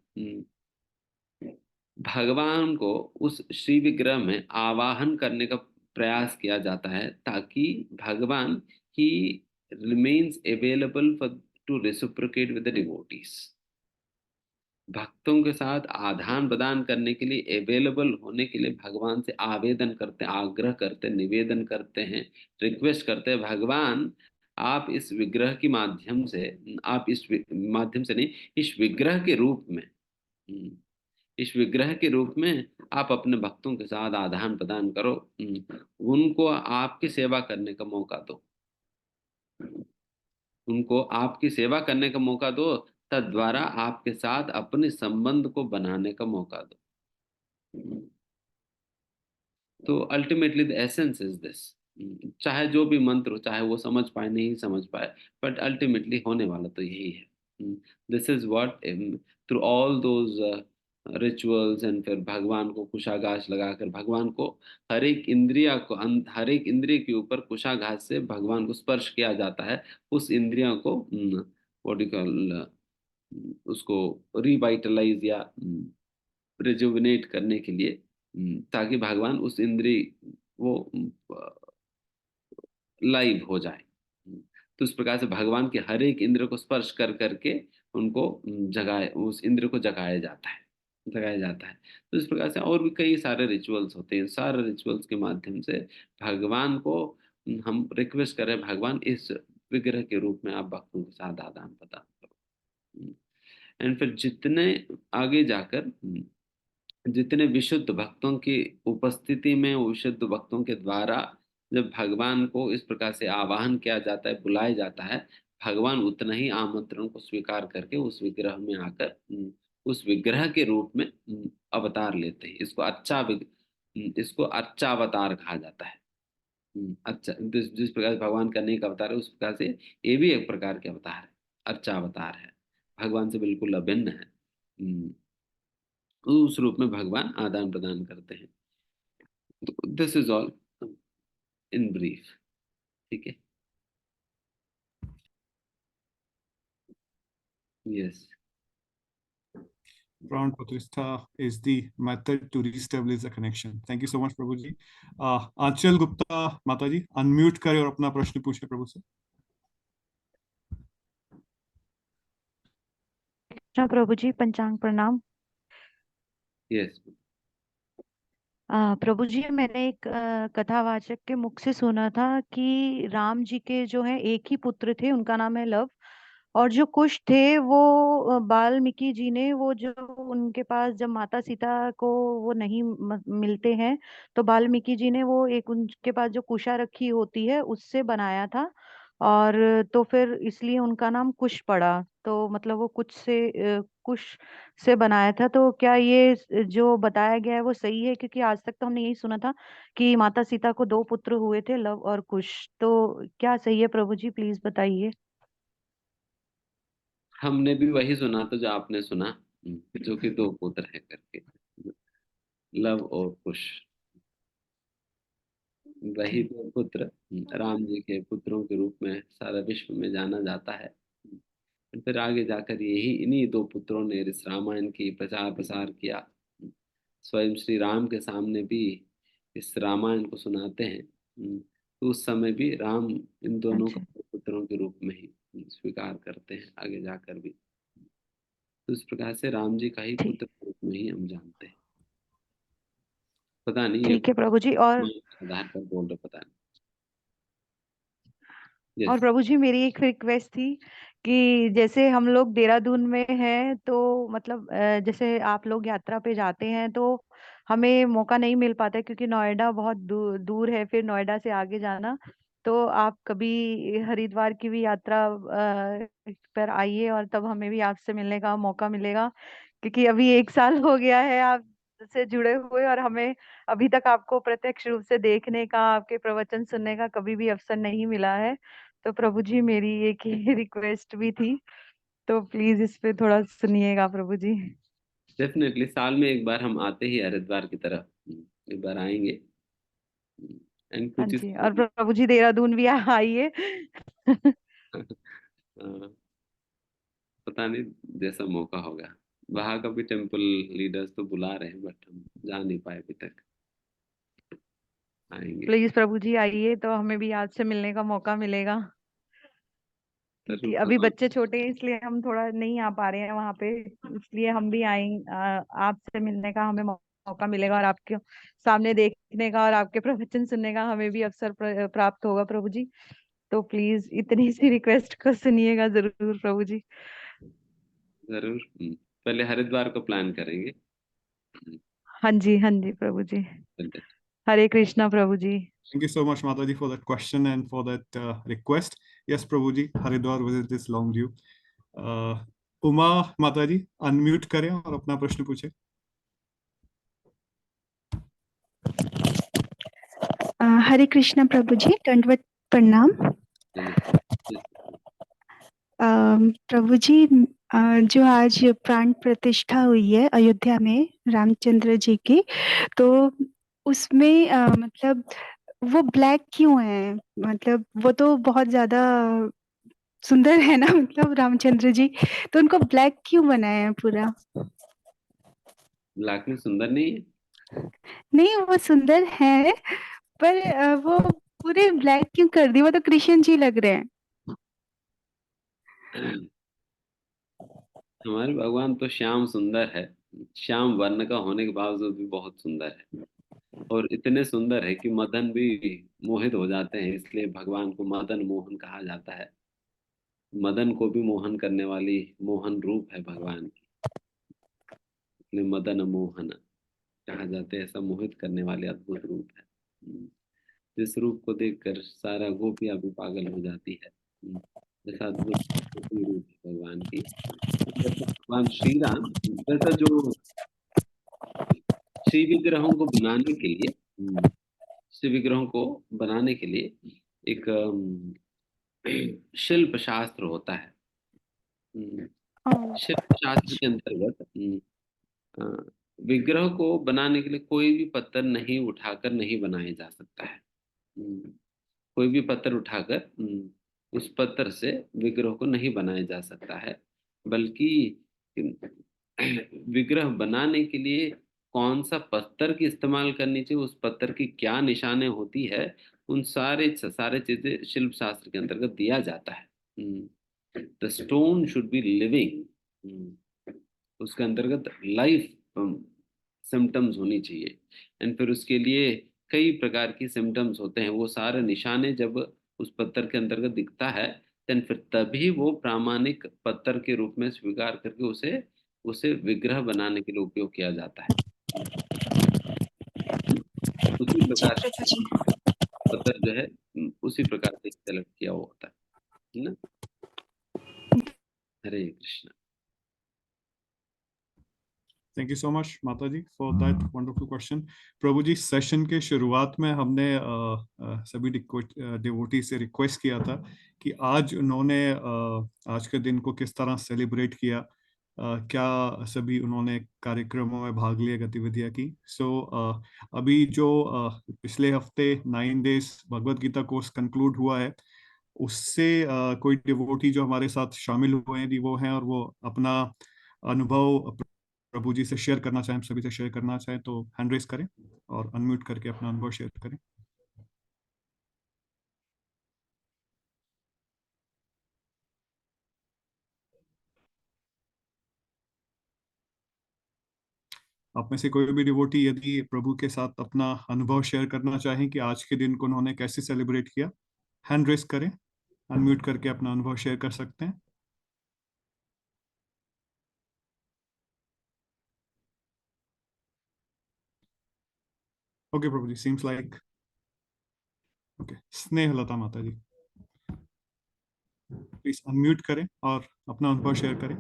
भगवान को उस श्री विग्रह में आवाहन करने का प्रयास किया जाता है, ताकि भगवान ही remains available for to reciprocate with the devotees. भक्तों के साथ आदान प्रदान करने के लिए, अवेलेबल होने के लिए भगवान से आवेदन करते, आग्रह करते, निवेदन करते हैं, रिक्वेस्ट करते हैं, भगवान आप इस विग्रह के माध्यम से, आप इस माध्यम से नहीं, इस विग्रह के रूप में, इस विग्रह के रूप में आप अपने भक्तों के साथ आदान प्रदान करो, उनको आपकी सेवा करने का मौका दो, उनको आपकी सेवा करने का मौका दो, तद्वारा आपके साथ अपने संबंध को बनाने का मौका दो। तो ultimately the essence is this. चाहे जो भी मंत्र हो, चाहे वो समझ पाए नहीं समझ पाए, बट अल्टीमेटली होने वाला तो यही है। This is what through all those rituals, and फिर भगवान को कुशाघास लगाकर, भगवान को हर एक इंद्रिया को, हर एक इंद्रिय के ऊपर कुशाघास से भगवान को स्पर्श किया जाता है, उस इंद्रियों को व्हाट यू कॉल, उसको रिवाइटलाइज या रिजुविनेट करने के लिए, ताकि भगवान उस इंद्रिय वो लाइव हो जाए। तो इस प्रकार से भगवान के हर एक इंद्र को स्पर्श कर करके उनको जगाए, उस इंद्र को जगाया जाता है, जगाया जाता है। तो इस प्रकार से और भी कई सारे रिचुअल्स होते हैं। सारे रिचुअल्स के माध्यम से भगवान को हम रिक्वेस्ट करें, भगवान इस विग्रह के रूप में आप भक्तों के साथ आदान प्रदान करो। एंड फिर जितने आगे जाकर जितने विशुद्ध भक्तों की उपस्थिति में, विशुद्ध भक्तों के द्वारा जब भगवान को इस प्रकार से आवाहन किया जाता है, बुलाया जाता है, भगवान उतना ही आमंत्रण को स्वीकार करके उस विग्रह में आकर उस विग्रह के रूप में अवतार लेते हैं। इसको अच्छा अवतार कहा जाता है। अच्छा, जिस प्रकार से भगवान का अनेक अवतार है, उस प्रकार से ये भी एक प्रकार के अवतार है, अच्छा अवतार है, भगवान से बिल्कुल अभिन्न है। उस रूप में भगवान आदान प्रदान करते हैं। This is all in brief. ठीक है। Yes. Pran Pratishtha is the method to reestablish the connection. Thank you so much, प्रभु जी। आंचल गुप्ता माता जी, अनम्यूट करें और अपना प्रश्न पूछे प्रभु से। कृष्णा प्रभु जी, पंचांग प्रणाम। यस। प्रभु जी, मैंने एक कथावाचक के मुख से सुना था कि राम जी के जो है एक ही पुत्र थे, उनका नाम है लव। और जो कुश थे वो वाल्मीकि जी ने, वो जो उनके पास जब माता सीता को वो नहीं मिलते हैं, तो वाल्मीकि जी ने वो एक उनके पास जो कुशा रखी होती है उससे बनाया था। और तो फिर इसलिए उनका नाम कुश पड़ा। तो मतलब वो कुश से बनाया था। तो क्या ये जो बताया गया है वो सही है? क्योंकि आज तक तो हमने यही सुना था कि माता सीता को 2 पुत्र हुए थे, लव और कुश। तो क्या सही है प्रभु जी, प्लीज बताइए। हमने भी वही सुना था जो आपने सुना, जो कि 2 पुत्र है करके, लव और कुश। वही 2 पुत्र राम जी के पुत्रों के रूप में सारा विश्व में जाना जाता है। फिर आगे जाकर यही इन्हीं 2 पुत्रों ने इस रामायण की प्रचार प्रसार किया। स्वयं श्री राम के सामने भी इस रामायण को सुनाते हैं। तो उस समय भी राम इन दोनों अच्छा, को पुत्रों के रूप में ही स्वीकार करते हैं आगे जाकर भी। तो इस प्रकार से राम जी का ही ठीक पुत्र के रूप में ही हम जानते हैं। पता नहीं ये ठीक है प्रभु जी। और आधार पर बोल रहे, पता नहीं। और यस। प्रभु जी, मेरी एक रिक्वेस्ट थी कि जैसे हम लोग देहरादून में हैं, तो मतलब जैसे आप लोग यात्रा पे जाते हैं तो हमें मौका नहीं मिल पाता है, क्योंकि नोएडा बहुत दूर है, फिर नोएडा से आगे जाना। तो आप कभी हरिद्वार की भी यात्रा पर आइए, और तब हमें भी आपसे मिलने का मौका मिलेगा। क्योंकि अभी 1 साल हो गया है आप से जुड़े हुए, और हमें अभी तक आपको प्रत्यक्ष रूप से देखने का, आपके प्रवचन सुनने का कभी भी अवसर नहीं मिला है। तो प्रभु जी, मेरी एक ही रिक्वेस्ट भी थी, तो प्लीज इस पे थोड़ा सुनिएगा प्रभु जी। डेफिनेटली साल में एक बार हम आते ही हरिद्वार की तरफ, एक बार आएंगे। एंड हाँ कुछ इस जी, और प्रभु जी देहरादून भी आइए। पता नहीं, जैसा मौका होगा। वहाँ का भी टेम्पल लीडर्स तो बुला रहे हैं, बट हम जा नहीं पाए अभी तक। आएंगे प्लीज प्रभु जी आइए, तो हमें भी आज से मिलने का मौका मिलेगा। क्योंकि जरूर। अभी बच्चे छोटे हैं, इसलिए हम थोड़ा नहीं आ पा रहे हैं वहां पे। इसलिए हम भी आएंगे, आपसे मिलने का हमें मौका मिलेगा, और आपके सामने देखने का और आपके प्रवचन सुनने का हमें भी अवसर प्राप्त होगा प्रभु जी। तो प्लीज इतनी सी रिक्वेस्ट को सुनिएगा जरूर प्रभु जी। जरूर। पहले हरिद्वार को प्लान करेंगे। हाँ जी प्रभु जी। चलिए। हरे कृष्णा प्रभु जी। Thank you so much, Mataji, for that question and for that request. Yes, Prabhuji, Haridwar visit is long due. Uma माताजी, अनम्यूट करें और अपना प्रश्न पूछें। हरे कृष्णा प्रभु जी, दंडवत प्रणाम। चलिए। प्रभु जी, जो आज प्राण प्रतिष्ठा हुई है अयोध्या में रामचंद्र जी की, तो उसमें मतलब वो ब्लैक क्यों है? मतलब वो तो बहुत ज्यादा सुंदर है ना, मतलब रामचंद्र जी, तो उनको ब्लैक क्यों बनाया है पूरा? ब्लैक में सुंदर नहीं है। नहीं, वो सुंदर है, पर वो पूरे ब्लैक क्यों कर दी? वो तो कृष्ण जी लग रहे हैं। हमारे भगवान तो श्याम सुंदर है। श्याम वर्ण का होने के बावजूद भी बहुत सुंदर है, और इतने सुंदर है कि मदन भी मोहित हो जाते हैं। इसलिए भगवान को मदन मोहन कहा जाता है। मदन को भी मोहन करने वाली मोहन रूप है भगवान की, इसलिए मदन मोहन कहा जाते हैं। ऐसा मोहित करने वाले अद्भुत रूप है। जिस रूप को देखकर सारा गोपियां भी पागल हो जाती है। जैसा अद्भुत रूप है भगवान की, जैसा भगवान श्री राम, जैसा जो श्री विग्रहों को बनाने के लिए श्री विग्रहों को बनाने के लिए एक शिल्प शास्त्र होता है। शिल्प शास्त्र के अंतर्गत विग्रह को बनाने के लिए कोई भी पत्थर नहीं उठाकर नहीं बनाया जा सकता है। कोई भी पत्थर उठाकर उस पत्थर से विग्रह को नहीं बनाया जा सकता है, बल्कि विग्रह बनाने के लिए कौन सा पत्थर की इस्तेमाल करनी चाहिए, उस पत्थर की क्या निशाने होती है, उन सारे चीजें शिल्प शास्त्र के अंतर्गत दिया जाता है। The stone should be living, उसके अंतर्गत लाइफ सिम्टम्स होनी चाहिए। एंड फिर उसके लिए कई प्रकार की सिम्टम्स होते हैं, वो सारे निशाने जब उस पत्थर के अंतर्गत दिखता है, देन फिर तभी वो प्रामाणिक पत्थर के रूप में स्वीकार करके उसे विग्रह बनाने के लिए उपयोग किया जाता है। उसी प्रकार पत्थर जो है उसी प्रकार से सेलेक्ट किया हुआ होता है ना। Hare Krishna. Thank you so much माता जी फॉर दैट वंडरफुल क्वेश्चन। प्रभु जी, सेशन के शुरुआत में हमने सभी डिवोटी से रिक्वेस्ट किया था कि आज उन्होंने आज के दिन को किस तरह सेलिब्रेट किया, क्या सभी उन्होंने कार्यक्रमों में भाग लिया, गतिविधियां की। सो अभी जो पिछले हफ्ते 9 days Bhagavad Gita course conclude हुआ है, उससे कोई डिवोटी जो हमारे साथ शामिल हुए हैं वो हैं और वो अपना अनुभव प्रभु जी से शेयर करना चाहें, सभी से शेयर करना चाहें तो हैंड रेस करें और अनम्यूट करके अपना अनुभव शेयर करें। आप में से कोई भी डिवोटी यदि प्रभु के साथ अपना अनुभव शेयर करना चाहें कि आज के दिन को उन्होंने कैसे सेलिब्रेट किया, हैंड रेस करें, अनम्यूट करके अपना अनुभव शेयर कर सकते हैं। ओके प्रभु जी, सीम्स लाइक ओके। स्नेहलता माता जी, प्लीज अनम्यूट करें और अपना अनुभव शेयर करें।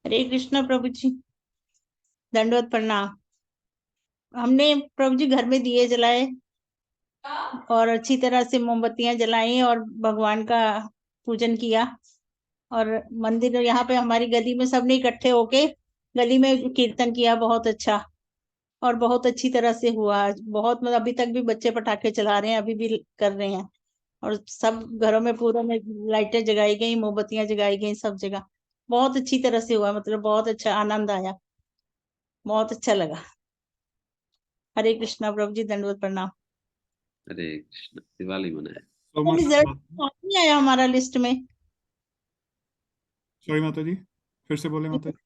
हरे कृष्णा प्रभु जी, दंडवत प्रणाम। हमने प्रभु जी घर में दिए जलाए और अच्छी तरह से मोमबत्तियां जलाई और भगवान का पूजन किया, और मंदिर यहाँ पे हमारी गली में सबने इकट्ठे होके गली में कीर्तन किया, बहुत अच्छा और बहुत अच्छी तरह से हुआ। बहुत मतलब अभी तक भी बच्चे पटाखे चला रहे हैं, अभी भी कर रहे हैं, और सब घरों में पूरा में लाइटें जगाई गई, मोमबत्तियां जगाई गई, सब जगह बहुत अच्छी तरह से हुआ। मतलब बहुत अच्छा आनंद आया, बहुत अच्छा लगा। हरे कृष्णा प्रभु जी, दंडवत प्रणाम। हरे कृष्ण। दिवाली मनाए। So much, रिजल्ट नहीं आया हमारा लिस्ट में। सॉरी माता जी, फिर से बोले माता जी।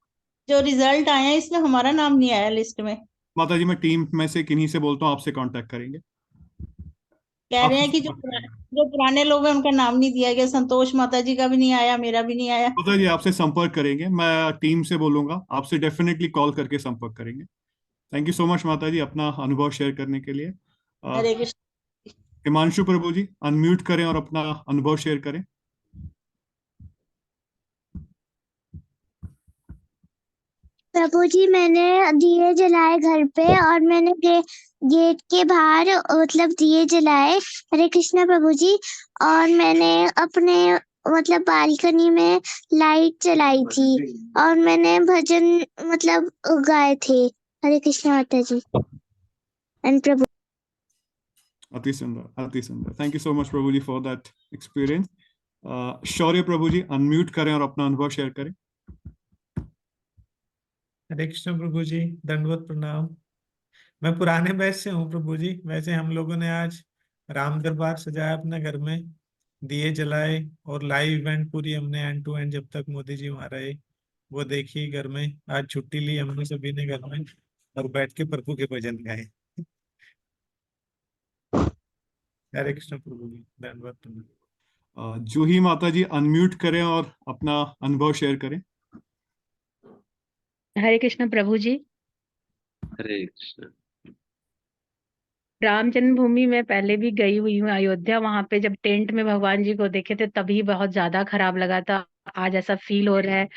जो रिजल्ट आया इसमें हमारा नाम नहीं आया लिस्ट में। माता जी, मैं टीम में से किन्हीं से बोलता हूँ, आपसे कांटेक्ट करेंगे। कह रहे हैं कि आपसे जो पुराने लोग हैं उनका नाम नहीं दिया गया। संतोष माता जी का भी नहीं आया, मेरा भी नहीं आया। माता जी आपसे संपर्क करेंगे, मैं टीम से बोलूंगा, आपसे डेफिनेटली कॉल करके संपर्क करेंगे। थैंक यू सो मच माता जी अपना अनुभव शेयर करने के लिए। हरे कृष्ण। हिमांशु प्रभु जी, अनम्यूट करें और अपना अनुभव शेयर करें। प्रभु जी, मैंने दिए जलाए घर पे और मैंने गेट के बाहर मतलब दिए जलाए। हरे कृष्णा प्रभु जी। और मैंने अपने मतलब बालकनी में लाइट जलाई थी और मैंने भजन मतलब गाए थे। हरे कृष्णा माता जी एंड प्रभु। अति सुंदर, अति सुंदर। थैंक यू सो मच प्रभु ji for that experience. Shaurya प्रभु जी, अनम्यूट करें और अपना अनुभव शेयर करें। हरे कृष्ण प्रभु जी, दंडवत प्रणाम। मैं पुराने बैच से हूँ प्रभु जी। वैसे हम लोगों ने आज राम दरबार सजाया अपने घर में, दिए जलाए और लाइव इवेंट पूरी हमने एंड टू एंड जब तक मोदी जी वहां रहे वो देखी घर में। आज छुट्टी ली हमने सभी ने घर में और बैठ के प्रभु के भजन गाए। हरे कृष्ण प्रभु जी, धन्यवाद प्रणाम। जूही माता जी, अनम्यूट करें और अपना अनुभव शेयर करें। हरे कृष्ण प्रभु जी। हरे कृष्ण। राम जन्मभूमि में पहले भी गई हुई हूँ अयोध्या। वहां पे जब टेंट में भगवान जी को देखे थे तभी बहुत ज्यादा खराब लगा था। आज ऐसा फील हो रहा है।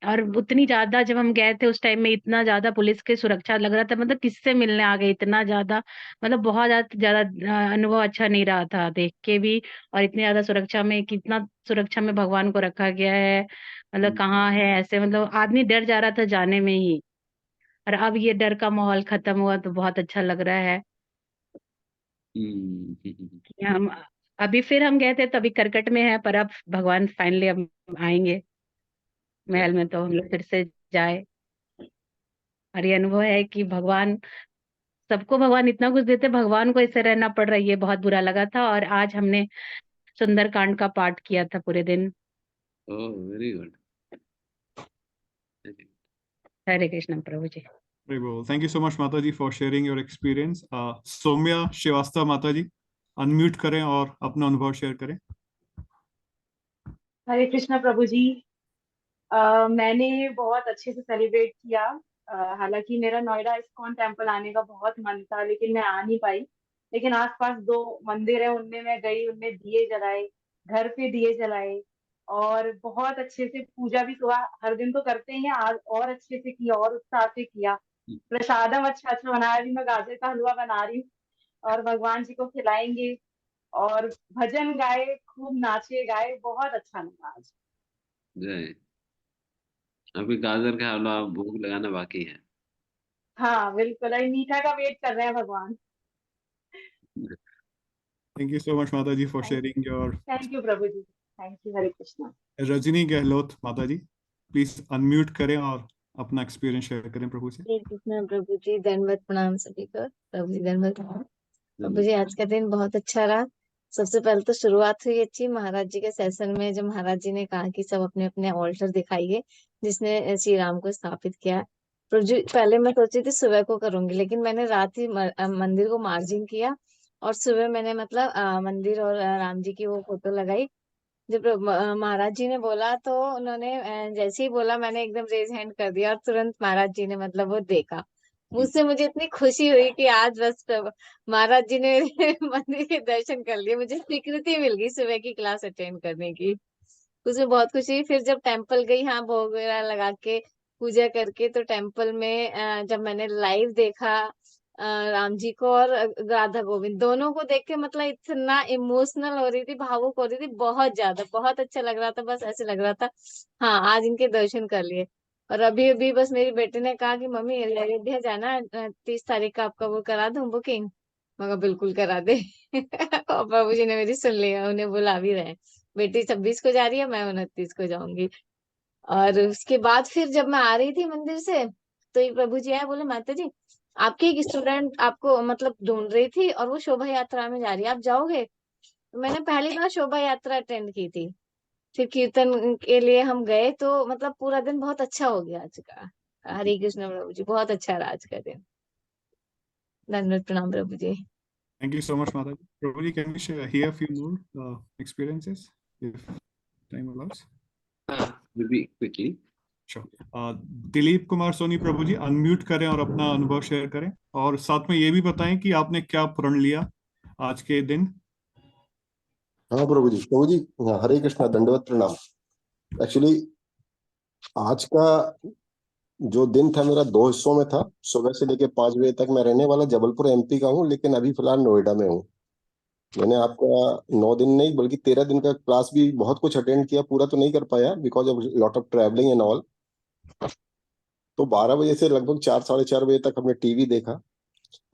और उतनी ज्यादा जब हम गए थे उस टाइम में इतना ज्यादा पुलिस की सुरक्षा लग रहा था, मतलब किससे मिलने आ गए इतना ज्यादा। मतलब बहुत ज्यादा ज्यादा अनुभव अच्छा नहीं रहा था देख के भी। और इतनी ज्यादा सुरक्षा में, कितना सुरक्षा में भगवान को रखा गया है, मतलब कहाँ है ऐसे, मतलब आदमी डर जा रहा था जाने में ही। और अब ये डर का माहौल खत्म हुआ तो बहुत अच्छा लग रहा है। कि हम अभी फिर हम गए थे तभी करकट में है, पर अब भगवान फाइनली अब आएंगे महल में, तो हम लोग फिर से जाए। और ये अनुभव है कि भगवान, सबको भगवान इतना कुछ देते, भगवान को इससे रहना पड़ रहा है, ये बहुत बुरा लगा था। और आज हमने सुंदरकांड का पाठ किया था पूरे दिन। ओह, very good. Hare Krishna Prabhu ji. Very well. Thank you so much, माता जी, for sharing your experience. Saumya Srivastava माता जी, अनम्यूट करें और अपना अनुभव शेयर करें। हरे कृष्णा प्रभु जी। मैंने बहुत अच्छे से सेलिब्रेट किया। हालांकि मेरा नोएडा इस्कॉन टेम्पल आने का बहुत मन था, लेकिन मैं आ नहीं पाई। लेकिन आसपास 2 मंदिर है, उनमें मैं गई, उनमें दिए जलाए, घर पे दिए जलाए, और बहुत अच्छे से पूजा भी सुबह हर दिन तो करते ही हैं, आज और अच्छे से किया और उत्साह से किया। प्रसादम अच्छा अच्छा बनाया, अभी मैं गाजर का हलवा बना रही हूँ और भगवान जी को खिलाएंगे। और भजन गाए, खूब नाचे गाए, बहुत अच्छा लगा आज। जय। अभी गाजर का हलवा भोग लगाना बाकी है। हाँ बिल्कुल, अभी मीठा का वेट कर रहे हैं भगवान। Thank you so much, माता जी, for sharing your. Thank you प्रभु जी, थैंक यू। हरे कृष्णा। रजनी गहलोत माता जी, प्लीज अनम्यूट करें और अपना एक्सपीरियंस शेयर करें प्रभु से। हरे कृष्णा प्रभु जी, दंडवत प्रणाम सभी को। प्रभु जी दंडवत प्रणाम। प्रभु जी आज का दिन बहुत अच्छा रहा। सबसे पहले तो शुरुआत हुई अच्छी महाराज जी के सेशन में, जब महाराज जी ने कहा कि सब अपने अपने ऑल्टर दिखाइए जिसने श्री राम को स्थापित किया। प्रभु जी पहले मैं सोची थी सुबह को करूंगी, लेकिन मैंने रात ही मंदिर को मार्जिन किया और सुबह मैंने मतलब मंदिर और राम जी की वो फोटो लगाई। जब महाराज जी ने बोला तो उन्होंने जैसे ही बोला मैंने एकदम रेज हैंड कर दिया और तुरंत महाराज जी ने मतलब वो देखा। मुझसे मुझे इतनी खुशी हुई कि आज बस महाराज जी ने मेरे मंदिर के दर्शन कर लिए, मुझे स्वीकृति मिल गई सुबह की क्लास अटेंड करने की। उसमें बहुत खुशी हुई। फिर जब टेम्पल गई, हाँ भोग वगैरह लगा के पूजा करके, तो टेम्पल में जब मैंने लाइव देखा राम जी को और राधा गोविंद दोनों को देख के, मतलब इतना इमोशनल हो रही थी, भावुक हो रही थी, बहुत ज्यादा, बहुत अच्छा लग रहा था। बस ऐसे लग रहा था हाँ आज इनके दर्शन कर लिए। और अभी अभी बस मेरी बेटी ने कहा कि मम्मी अयोध्या जाना है, 30 तारीख का आपका वो करा दूं बुकिंग। मगर बिल्कुल करा दे। और बाबू जी ने मेरी सुन लिया, उन्हें बुला भी रहे हैं। बेटी 26 को जा रही है, मैं 29 को जाऊंगी। और उसके बाद फिर जब मैं आ रही थी मंदिर से, तो एक प्रभु जी आए, बोले माता जी आपकी एक स्टूडेंट आपको मतलब ढूंढ रही थी और वो शोभा यात्रा में जा रही है, आप जाओगे? तो मैंने पहली बार शोभा यात्रा अटेंड की थी। फिर कीर्तन के लिए हम गए, तो मतलब पूरा दिन बहुत अच्छा हो गया आज का। हरे कृष्ण प्रभु जी, बहुत अच्छा रहा आज का दिन। धन्यवाद प्रणाम प्रभु जी। Thank you so much, माता जी। प्रभु जी, can we hear a few more experiences if time allows? Maybe quickly. Sure. Dilip Kumar Soni प्रभु जी, अनम्यूट करें और अपना अनुभव शेयर करें, और साथ में ये भी बताएं कि आपने क्या प्रण लिया आज के दिन। हाँ प्रभु जी, हरे कृष्णा, दंडवत प्रणाम। एक्चुअली आज का जो दिन था मेरा 2 हिस्सों में था। सुबह से लेकर 5 बजे तक। मैं रहने वाला जबलपुर एमपी का हूँ, लेकिन अभी फिलहाल नोएडा में हूँ। मैंने आपका 9 दिन नहीं बल्कि 13 दिन का क्लास भी बहुत कुछ अटेंड किया, पूरा तो नहीं कर पाया because of lot of travelling and all. तो 12 बजे से लगभग 4 साढ़े 4 बजे तक हमने टीवी देखा,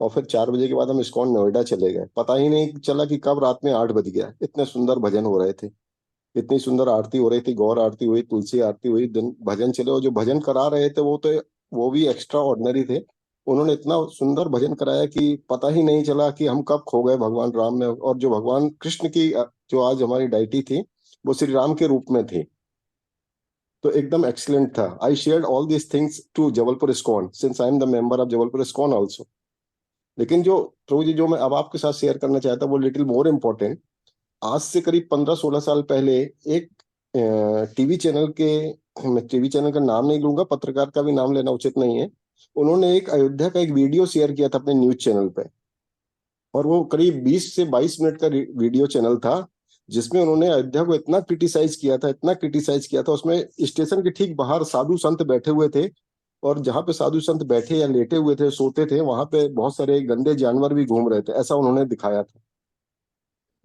और फिर 4 बजे के बाद हम इस्कॉन नोएडा चले गए। पता ही नहीं चला कि कब रात में 8 बज गया। इतने सुंदर भजन हो रहे थे, इतनी सुंदर आरती हो रही थी, गौर आरती हुई, तुलसी आरती हुई, दिन भजन चले। और जो भजन करा रहे थे वो भी एक्स्ट्रा ऑर्डिनरी थे। उन्होंने इतना सुंदर भजन कराया कि पता ही नहीं चला कि हम कब खो गए भगवान राम में। और जो भगवान कृष्ण की जो आज हमारी डाइटी थी वो श्री राम के रूप में थी, तो एकदम एक्सीलेंट था। I shared all these things to Jabalpur ISKCON since I am the member of Jabalpur ISKCON also. लेकिन जो प्रभु जी जो मैं अब आपके साथ शेयर करना चाहता हूँ वो लिटिल मोर इम्पोर्टेंट। आज से करीब 15-16 साल पहले एक टीवी चैनल के, मैं टीवी चैनल का नाम नहीं लूंगा, पत्रकार का भी नाम लेना उचित नहीं है, उन्होंने एक अयोध्या का एक वीडियो शेयर किया था अपने न्यूज चैनल पे। और वो करीब 20 से 22 मिनट का वीडियो चैनल था, जिसमें उन्होंने अयोध्या को इतना क्रिटिसाइज किया था, इतना क्रिटिसाइज किया था। उसमें स्टेशन के ठीक बाहर साधु संत बैठे हुए थे, और जहाँ पे साधु संत बैठे या लेटे हुए थे, सोते थे, वहां पे बहुत सारे गंदे जानवर भी घूम रहे थे, ऐसा उन्होंने दिखाया था।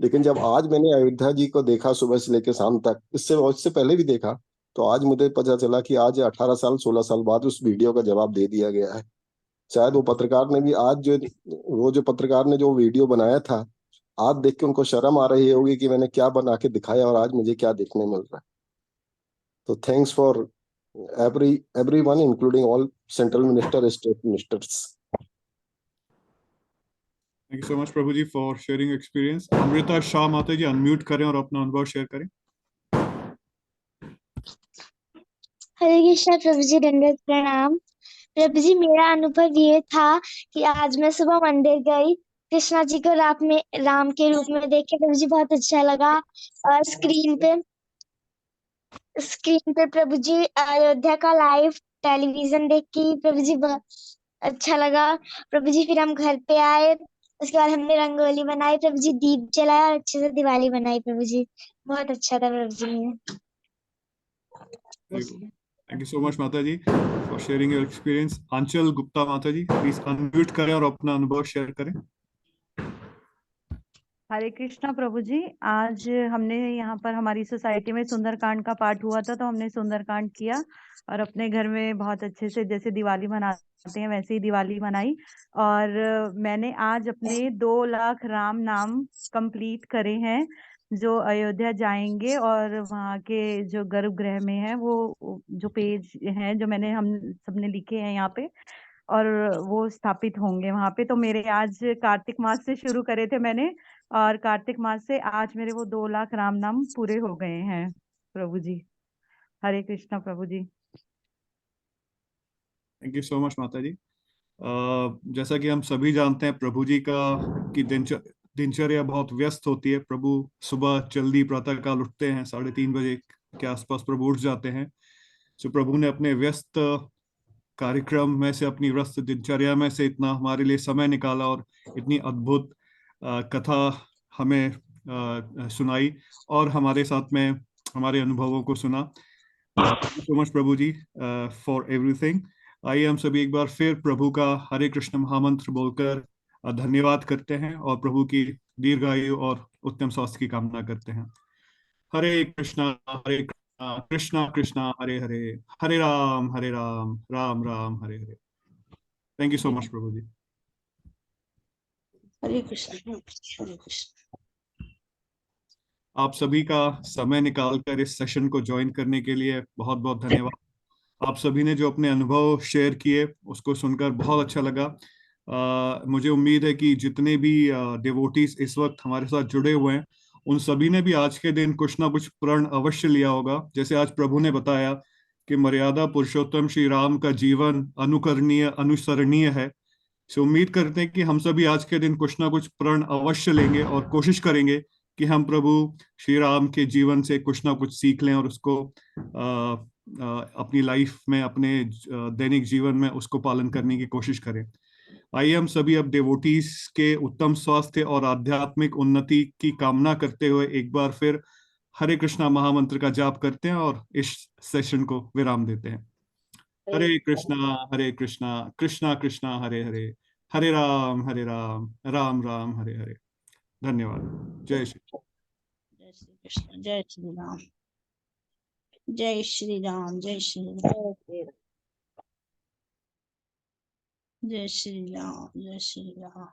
लेकिन जब आज मैंने अयोध्या जी को देखा सुबह से लेकर शाम तक, इससे पहले भी देखा, तो आज मुझे पता चला कि आज 18 साल 16 साल बाद उस वीडियो का जवाब दे दिया गया है। शायद वो पत्रकार ने भी आज जो पत्रकार ने जो वीडियो बनाया था, आज देख के उनको शर्म आ रही होगी कि मैंने क्या बना के दिखाया और आज मुझे क्या देखने मिल रहा है। तो thanks for everyone, including all central minister, state ministers. Thank you so much प्रभु ji for sharing experience. Amrita Shah माता जी अनम्यूट करें और अपना अनुभव शेयर करें। हरे कृष्णा प्रभु जी, दंडवत प्रणाम। प्रभु जी, मेरा अनुभव ये था कि आज मैं सुबह मंदिर गई, कृष्णा जी को राम के रूप में देख के प्रभु जी बहुत अच्छा लगा। और स्क्रीन पे प्रभु जी अयोध्या का लाइव टेलीविजन देख के प्रभु जी बहुत अच्छा लगा। प्रभु जी फिर हम घर पे आए, उसके बाद हमने रंगोली बनाई, प्रभु जी दीप जलाया और अच्छे से दिवाली बनाई। प्रभु जी बहुत अच्छा था प्रभु जी में। थैंक यू सो मच माता जी फॉर शेयरिंग योर एक्सपीरियंस। आंचल गुप्ता माता जी प्लीज अनम्यूट करें और अपना अनुभव शेयर करें। हरे कृष्णा प्रभु जी, आज हमने यहाँ पर हमारी सोसाइटी में सुंदरकांड का पाठ हुआ था, तो हमने सुंदरकांड किया और अपने घर में बहुत अच्छे से जैसे दिवाली मनाते हैं वैसे ही दिवाली मनाई। और मैंने आज अपने 2 लाख राम नाम कंप्लीट करे हैं, जो अयोध्या जाएंगे और वहाँ के जो गर्भगृह में है वो जो पेज हैं जो हम सबने लिखे हैं यहाँ पे, और वो स्थापित होंगे वहां पे। तो मेरे आज कार्तिक मास से शुरू करे थे मैंने, और कार्तिक मास से आज मेरे वो 2 लाख राम नाम पूरे हो गए हैं प्रभु जी। हरे कृष्णा प्रभु जी। थैंक यू सो मच माता जी। जैसा कि हम सभी जानते हैं प्रभु जी की दिनचर्या बहुत व्यस्त होती है। प्रभु सुबह जल्दी प्रातः काल उठते हैं, 3:30 बजे के आसपास प्रभु उठ जाते हैं। सो प्रभु ने अपने व्यस्त कार्यक्रम में से, अपनी व्यस्त दिनचर्या में से इतना हमारे लिए समय निकाला और इतनी अद्भुत कथा हमें सुनाई और हमारे साथ में हमारे अनुभवों को सुना। थैंक यू सो मच प्रभु जी फॉर एवरीथिंग। आइए हम सभी एक बार फिर प्रभु का हरे कृष्ण महामंत्र बोलकर धन्यवाद करते हैं और प्रभु की दीर्घायु और उत्तम स्वास्थ्य की कामना करते हैं। हरे कृष्णा कृष्णा कृष्णा हरे हरे, हरे राम राम राम हरे हरे। थैंक यू सो मच प्रभु जी। हरे कृष्ण हरे कृष्ण। आप सभी का समय निकालकर इस सेशन को ज्वाइन करने के लिए बहुत बहुत धन्यवाद। आप सभी ने जो अपने अनुभव शेयर किए उसको सुनकर बहुत अच्छा लगा। मुझे उम्मीद है कि जितने भी डिवोटीज इस वक्त हमारे साथ जुड़े हुए हैं, उन सभी ने भी आज के दिन कुछ ना कुछ प्रण अवश्य लिया होगा। जैसे आज प्रभु ने बताया कि मर्यादा पुरुषोत्तम श्री राम का जीवन अनुकरणीय अनुसरणीय है। से उम्मीद करते हैं कि हम सभी आज के दिन कुछ ना कुछ प्रण अवश्य लेंगे और कोशिश करेंगे कि हम प्रभु श्री राम के जीवन से कुछ ना कुछ सीख लें और उसको अपनी लाइफ में, अपने दैनिक जीवन में उसको पालन करने की कोशिश करें। आइए हम सभी अब डिवोटीज के उत्तम स्वास्थ्य और आध्यात्मिक उन्नति की कामना करते हुए एक बार फिर हरे कृष्णा महामंत्र का जाप करते हैं और इस सेशन को विराम देते हैं। हरे कृष्णा कृष्णा कृष्णा हरे हरे, हरे राम राम राम हरे हरे। धन्यवाद। जय श्री कृष्ण। जय श्री राम, जय श्री राम, जय श्री राम, जय श्री राम, जय श्री राम।